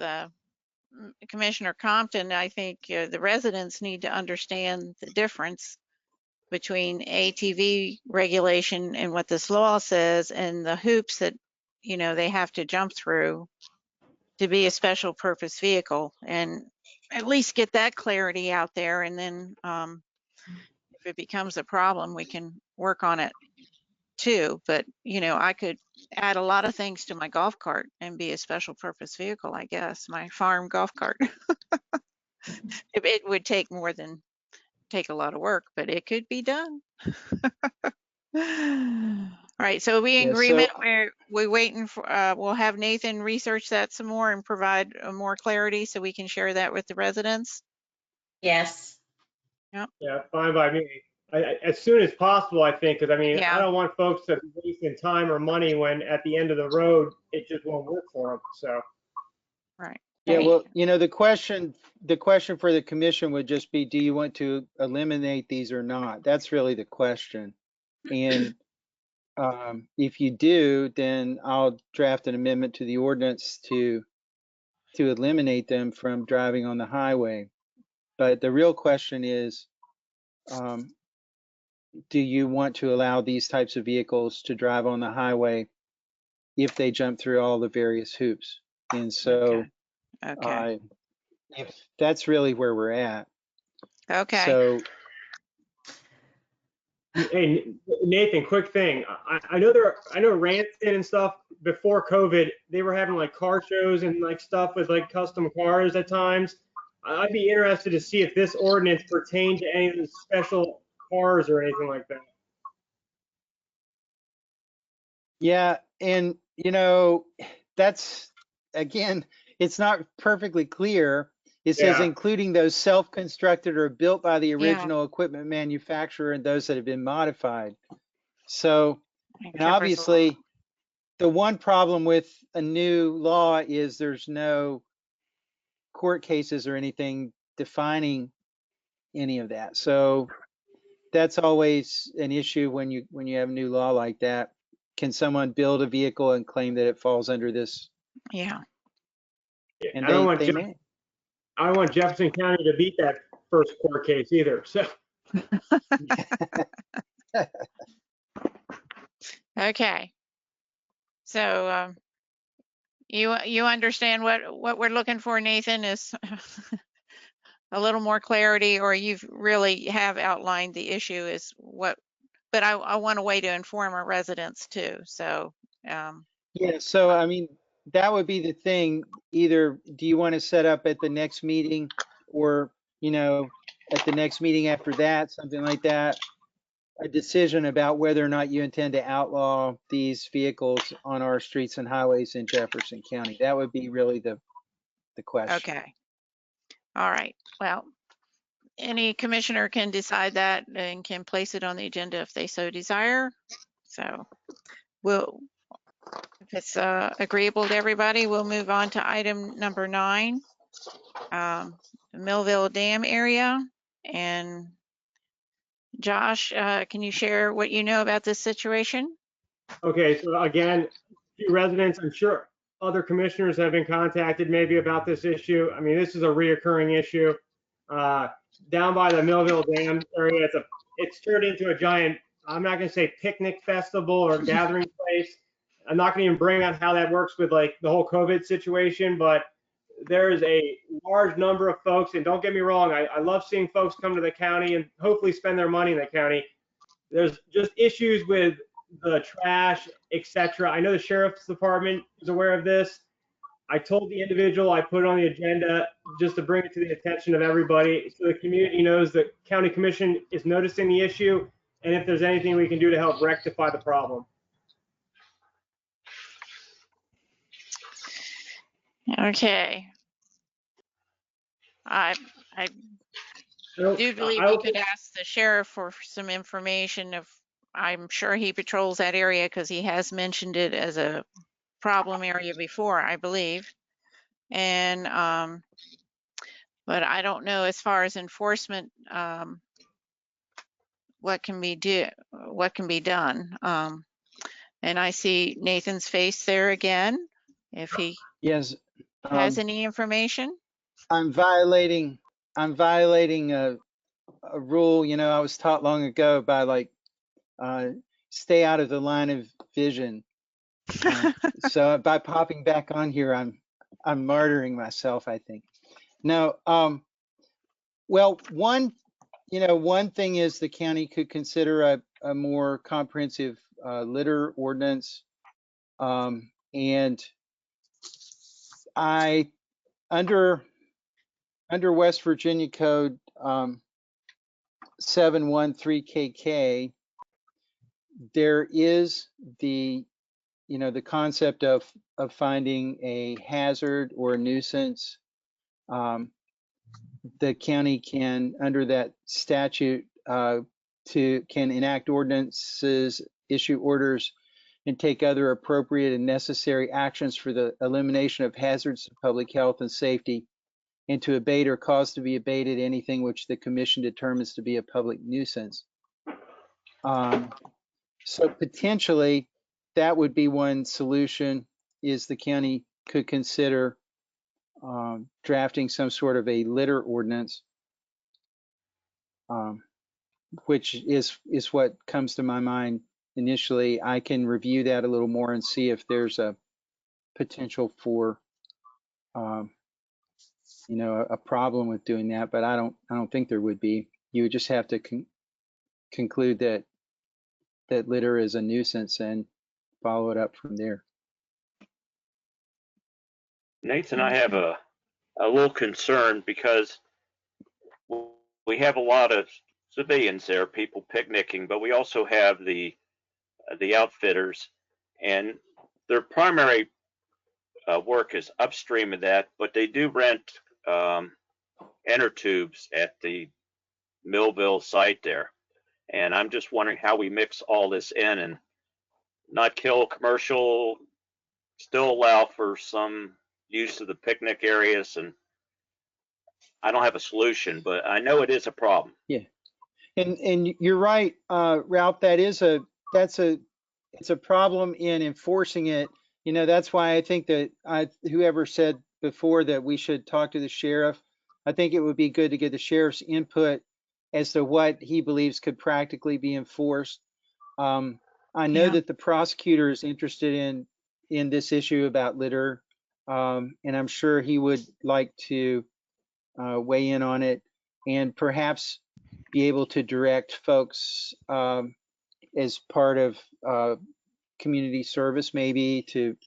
Commissioner Compton. I think the residents need to understand the difference between ATV regulation and what this law says, and the hoops that they have to jump through to be a special purpose vehicle, and at least get that clarity out there. And then if it becomes a problem, we can work on it too. But I could add a lot of things to my golf cart and be a special purpose vehicle, I guess, my farm golf cart. It would take a lot of work, but it could be done. All right, so are we in agreement? We're waiting for, we'll have Nathan research that some more and provide more clarity so we can share that with the residents? Yes. Yep. Yeah, fine by me. As soon as possible, I think, because Yeah. I don't want folks to be wasting time or money when at the end of the road, it just won't work for them, so. Right. Yeah, well, the question for the commission would just be, do you want to eliminate these or not? That's really the question. And if you do, then I'll draft an amendment to the ordinance to eliminate them from driving on the highway. But the real question is, do you want to allow these types of vehicles to drive on the highway if they jump through all the various hoops? And so if that's really where we're at. Okay. So, hey, Nathan, quick thing. I know Ranston and stuff before COVID, they were having like car shows and like stuff with like custom cars at times. I'd be interested to see if this ordinance pertained to any of the special cars or anything like that. yeah, and that's, again, it's not perfectly clear. It says including those self-constructed or built by the original equipment manufacturer and those that have been modified. So, and obviously, the one problem with a new law is there's no court cases or anything defining any of that. So that's always an issue when you have a new law like that. Can someone build a vehicle and claim that it falls under this? Yeah. And I don't want Jefferson County to beat that first court case either. So. Okay. So You understand what we're looking for, Nathan, is a little more clarity, or you've really have outlined the issue is what, but I want a way to inform our residents too. So, Yeah, so I mean, that would be the thing. Either do you want to set up at the next meeting or, at the next meeting after that, something like that, a decision about whether or not you intend to outlaw these vehicles on our streets and highways in Jefferson County. That would be really the question. okay. All right. Well, any commissioner can decide that and can place it on the agenda if they so desire. So if it's agreeable to everybody, we'll move on to item number 9, the Millville Dam area. And Josh, can you share what you know about this situation? Okay, so again, few residents, I'm sure other commissioners have been contacted maybe about this issue. I mean, this is a reoccurring issue. Down by the Millville Dam area, it's turned into a giant, I'm not gonna say picnic festival or gathering place. I'm not gonna even bring up how that works with like the whole COVID situation, but there is a large number of folks, and don't get me wrong, I love seeing folks come to the county and hopefully spend their money in the county. There's just issues with the trash, etc. I know the sheriff's department is aware of this. I told the individual I put it on the agenda just to bring it to the attention of everybody so the community knows the county commission is noticing the issue and if there's anything we can do to help rectify the problem. Okay. I do believe we could ask the sheriff for some information. I'm sure he patrols that area because he has mentioned it as a problem area before, I believe. And but I don't know as far as enforcement, what can be done. And I see Nathan's face there again. If he Yes. has any information. I'm violating a rule, I was taught long ago by like, stay out of the line of vision. So by popping back on here, I'm martyring myself, I think. No, well, one thing is the county could consider a more comprehensive litter ordinance. And under West Virginia Code 713KK, there is the concept of finding a hazard or a nuisance. The county can, under that statute, can enact ordinances, issue orders, and take other appropriate and necessary actions for the elimination of hazards to public health and safety, and to abate or cause to be abated anything which the commission determines to be a public nuisance. So potentially that would be one solution, is the county could consider drafting some sort of a litter ordinance, which is what comes to my mind initially. I can review that a little more and see if there's a potential for a problem with doing that, but I don't think there would be. You would just have to conclude that litter is a nuisance and follow it up from there. Nathan, I have a little concern because we have a lot of civilians there, people picnicking, but we also have the outfitters, and their primary work is upstream of that, but they do rent inner tubes at the Millville site there. And I'm just wondering how we mix all this in and not kill commercial, still allow for some use of the picnic areas. And I don't have a solution, but I know it is a problem. Yeah, and you're right, Ralph. It's a problem in enforcing it. That's why I think that whoever said before that we should talk to the sheriff, I think it would be good to get the sheriff's input as to what he believes could practically be enforced. I know that the prosecutor is interested in this issue about litter. and I'm sure he would like to weigh in on it and perhaps be able to direct folks as part of community service, maybe to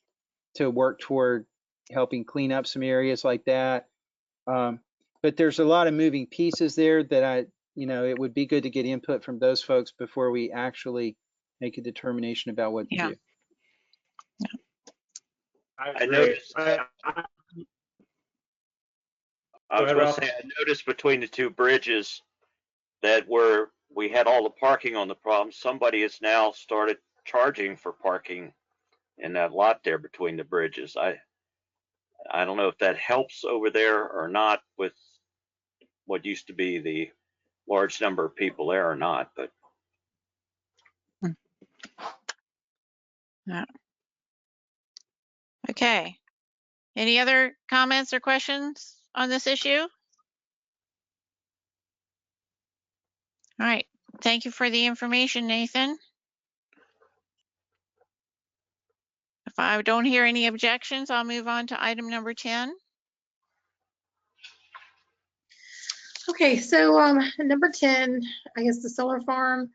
work toward helping clean up some areas like that. But there's a lot of moving pieces there that it would be good to get input from those folks before we actually make a determination about what to do. I noticed. I was going to say, I noticed between the two bridges that where we had all the parking on the problem, somebody has now started charging for parking in that lot there between the bridges. I don't know if that helps over there or not with what used to be the large number of people there or not, but. Yeah. Okay. Any other comments or questions on this issue? All right. Thank you for the information, Nathan. If I don't hear any objections, I'll move on to item number 10. Okay, so number 10, I guess the solar farm.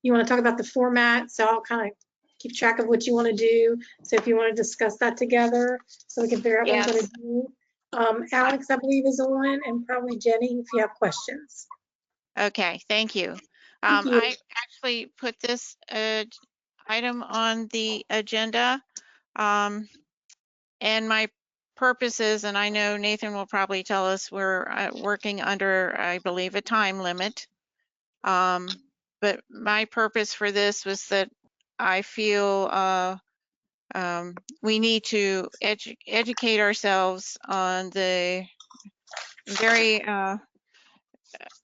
You want to talk about the format, so I'll kind of keep track of what you want to do. So if you want to discuss that together, so we can figure out what we're going to do. Alex, I believe, is on, and probably Jenny, if you have questions. Okay, thank you. Thank you. I actually put this item on the agenda, and my purpose is, and I know Nathan will probably tell us, we're working under, I believe, a time limit. But my purpose for this was that I feel we need to educate ourselves on the very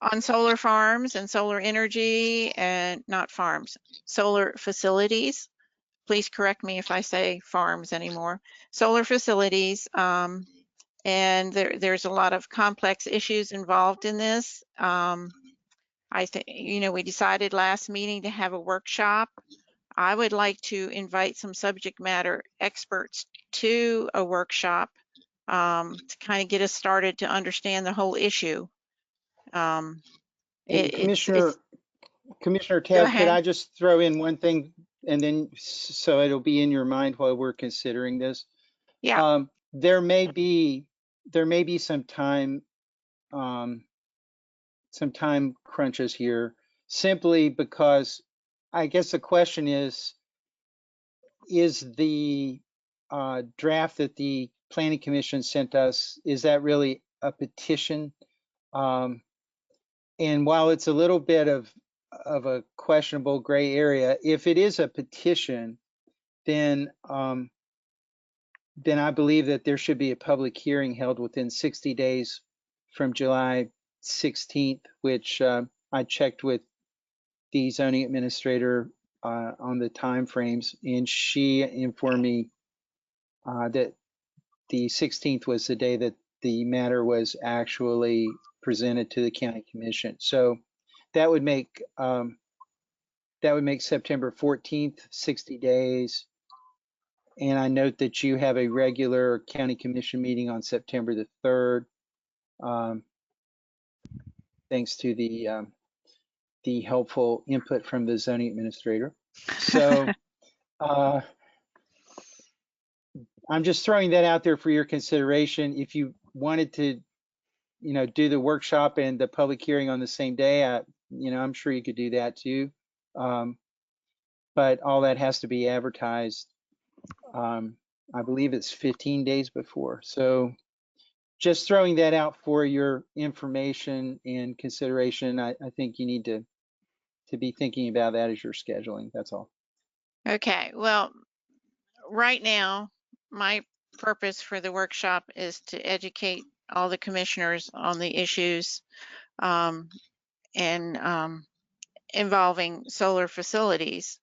on solar farms and solar energy, and not farms, solar facilities. Please correct me if I say farms anymore. Solar facilities, and there's a lot of complex issues involved in this. I think, we decided last meeting to have a workshop. I would like to invite some subject matter experts to a workshop to kind of get us started to understand the whole issue. And Commissioner Go Tabb, ahead. could I just throw in one thing, and then so it'll be in your mind while we're considering this? Yeah. There may be some time crunches here, simply because I guess the question is the draft that the Planning Commission sent us, is that really a petition? And while it's a little bit of a questionable gray area, if it is a petition, then I believe that there should be a public hearing held within 60 days from July 16th, which I checked with the zoning administrator on the timeframes, and she informed me that the 16th was the day that the matter was actually presented to the county commission. So that would make September 14th 60 days. And I note that you have a regular county commission meeting on September the 3rd, thanks to the helpful input from the zoning administrator. So I'm just throwing that out there for your consideration. If you wanted to, do the workshop and the public hearing on the same day, I'm sure you could do that too. But all that has to be advertised. I believe it's 15 days before. So just throwing that out for your information and consideration. I think you need to be thinking about that as you're scheduling. That's all. Okay, well, right now, my purpose for the workshop is to educate all the commissioners on the issues involving solar facilities.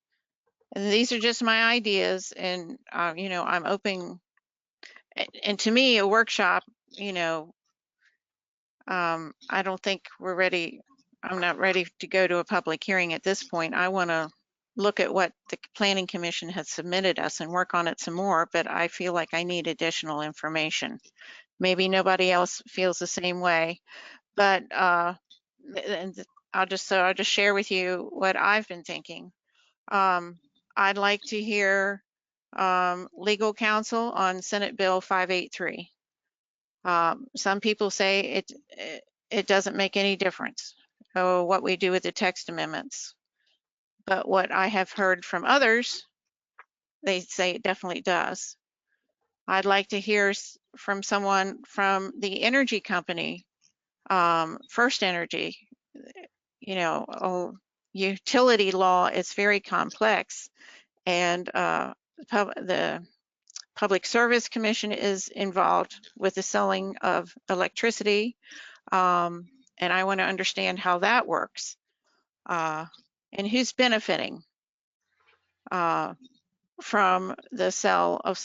And these are just my ideas, and I'm open. And to me, a workshop, I don't think we're ready. I'm not ready to go to a public hearing at this point. I want to look at what the Planning Commission has submitted us and work on it some more, but I feel like I need additional information. Maybe nobody else feels the same way, but and I'll just share with you what I've been thinking. I'd like to hear legal counsel on Senate Bill 583. Some people say it doesn't make any difference what we do with the text amendments. But what I have heard from others, they say it definitely does. I'd like to hear from someone from the energy company, First Energy. You know, utility law is very complex, and the Public Service Commission is involved with the selling of electricity, and I want to understand how that works, and who's benefiting from the sale of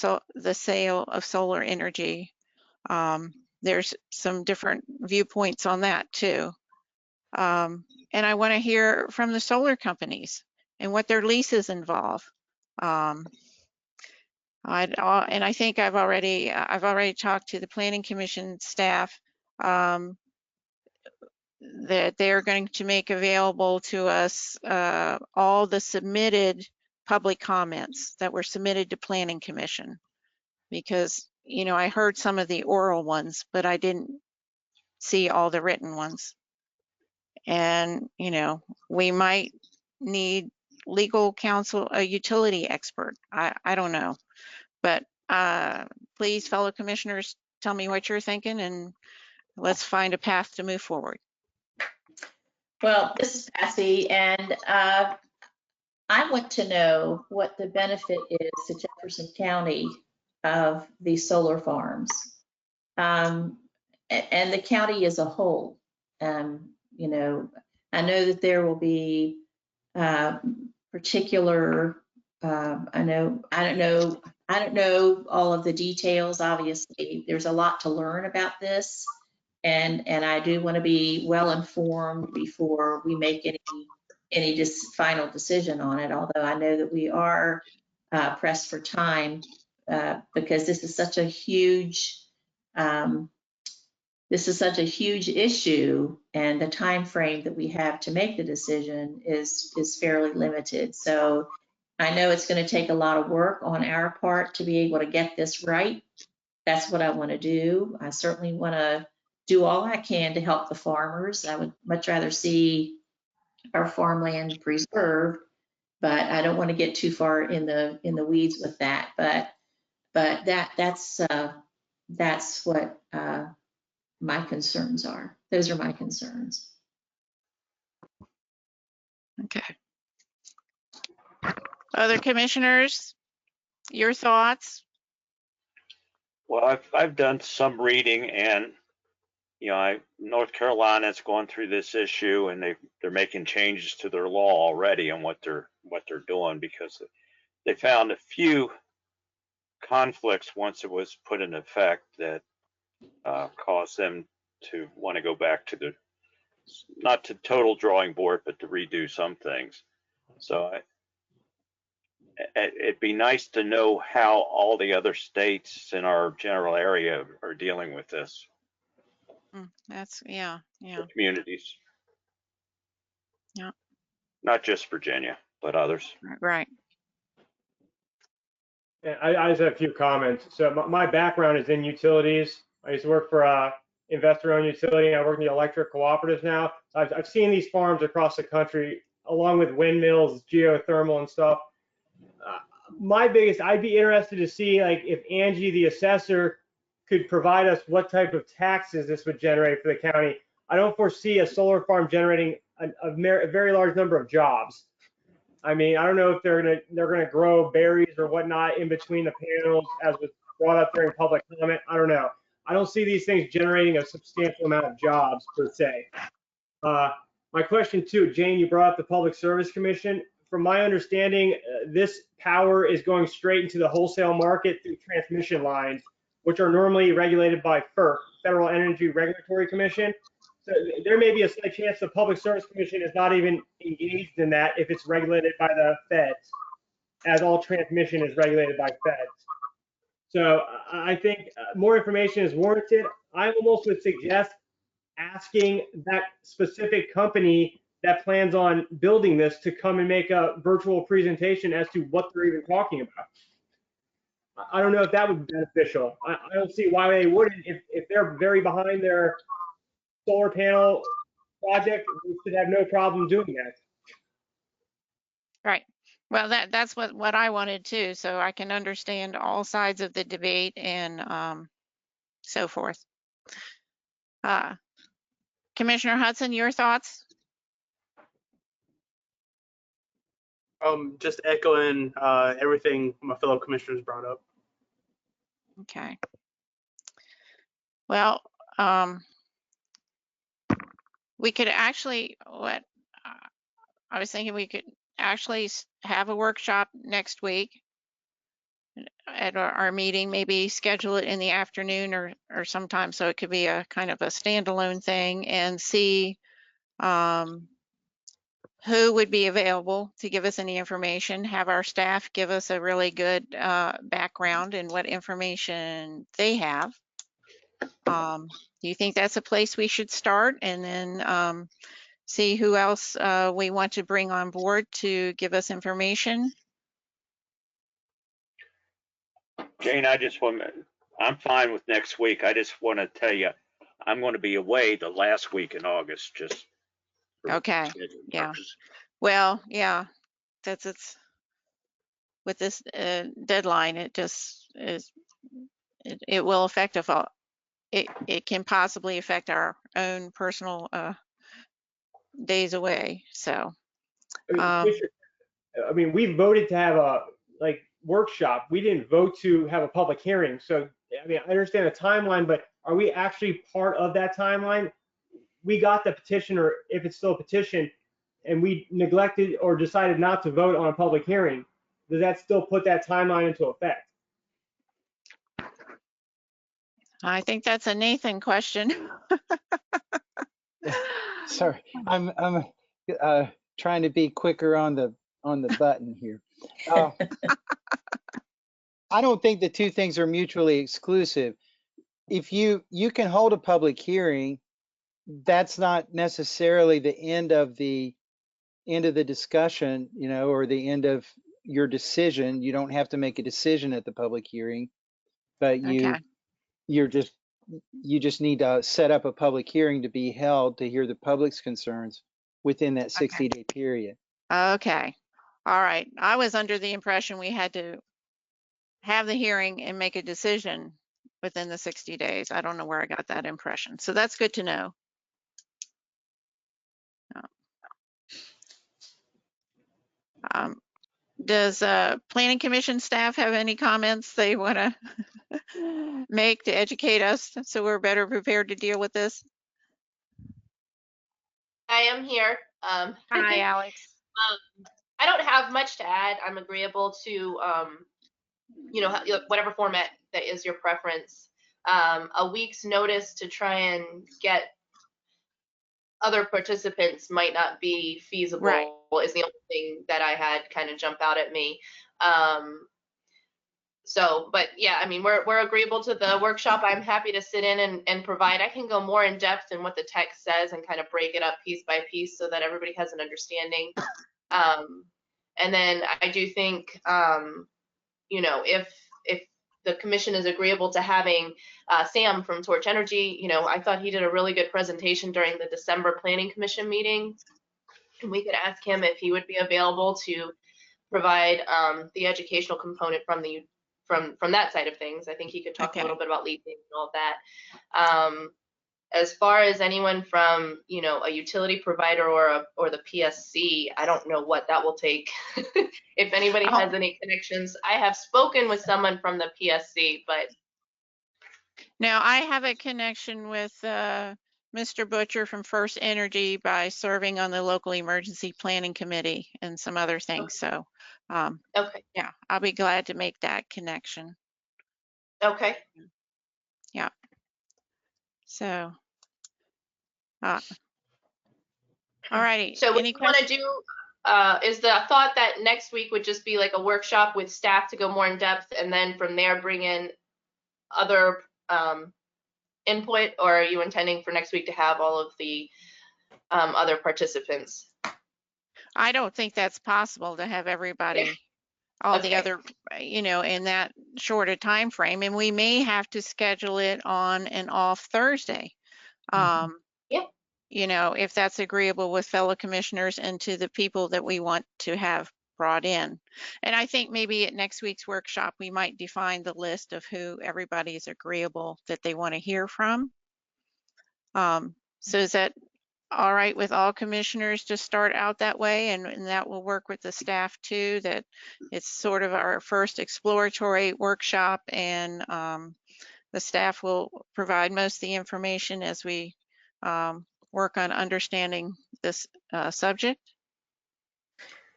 solar energy. There's some different viewpoints on that too, and I want to hear from the solar companies and what their leases involve. And I think I've already talked to the Planning Commission staff that they're going to make available to us all the submitted public comments that were submitted to Planning Commission, because you know I heard some of the oral ones, but I didn't see all the written ones. And you know, we might need legal counsel, a utility expert. I don't know. But please, fellow commissioners, tell me what you're thinking, and let's find a path to move forward. Well, this is Patsy, and I want to know what the benefit is to Jefferson County of these solar farms, and the county as a whole. You know, I know that there will be particular. I don't know all of the details. Obviously, there's a lot to learn about this, and I do want to be well informed before we make any final decision on it. Although I know that we are pressed for time because this is such a huge issue, and the time frame that we have to make the decision is fairly limited. So I know it's going to take a lot of work on our part to be able to get this right. That's what I want to do. I certainly want to do all I can to help the farmers. I would much rather see our farmland preserved, but I don't want to get too far in the weeds with that. But that's what my concerns are. Those are my concerns. Okay. Other commissioners, your thoughts? Well, I've done some reading, and you know, North Carolina's going through this issue, and they're making changes to their law already on what they're doing, because they found a few conflicts once it was put in effect that caused them to want to go back to not to total drawing board, but to redo some things. So it'd be nice to know how all the other states in our general area are dealing with this. That's, yeah. The communities. Yeah. Not just Virginia, but others. Right. Yeah, I just have a few comments. So my background is in utilities. I used to work for a investor-owned utility. I work in the electric cooperatives now. So I've seen these farms across the country, along with windmills, geothermal and stuff. I'd be interested to see, like, if Angie, the assessor, could provide us what type of taxes this would generate for the county. I don't foresee a solar farm generating a very large number of jobs. I mean, I don't know if they're gonna grow berries or whatnot in between the panels, as was brought up during public comment. I don't know. I don't see these things generating a substantial amount of jobs per se. My question too, Jane, you brought up the Public Service Commission. From my understanding, this power is going straight into the wholesale market through transmission lines, which are normally regulated by FERC, Federal Energy Regulatory Commission. So there may be a slight chance the Public Service Commission is not even engaged in that if it's regulated by the feds, as all transmission is regulated by feds. So I think more information is warranted. I almost would suggest asking that specific company that plans on building this to come and make a virtual presentation as to what they're even talking about. I don't know if that would be beneficial. I don't see why they wouldn't. If they're very behind their solar panel project, we should have no problem doing that. Right. Well, that's what I wanted too, so I can understand all sides of the debate and so forth. Commissioner Hudson, your thoughts? Just echoing everything my fellow commissioners brought up. Okay. Well, we could actually, I was thinking we could actually have a workshop next week at our meeting, maybe schedule it in the afternoon or sometime, so it could be a kind of a standalone thing, and see who would be available to give us any information, have our staff give us a really good background in what information they have. Do you think that's a place we should start, and then see who else we want to bring on board to give us information? Jane, I'm fine with next week. I just want to tell you, I'm going to be away the last week in August, just for Okay. scheduling Yeah. purposes. Well, yeah, it's with this deadline, it just is, it will affect us all. It can possibly affect our own personal days away. So, I mean, we voted to have a workshop. We didn't vote to have a public hearing. So, I mean, I understand the timeline, but are we actually part of that timeline? We got the petition, or if it's still a petition, and we neglected or decided not to vote on a public hearing. Does that still put that timeline into effect? I think that's a Nathan question. Sorry, I'm trying to be quicker on the button here. I don't think the two things are mutually exclusive. If you can hold a public hearing, that's not necessarily the end of the discussion, you know, or the end of your decision. You don't have to make a decision at the public hearing, but Okay. you just need to set up a public hearing to be held to hear the public's concerns within that 60-day period. Okay. All right. I was under the impression we had to have the hearing and make a decision within the 60 days. I don't know where I got that impression. So that's good to know. Does Planning Commission staff have any comments they want to make to educate us so we're better prepared to deal with this? I am here. Hi, Alex. I don't have much to add. I'm agreeable to, whatever format that is your preference. A week's notice to try and get other participants might not be feasible, right, is the only thing that I had kind of jump out at me. But yeah, I mean, we're agreeable to the workshop. I'm happy to sit in and provide. I can go more in depth in what the text says and kind of break it up piece by piece so that everybody has an understanding. And then I do think, if the commission is agreeable to having Sam from Torch Energy, I thought he did a really good presentation during the December Planning Commission meeting. And we could ask him if he would be available to provide the educational component from that side of things. I think he could talk a little bit about leasing and all of that. As far as anyone from, a utility provider or the PSC, I don't know what that will take. If anybody has any connections, I have spoken with someone from the PSC, but. Now I have a connection with Mr. Butcher from First Energy by serving on the local emergency planning committee and some other things. So, okay. Yeah, I'll be glad to make that connection. Okay. Yeah. So, All righty. So what Any you want to questions? do is the thought that next week would just be like a workshop with staff to go more in depth, and then from there bring in other input, or are you intending for next week to have all of the other participants? I don't think that's possible to have everybody, all the Okay. other, in that short a time frame, and we may have to schedule it on and off Thursday. Yeah. If that's agreeable with fellow commissioners and to the people that we want to have brought in. And I think maybe at next week's workshop, we might define the list of who everybody is agreeable that they want to hear from. So is that all right with all commissioners to start out that way? And that will work with the staff too, that it's sort of our first exploratory workshop, and the staff will provide most of the information as we work on understanding this subject.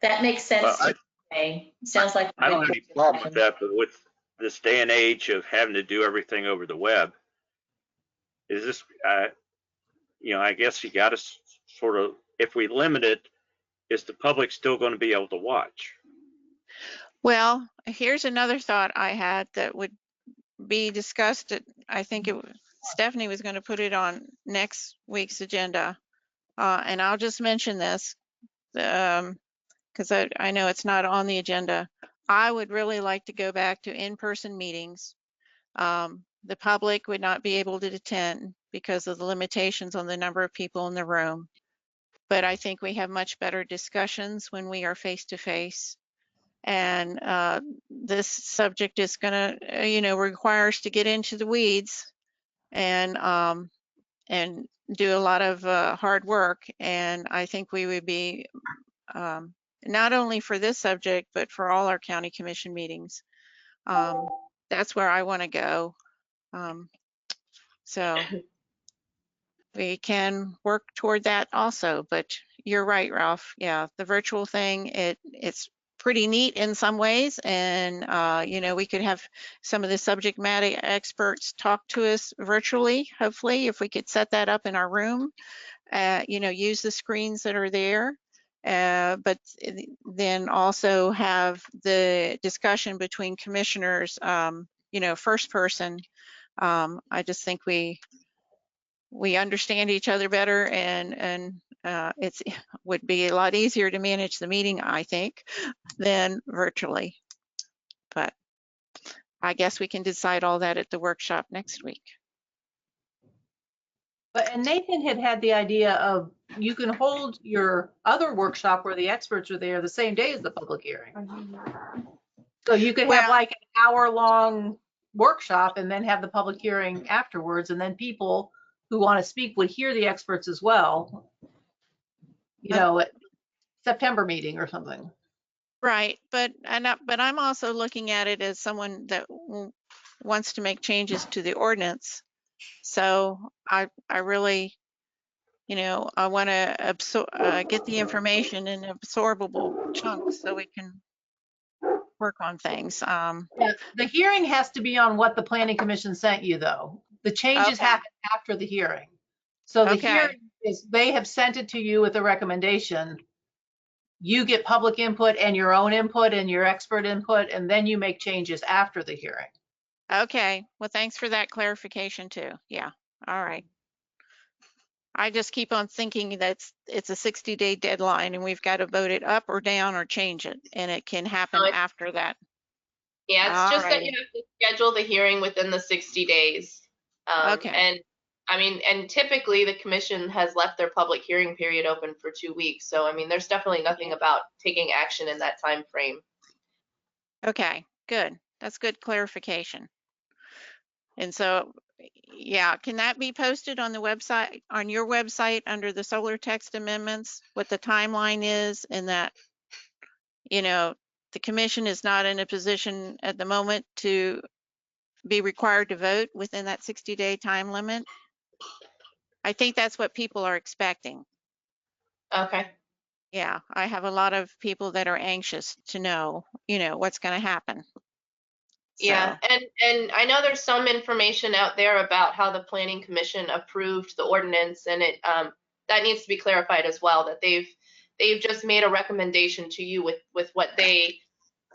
That makes sense. Well, to me. Sounds like. I don't have any problem with that, but with this day and age of having to do everything over the web, is this, I guess you got to sort of, if we limit it, is the public still going to be able to watch? Well, here's another thought I had that would be discussed at, I think Stephanie was going to put it on next week's agenda. And I'll just mention this because I know it's not on the agenda. I would really like to go back to in-person meetings. The public would not be able to attend because of the limitations on the number of people in the room. But I think we have much better discussions when we are face-to-face. And this subject is going to, require us to get into the weeds and do a lot of hard work. And I think we would be, not only for this subject, but for all our county commission meetings. That's where I want to go. So we can work toward that also, but you're right, Ralph. Yeah, the virtual thing, it's pretty neat in some ways. And, we could have some of the subject matter experts talk to us virtually, hopefully, if we could set that up in our room, use the screens that are there. But then also have the discussion between commissioners, first person. I just think we understand each other better, and it would be a lot easier to manage the meeting, I think, than virtually. But I guess we can decide all that at the workshop next week. And Nathan had the idea of you can hold your other workshop where the experts are there the same day as the public hearing. So you could have like an hour-long workshop and then have the public hearing afterwards, and then people who want to speak would hear the experts as well, at September meeting or something. Right, but I'm also looking at it as someone that wants to make changes to the ordinance. So I really, I want to get the information in absorbable chunks so we can work on things. Yeah, the hearing has to be on what the planning commission sent you, though. The changes happen after the hearing. So the hearing is, they have sent it to you with a recommendation. You get public input and your own input and your expert input, and then you make changes after the hearing. Okay, well, thanks for that clarification too. Yeah, all right. I just keep on thinking that it's a 60-day deadline and we've got to vote it up or down or change it, and it can happen after that. Yeah, it's just that you have to schedule the hearing within the 60 days. Okay. And I mean, and typically the commission has left their public hearing period open for 2 weeks. So, I mean, there's definitely nothing about taking action in that time frame. Okay, good. That's good clarification. And so, yeah, can that be posted on the website, on your website under the solar text amendments, what the timeline is, and that, the commission is not in a position at the moment to be required to vote within that 60-day time limit? I think that's what people are expecting. Okay. Yeah, I have a lot of people that are anxious to know, what's going to happen. Yeah, and I know there's some information out there about how the Planning Commission approved the ordinance, and it that needs to be clarified as well, that they've just made a recommendation to you with what they,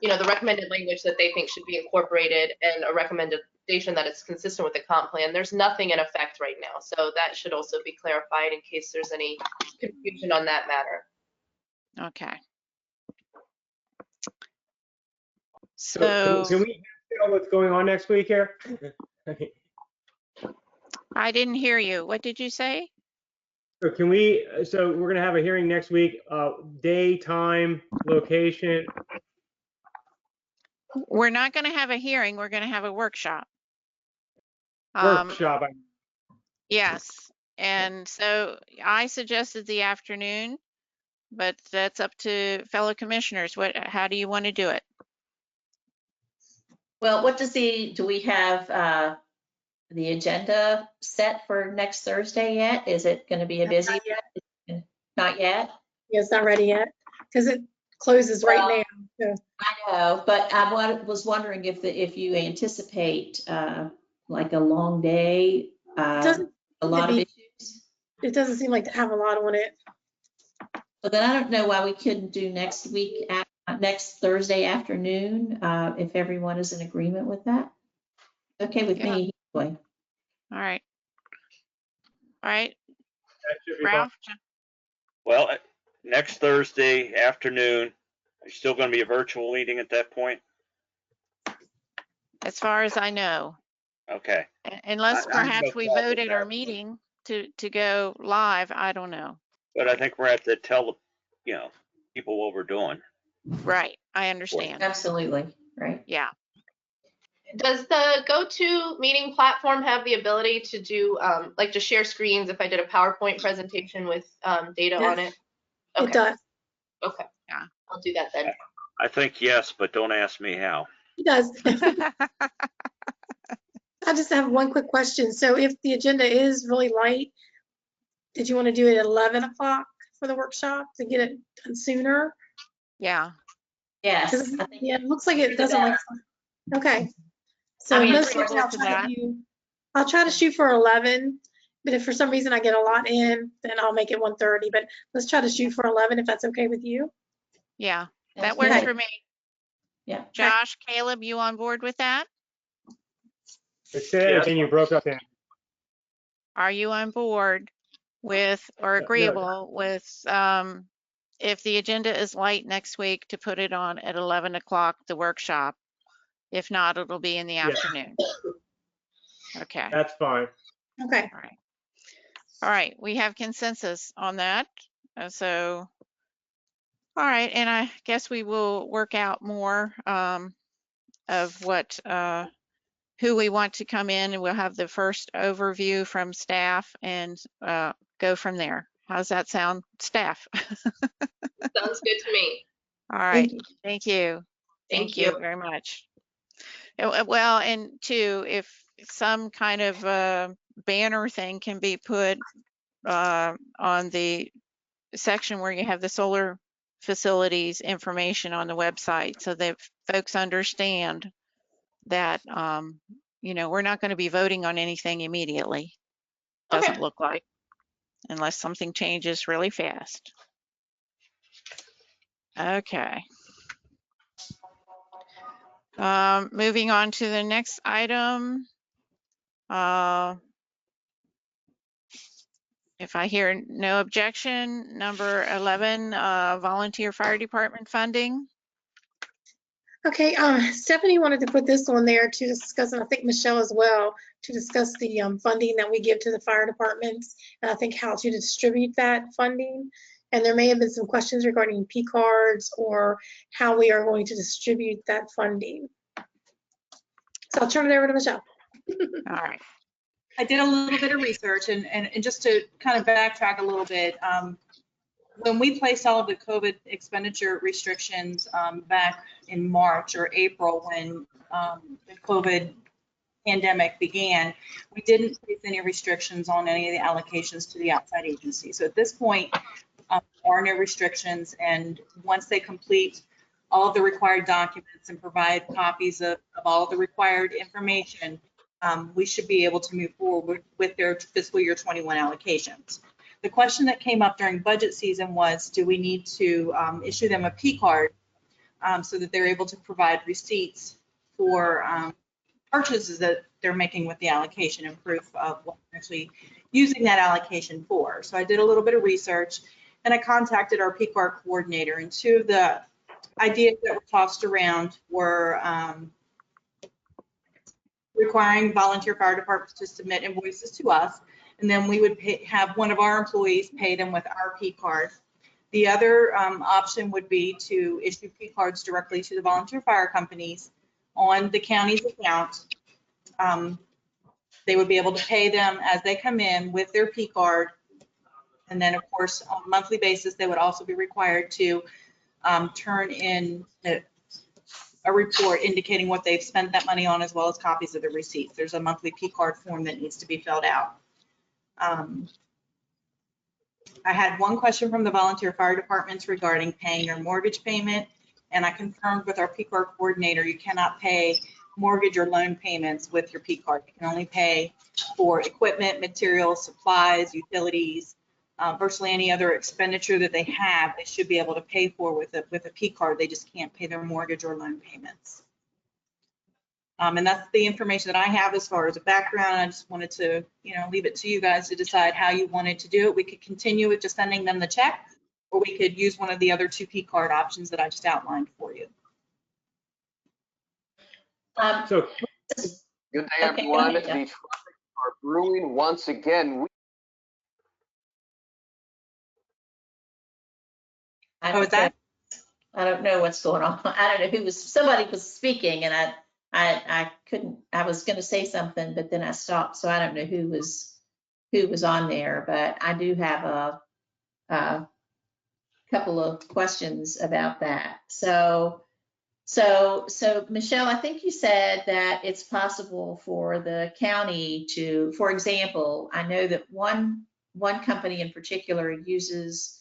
the recommended language that they think should be incorporated, and a recommendation that it's consistent with the comp plan. There's nothing in effect right now, so that should also be clarified in case there's any confusion on that matter. Okay. So So can we tell what's going on next week here? I didn't hear you. What did you say? So so we're gonna have a hearing next week, day, time, location. We're not going to have a hearing. We're going to have a workshop. Workshop. Yes. And so I suggested the afternoon, but that's up to fellow commissioners. How do you want to do it? Well, do we have the agenda set for next Thursday yet? Is it going to be a busy? Not yet? Yeah, it's not ready yet because it closes right now. So. I know, but I was wondering if you anticipate like a long day, a lot of issues. It doesn't seem like to have a lot on it. But then I don't know why we couldn't do next Thursday afternoon, if everyone is in agreement with that. Okay with me anyway. All right. All right. Ralph? Well, next Thursday afternoon, is still going to be a virtual meeting at that point? As far as I know. Okay. Unless perhaps we vote at our meeting to go live, I don't know. But I think we're at to tell people what we're doing. Right, I understand. Absolutely, right. Yeah. Does the GoToMeeting platform have the ability to do, like to share screens if I did a PowerPoint presentation with data on it? Okay. It does. Okay, yeah, I'll do that then. I think yes, but don't ask me how. It does. I just have one quick question. So if the agenda is really light, did you want to do it at 11 o'clock for the workshop to get it done sooner? Yeah. Yes. Yeah, it looks like it doesn't like. Okay. So most likely I'll try to shoot for 11, but if for some reason I get a lot in, then I'll make it 1:30. But let's try to shoot for 11 if that's okay with you. Yeah, that works for me. Yeah. Josh, Caleb, you on board with that? Say anything, you broke up there. Are you on board with or agreeable with if the agenda is light next week to put it on at 11 o'clock, the workshop? If not, it'll be in the afternoon. Okay. That's fine. Okay. All right. All right. We have consensus on that. So, all right. And I guess we will work out more of what, who we want to come in, and we'll have the first overview from staff and go from there. How's that sound, staff? Sounds good to me. All right. Thank you. Thank you very much. Well, and two, if some kind of banner thing can be put on the section where you have the solar facilities information on the website, so that folks understand that, we're not going to be voting on anything immediately. Doesn't look like, unless something changes really fast. Okay. Moving on to the next item. If I hear no objection, number 11, volunteer fire department funding. Okay, Stephanie wanted to put this on there to discuss, and I think Michelle as well, to discuss the funding that we give to the fire departments, and I think how to distribute that funding. And there may have been some questions regarding P cards or how we are going to distribute that funding. So I'll turn it over to Michelle. All right. I did a little bit of research and just to kind of backtrack a little bit, when we placed all of the COVID expenditure restrictions back in March or April when the COVID pandemic began, we didn't place any restrictions on any of the allocations to the outside agencies. So at this point, there are no restrictions, and once they complete all of the required documents and provide copies of all of the required information, we should be able to move forward with their fiscal year 21 allocations. The question that came up during budget season was, do we need to issue them a P card so that they're able to provide receipts for purchases that they're making with the allocation and proof of what they're actually using that allocation for. So I did a little bit of research and I contacted our P card coordinator, and two of the ideas that were tossed around were requiring volunteer fire departments to submit invoices to us, and then we would have one of our employees pay them with our P card. The other option would be to issue P cards directly to the volunteer fire companies on the county's account. They would be able to pay them as they come in with their P card. And then, of course, on a monthly basis, they would also be required to turn in a report indicating what they've spent that money on, as well as copies of the receipts. There's a monthly P card form that needs to be filled out. I had one question from the volunteer fire departments regarding paying their mortgage payment, and I confirmed with our P card coordinator, you cannot pay mortgage or loan payments with your P card. You can only pay for equipment, materials, supplies, utilities, virtually any other expenditure that they have, they should be able to pay for with a P card. They just can't pay their mortgage or loan payments. And that's the information that I have as far as a background. I just wanted to, leave it to you guys to decide how you wanted to do it. We could continue with just sending them the check, or we could use one of the other two P card options that I just outlined for you. So, good day, everyone. The tropics are brewing once again. I don't know what's going on. I don't know somebody was speaking and I couldn't, I was going to say something, but then I stopped. So I don't know who was on there, but I do have a couple of questions about that. So Michelle, I think you said that it's possible for the county to, for example, I know that one company in particular uses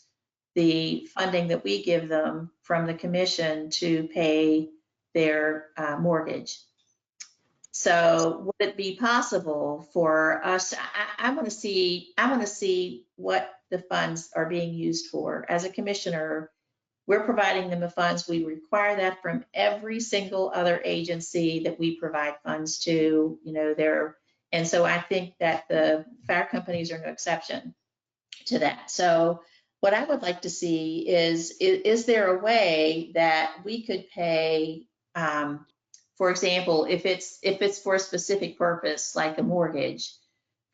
the funding that we give them from the commission to pay their mortgage. So would it be possible for us, I want to see what the funds are being used for. As a commissioner, we're providing them the funds. We require that from every single other agency that we provide funds to, and so I think that the fire companies are no exception to that. So what I would like to see is there a way that we could pay, for example, if it's for a specific purpose, like a mortgage,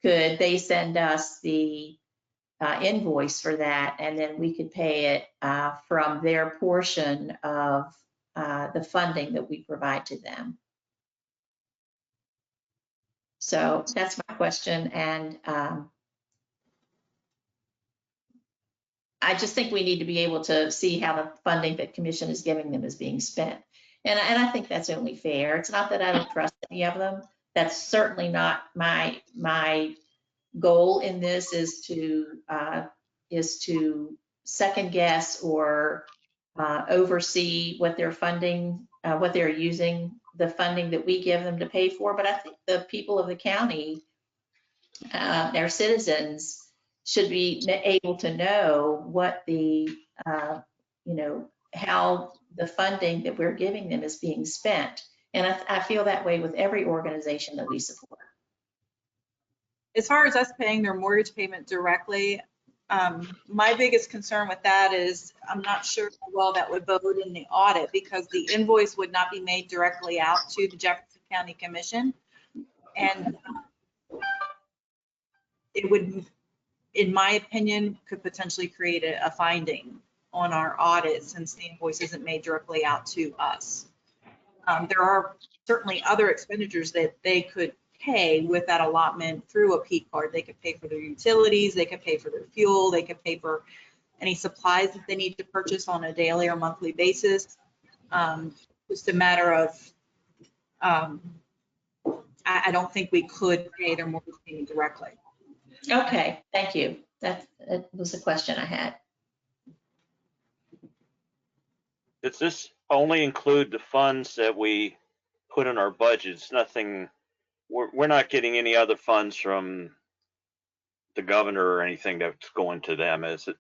could they send us the invoice for that, and then we could pay it from their portion of the funding that we provide to them? So that's my question, and I just think we need to be able to see how the funding that commission is giving them is being spent. And I think that's only fair. It's not that I don't trust any of them. That's certainly not my goal in this is to second guess or oversee what they're funding, what they're using the funding that we give them to pay for. But I think the people of the county, their citizens, should be able to know what the, how the funding that we're giving them is being spent. And I feel that way with every organization that we support. As far as us paying their mortgage payment directly, my biggest concern with that is I'm not sure how well that would vote in the audit, because the invoice would not be made directly out to the Jefferson County Commission. And it would, in my opinion, could potentially create a finding on our audit, since the invoice isn't made directly out to us. There are certainly other expenditures that they could pay with that allotment through a P card. They could pay for their utilities, they could pay for their fuel, they could pay for any supplies that they need to purchase on a daily or monthly basis. Just a matter of, I don't think we could pay their mortgage payment directly. Okay, thank you. That was the question I had. Is this only include the funds that we put in our budgets. Nothing, we're not getting any other funds from the governor or anything that's going to them, is it?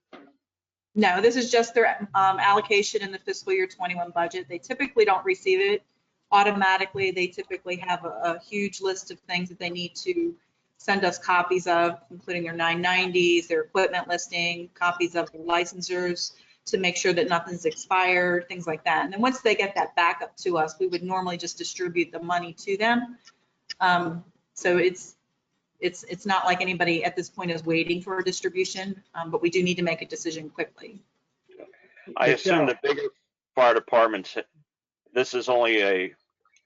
No, this is just their allocation in the fiscal year 21 budget. They typically don't receive it automatically. They typically have a huge list of things that they need to send us copies of, including their 990s, their equipment listing, copies of their licensors to make sure that nothing's expired, things like that. And then once they get that back up to us, we would normally just distribute the money to them. So it's not like anybody at this point is waiting for a distribution, but we do need to make a decision quickly. I assume the bigger fire departments, this is only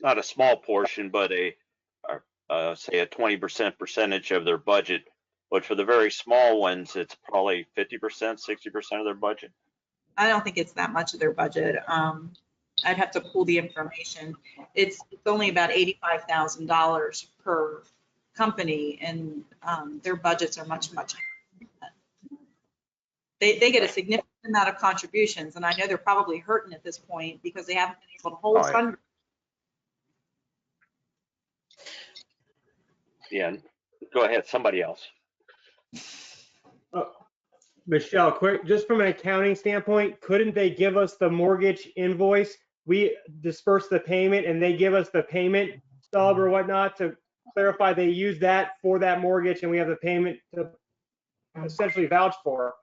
not a small portion, but say a 20% percentage of their budget. But for the very small ones, it's probably 50%, 60% of their budget. I don't think it's that much of their budget. I'd have to pull the information. It's only about $85,000 per company, and their budgets are much higher. They get a significant amount of contributions, and I know they're probably hurting at this point because they haven't been able to hold funds. Yeah, go ahead, somebody else. Michelle, quick, just from an accounting standpoint, couldn't they give us the mortgage invoice? We disperse the payment and they give us the payment stub or whatnot to clarify they use that for that mortgage and we have the payment to essentially vouch for.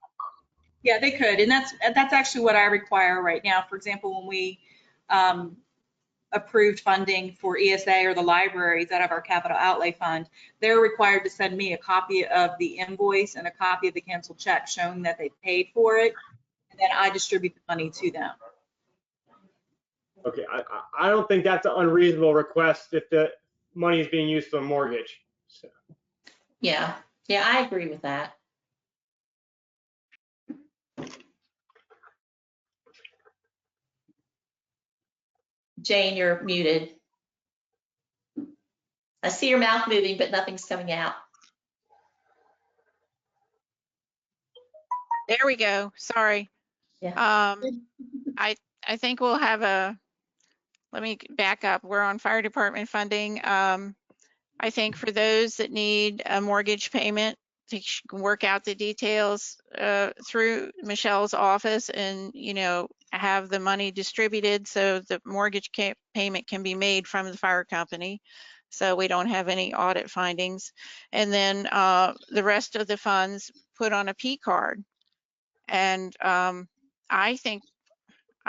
Yeah, they could, and that's actually what I require right now. For example, when we approved funding for ESA or the libraries out of our capital outlay fund, they're required to send me a copy of the invoice and a copy of the canceled check showing that they paid for it, and then I distribute the money to them. Okay, I don't think that's an unreasonable request if the money is being used for a mortgage. So. Yeah, I agree with that. Jane, you're muted. I see your mouth moving, but nothing's coming out. There we go. Sorry. Yeah. I think we'll have let me back up. We're on fire department funding. I think for those that need a mortgage payment, they can work out the details through Michelle's office and, have the money distributed so the mortgage payment can be made from the fire company. So we don't have any audit findings. And then the rest of the funds put on a P card. And I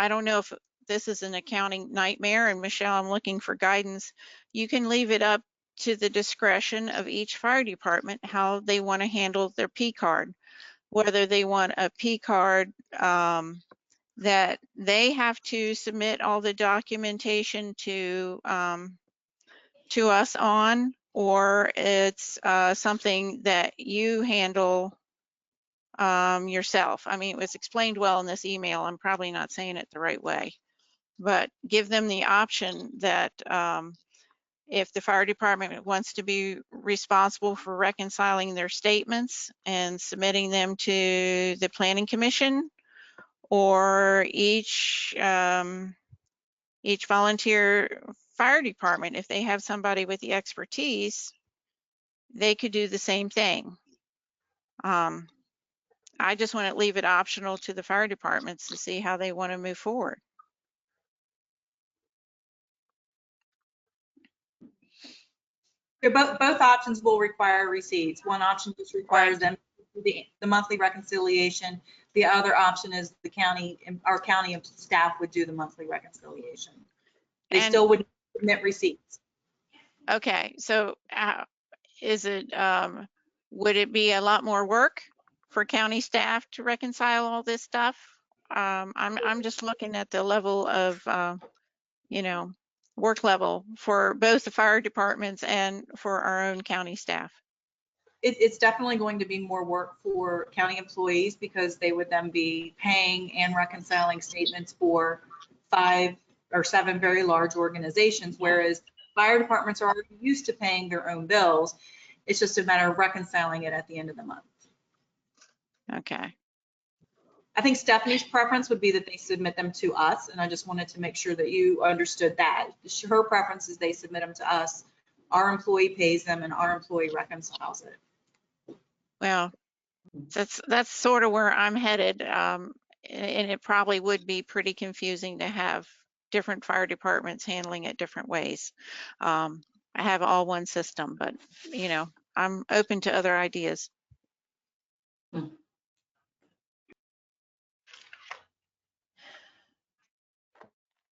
don't know if this is an accounting nightmare, and Michelle, I'm looking for guidance. You can leave it up to the discretion of each fire department how they want to handle their P card, whether they want a P card that they have to submit all the documentation to us on, or it's something that you handle yourself. I mean, it was explained well in this email. I'm probably not saying it the right way, but give them the option that if the fire department wants to be responsible for reconciling their statements and submitting them to the planning commission, or each volunteer fire department, if they have somebody with the expertise, they could do the same thing. I just want to leave it optional to the fire departments to see how they want to move forward. Both options will require receipts. One option just requires them to do the monthly reconciliation. The other option is our county staff would do the monthly reconciliation. They still would submit receipts. Okay, so would it be a lot more work for county staff to reconcile all this stuff? I'm just looking at the level of, work level for both the fire departments and for our own county staff. It's definitely going to be more work for county employees because they would then be paying and reconciling statements for 5 or 7 very large organizations, whereas fire departments are already used to paying their own bills. It's just a matter of reconciling it at the end of the month. Okay. I think Stephanie's preference would be that they submit them to us, and I just wanted to make sure that you understood that. Her preference is they submit them to us, our employee pays them, and our employee reconciles it. Well, that's sort of where I'm headed. And it probably would be pretty confusing to have different fire departments handling it different ways. I have all one system, but you know, I'm open to other ideas.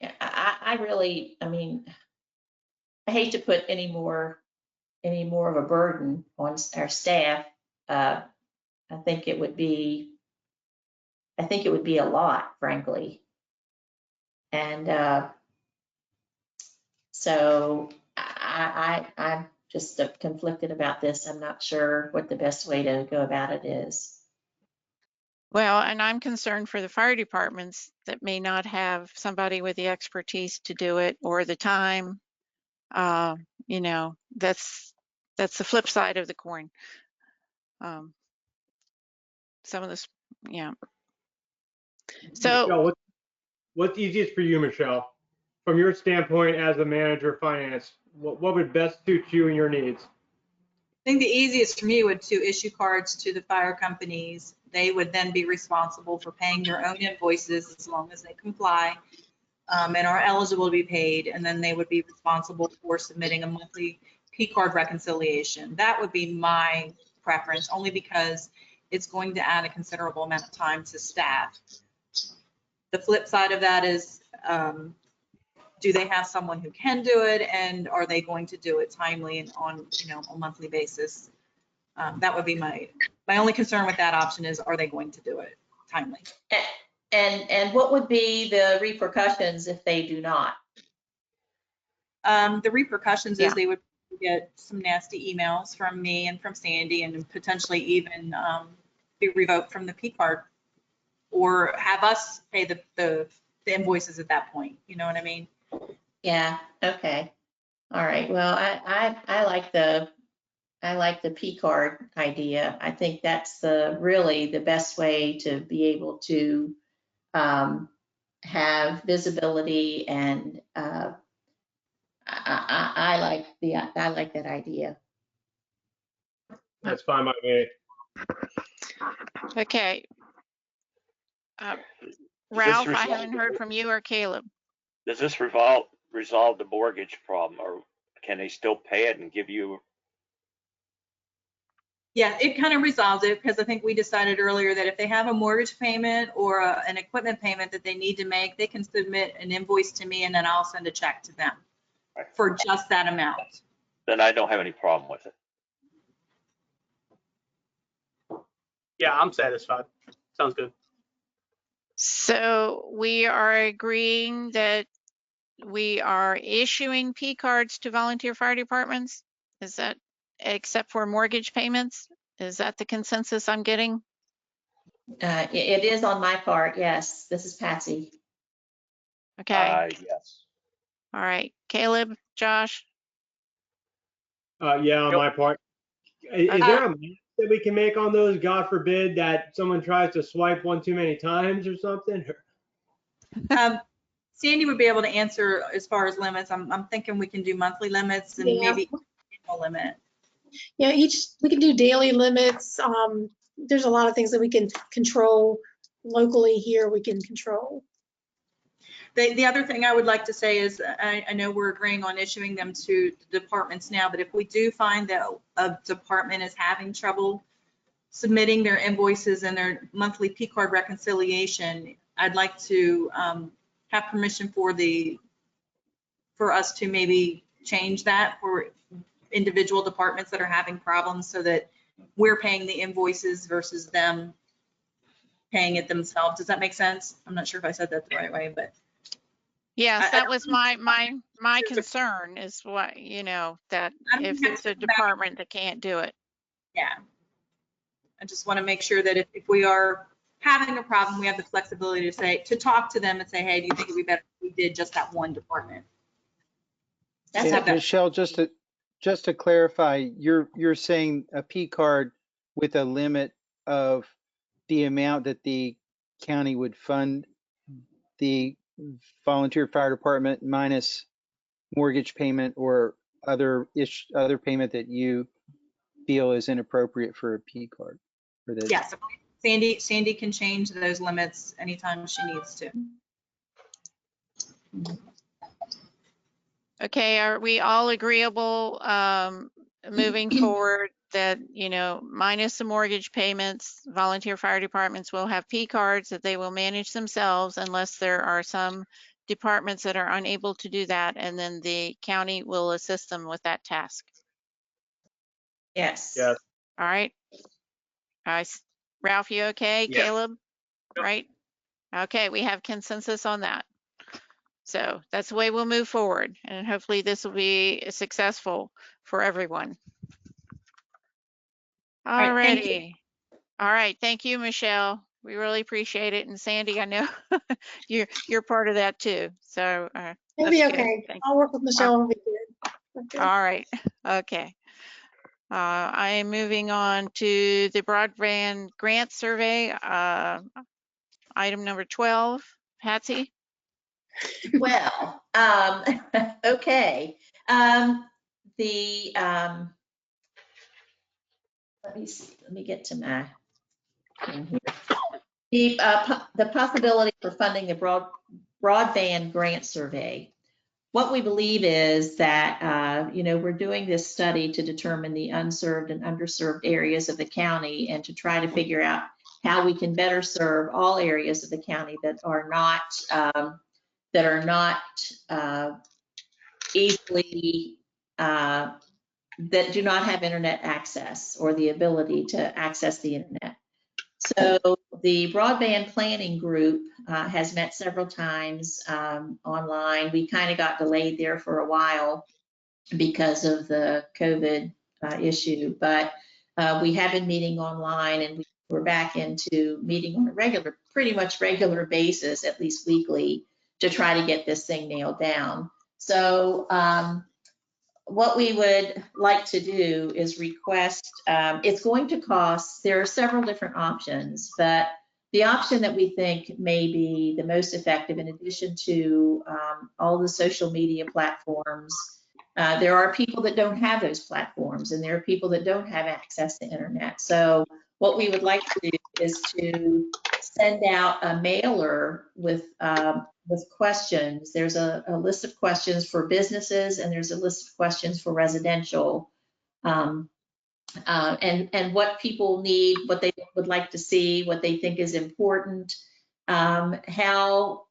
Yeah, I really, I mean, I hate to put any more of a burden on our staff. I think it would be a lot, frankly. And so I'm just conflicted about this. I'm not sure what the best way to go about it is. Well, and I'm concerned for the fire departments that may not have somebody with the expertise to do it or the time. You know, that's the flip side of the coin. Some of this, yeah. So Michelle, what's easiest for you, Michelle? From your standpoint as a manager of finance, what would best suit you and your needs? I think the easiest for me would to issue cards to the fire companies. They would then be responsible for paying their own invoices as long as they comply and are eligible to be paid. And then they would be responsible for submitting a monthly P card reconciliation. That would be my preference, only because it's going to add a considerable amount of time to staff. The flip side of that is, do they have someone who can do it, and are they going to do it timely and on, you know, a monthly basis? That would be my only concern with that option is, are they going to do it timely? And what would be the repercussions if they do not? The repercussions is they would get some nasty emails from me and from Sandy, and potentially even be revoked from the P card, or have us pay the invoices at that point. You know what I mean? Yeah. Okay. All right. Well, I like the P card idea. I think that's really the best way to be able to have visibility, and I like that idea. That's fine by me. okay. Ralph, I haven't heard from you or Caleb. Does this resolve the mortgage problem, or can they still pay it and give you? Yeah, it kind of resolves it, because I think we decided earlier that if they have a mortgage payment or an equipment payment that they need to make, they can submit an invoice to me, and then I'll send a check to them for just that amount. Then I don't have any problem with it. Yeah, I'm satisfied. Sounds good. So we are agreeing that we are issuing P cards to volunteer fire departments? Is that, except for mortgage payments? Is that the consensus I'm getting? It is on my part. Yes. This is Patsy. Okay. Yes. All right. Caleb, Josh? Yeah, on my part. Is there a math that we can make on those? God forbid that someone tries to swipe one too many times or something. Sandy would be able to answer as far as limits. I'm thinking we can do monthly limits and maybe annual limit. Yeah, we can do daily limits. There's a lot of things that we can control locally here. We can control. The other thing I would like to say is, I know we're agreeing on issuing them to the departments now, but if we do find that a department is having trouble submitting their invoices and their monthly P card reconciliation, I'd like to have permission for us to maybe change that for individual departments that are having problems, so that we're paying the invoices versus them paying it themselves. Does that make sense? I'm not sure if I said that the right way, but. Yes, that was my concern, is what, you know, that if it's a department that can't do it. Yeah. I just want to make sure that if we are having a problem, we have the flexibility to talk to them and say, hey, do you think it'd be better if we did just that one department? Michelle, just to clarify, you're saying a P card with a limit of the amount that the county would fund the volunteer fire department minus mortgage payment or other payment that you feel is inappropriate for a P card. For the, Yes, Sandy can change those limits anytime she needs to. Okay, are we all agreeable moving forward that, you know, minus the mortgage payments, volunteer fire departments will have P cards that they will manage themselves unless there are some departments that are unable to do that, and then the county will assist them with that task? Yes. Yes. All right. Ralph, you okay? Yes. Caleb? Right? Okay, we have consensus on that. So that's the way we'll move forward, and hopefully this will be successful for everyone. All right, thank you. righty. All right, thank you, Michelle. We really appreciate it. And Sandy, I know you're part of that too. So It'll be that's good. okay. Thank I'll work with Michelle. It'll be good. Okay. All right. Okay. I am moving on to the broadband grant survey, item number 12. Patsy? Well, okay. Let me see, let me get to my thing here. The possibility for funding the broadband grant survey. What we believe is that, you know, we're doing this study to determine the unserved and underserved areas of the county and to try to figure out how we can better serve all areas of the county that are not easily, that do not have internet access or the ability to access the internet. So the broadband planning group has met several times online. We kind of got delayed there for a while because of the COVID issue, but we have been meeting online, and we're back into meeting on a pretty much regular basis, at least weekly, to try to get this thing nailed down. So what we would like to do is request, it's going to cost, there are several different options, but the option that we think may be the most effective, in addition to all the social media platforms, there are people that don't have those platforms, and there are people that don't have access to internet. So what we would like to do is to send out a mailer with questions. There's a list of questions for businesses, and there's a list of questions for residential, and what people need, what they would like to see, what they think is important, how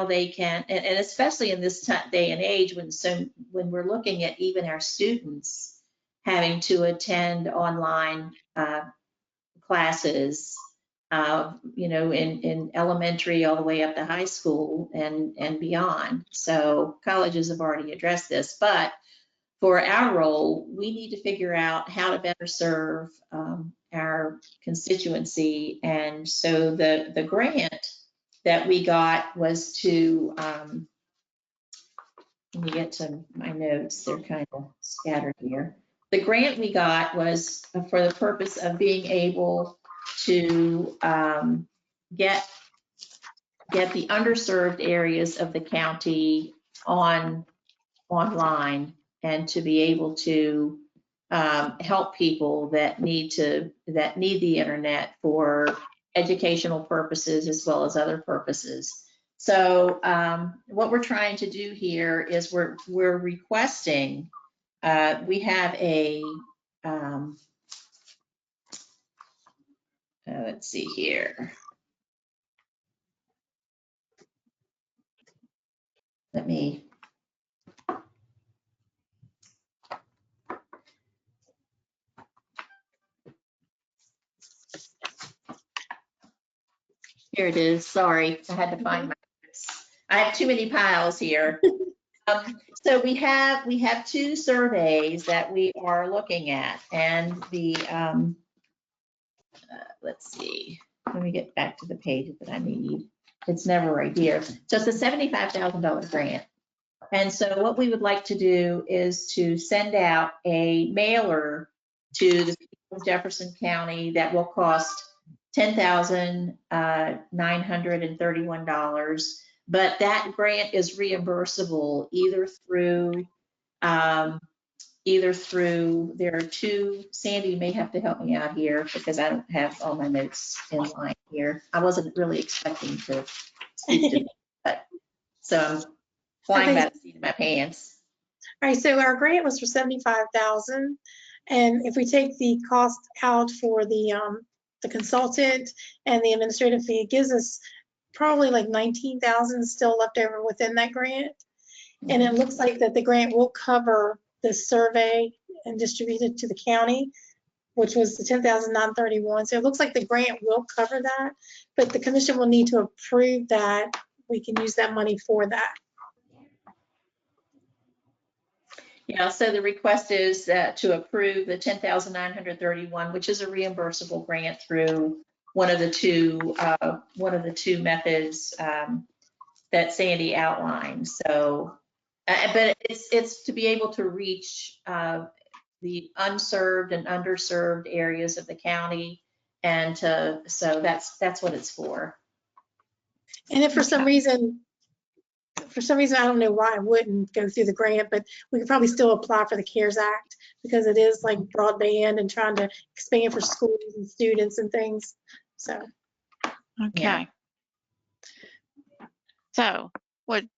they can, and especially in this day and age when we're looking at even our students having to attend online classes, you know, in elementary all the way up to high school and beyond. So colleges have already addressed this, but for our role, we need to figure out how to better serve our constituency. And so the grant that we got was to, let me get to my notes, they're kind of scattered here. The grant we got was for the purpose of being able to get the underserved areas of the county online, and to be able to help people that need the internet for educational purposes as well as other purposes. So what we're trying to do here is we're requesting, we have a, let's see here. Let me, here it is. Sorry, I had to find my notes. I have too many piles here. So we have two surveys that we are looking at, and the let's see. Let me get back to the page that I need. It's never right here. So it's a $75,000 grant. And so what we would like to do is to send out a mailer to the people of Jefferson County that will cost $10,931. But that grant is reimbursable either through, there are two, Sandy may have to help me out here because I don't have all my notes in line here. I wasn't really expecting to speak to that, so I'm flying by the seat of my pants. All right, so our grant was for 75,000, and if we take the cost out for the consultant and the administrative fee, it gives us probably like 19,000 still left over within that grant. And it looks like that the grant will cover the survey and distribute it to the county, which was the 10,931. So it looks like the grant will cover that, but the commission will need to approve that we can use that money for that. Yeah, so the request is to approve the 10,931, which is a reimbursable grant through one of the two methods that Sandy outlined. So, but it's to be able to reach the unserved and underserved areas of the county, and so that's what it's for. And if for some reason, I don't know why I wouldn't go through the grant, but we could probably still apply for the CARES Act because it is like broadband and trying to expand for schools and students and things. So, Okay. Yeah. So would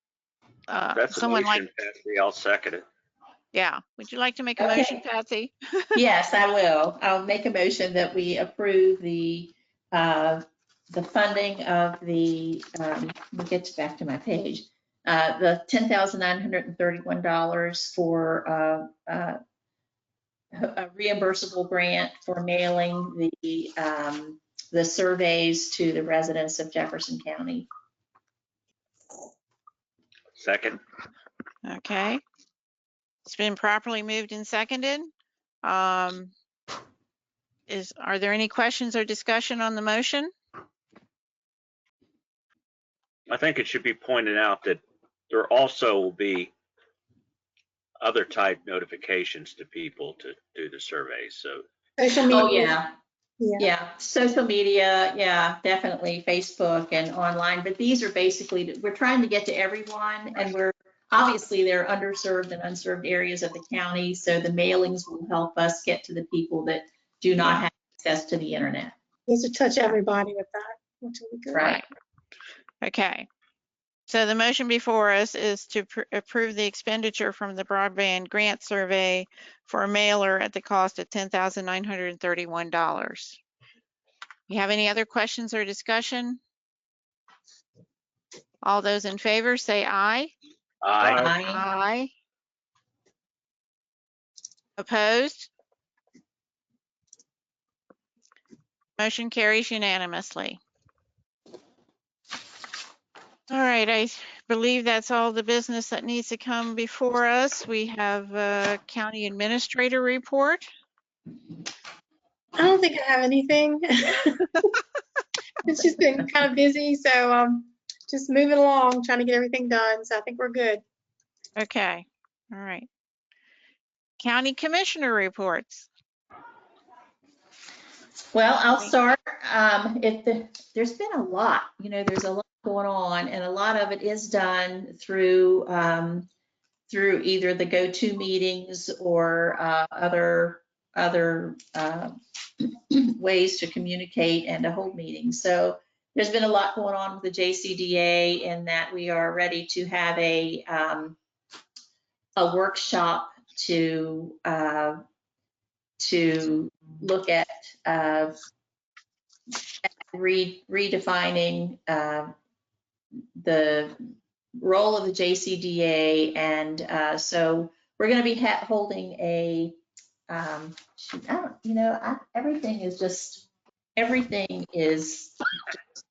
That's a someone like, motion, Patsy. I'll second it. yeah, would you like to make a Okay. motion, Patsy? Yes, I will. I'll make a motion that we approve the funding of the, we'll get back to my page, the $10,931 for a reimbursable grant for mailing the surveys to the residents of Jefferson County. Second. Okay. It's been properly moved and seconded. Are there any questions or discussion on the motion? I think it should be pointed out that there also will be other type notifications to people to do the surveys. So social media. Oh, yeah. Yeah. Yeah, social media, yeah, definitely Facebook and online, but these are basically, we're trying to get to everyone, and obviously there are underserved and unserved areas of the county, so the mailings will help us get to the people that do not have access to the internet. We should touch everybody with that, which will be good. Right. Okay. So the motion before us is to approve the expenditure from the broadband grant survey for a mailer at the cost of $10,931. You have any other questions or discussion? All those in favor say aye. Aye. Aye. Opposed? Motion carries unanimously. All right, I believe that's all the business that needs to come before us. We have a county administrator report. I don't think I have anything. It's just been kind of busy, so just moving along, trying to get everything done. So I think we're good. Okay, all right. County commissioner reports. Well, I'll start. There's been a lot, there's a lot going on, and a lot of it is done through either the go-to meetings or other ways to communicate and to hold meetings. So there's been a lot going on with the JCDA in that we are ready to have a workshop to look at redefining the role of the JCDA, and so we're going to be holding a everything is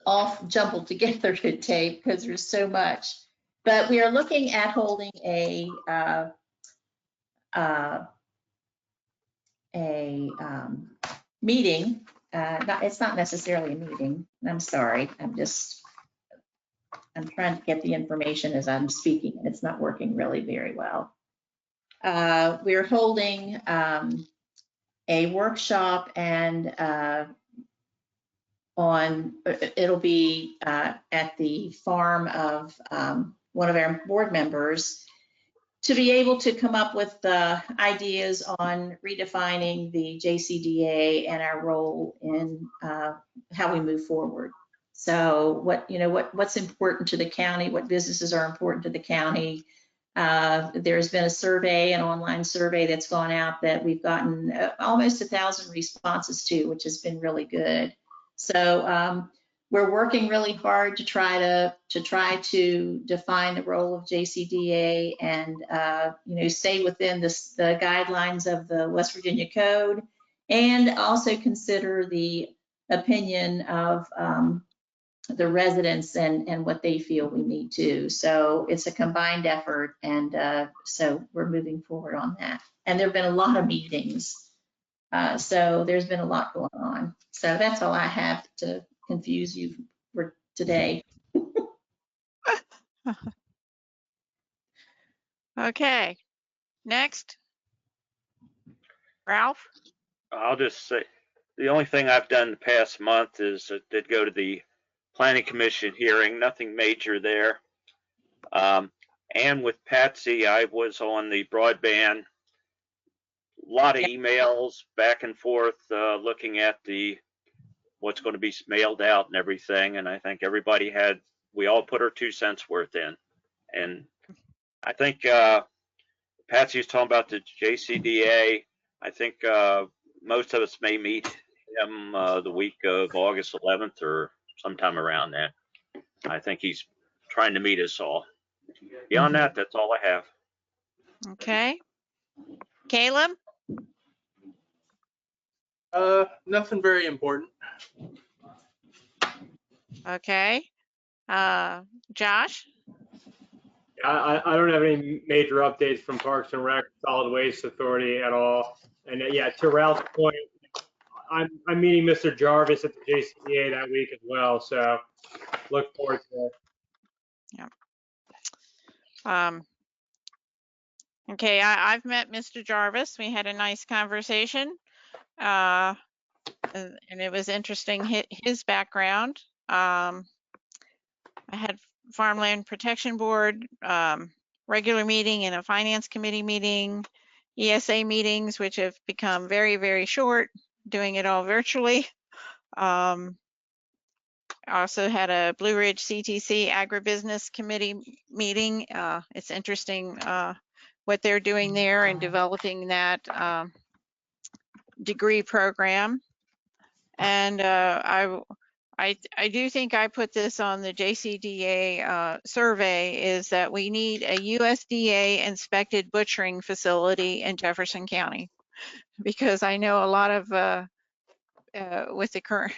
all jumbled together to tape because there's so much, but we are looking at holding a meeting. It's not necessarily a meeting. I'm sorry. I'm trying to get the information as I'm speaking, and it's not working really very well. We're holding a workshop and it'll be at the farm of one of our board members, to be able to come up with ideas on redefining the JCDA and our role in how we move forward. So what's important to the county, what businesses are important to the county. There's been a survey, an online survey that's gone out that we've gotten almost 1,000 responses to, which has been really good. So we're working really hard to try to define the role of JCDA and stay within the guidelines of the West Virginia Code, and also consider the opinion of the residents and what they feel we need to. So it's a combined effort, and so we're moving forward on that. And there have been a lot of meetings, so there's been a lot going on. So that's all I have to confuse you for today. Okay, next. Ralph? I'll just say, the only thing I've done the past month is did go to the Planning Commission hearing, nothing major there. And with Patsy, I was on the broadband, a lot of emails back and forth, looking at what's going to be mailed out and everything. And I think we all put our 2 cents worth in. And I think Patsy was talking about the JCDA. I think most of us may meet him the week of August 11th or sometime around that. I think he's trying to meet us all. Beyond that, that's all I have. Okay. Caleb? Nothing very important. Okay. Josh? I don't have any major updates from Parks and Rec, Solid Waste Authority at all. And yeah, to Ralph's point, I'm meeting Mr. Jarvis at the JCDA that week as well. So look forward to it. Yeah. Okay, I've met Mr. Jarvis. We had a nice conversation. And it was interesting, his background. I had Farmland Protection Board, regular meeting and a Finance Committee meeting, ESA meetings, which have become very, very short, doing it all virtually. I also had a Blue Ridge CTC Agribusiness Committee meeting. It's interesting what they're doing there and developing that degree program. And I do think I put this on the JCDA survey, is that we need a USDA inspected butchering facility in Jefferson County, because I know a lot of with the current,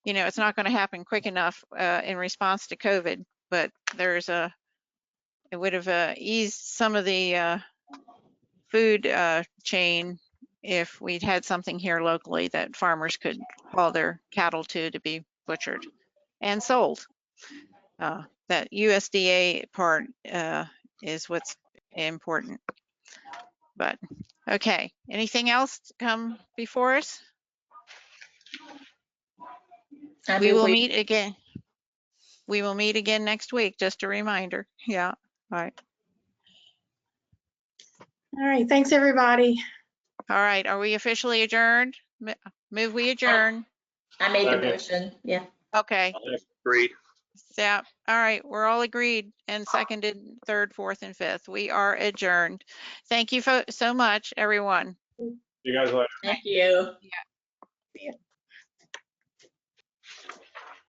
it's not going to happen quick enough in response to COVID, but it would have eased some of the food chain if we'd had something here locally that farmers could haul their cattle to be butchered and sold. That USDA part is what's important. But okay, anything else to come before us? We will meet again. We will meet again next week, just a reminder. Yeah, all right. All right, thanks, everybody. All right, are we officially adjourned? Move we adjourn. I made the motion, yeah. Okay. Agreed. Yeah, all right, we're all agreed and seconded, third, fourth, and fifth. We are adjourned. Thank you so much, everyone. See you guys later. Thank you. Yeah. See ya.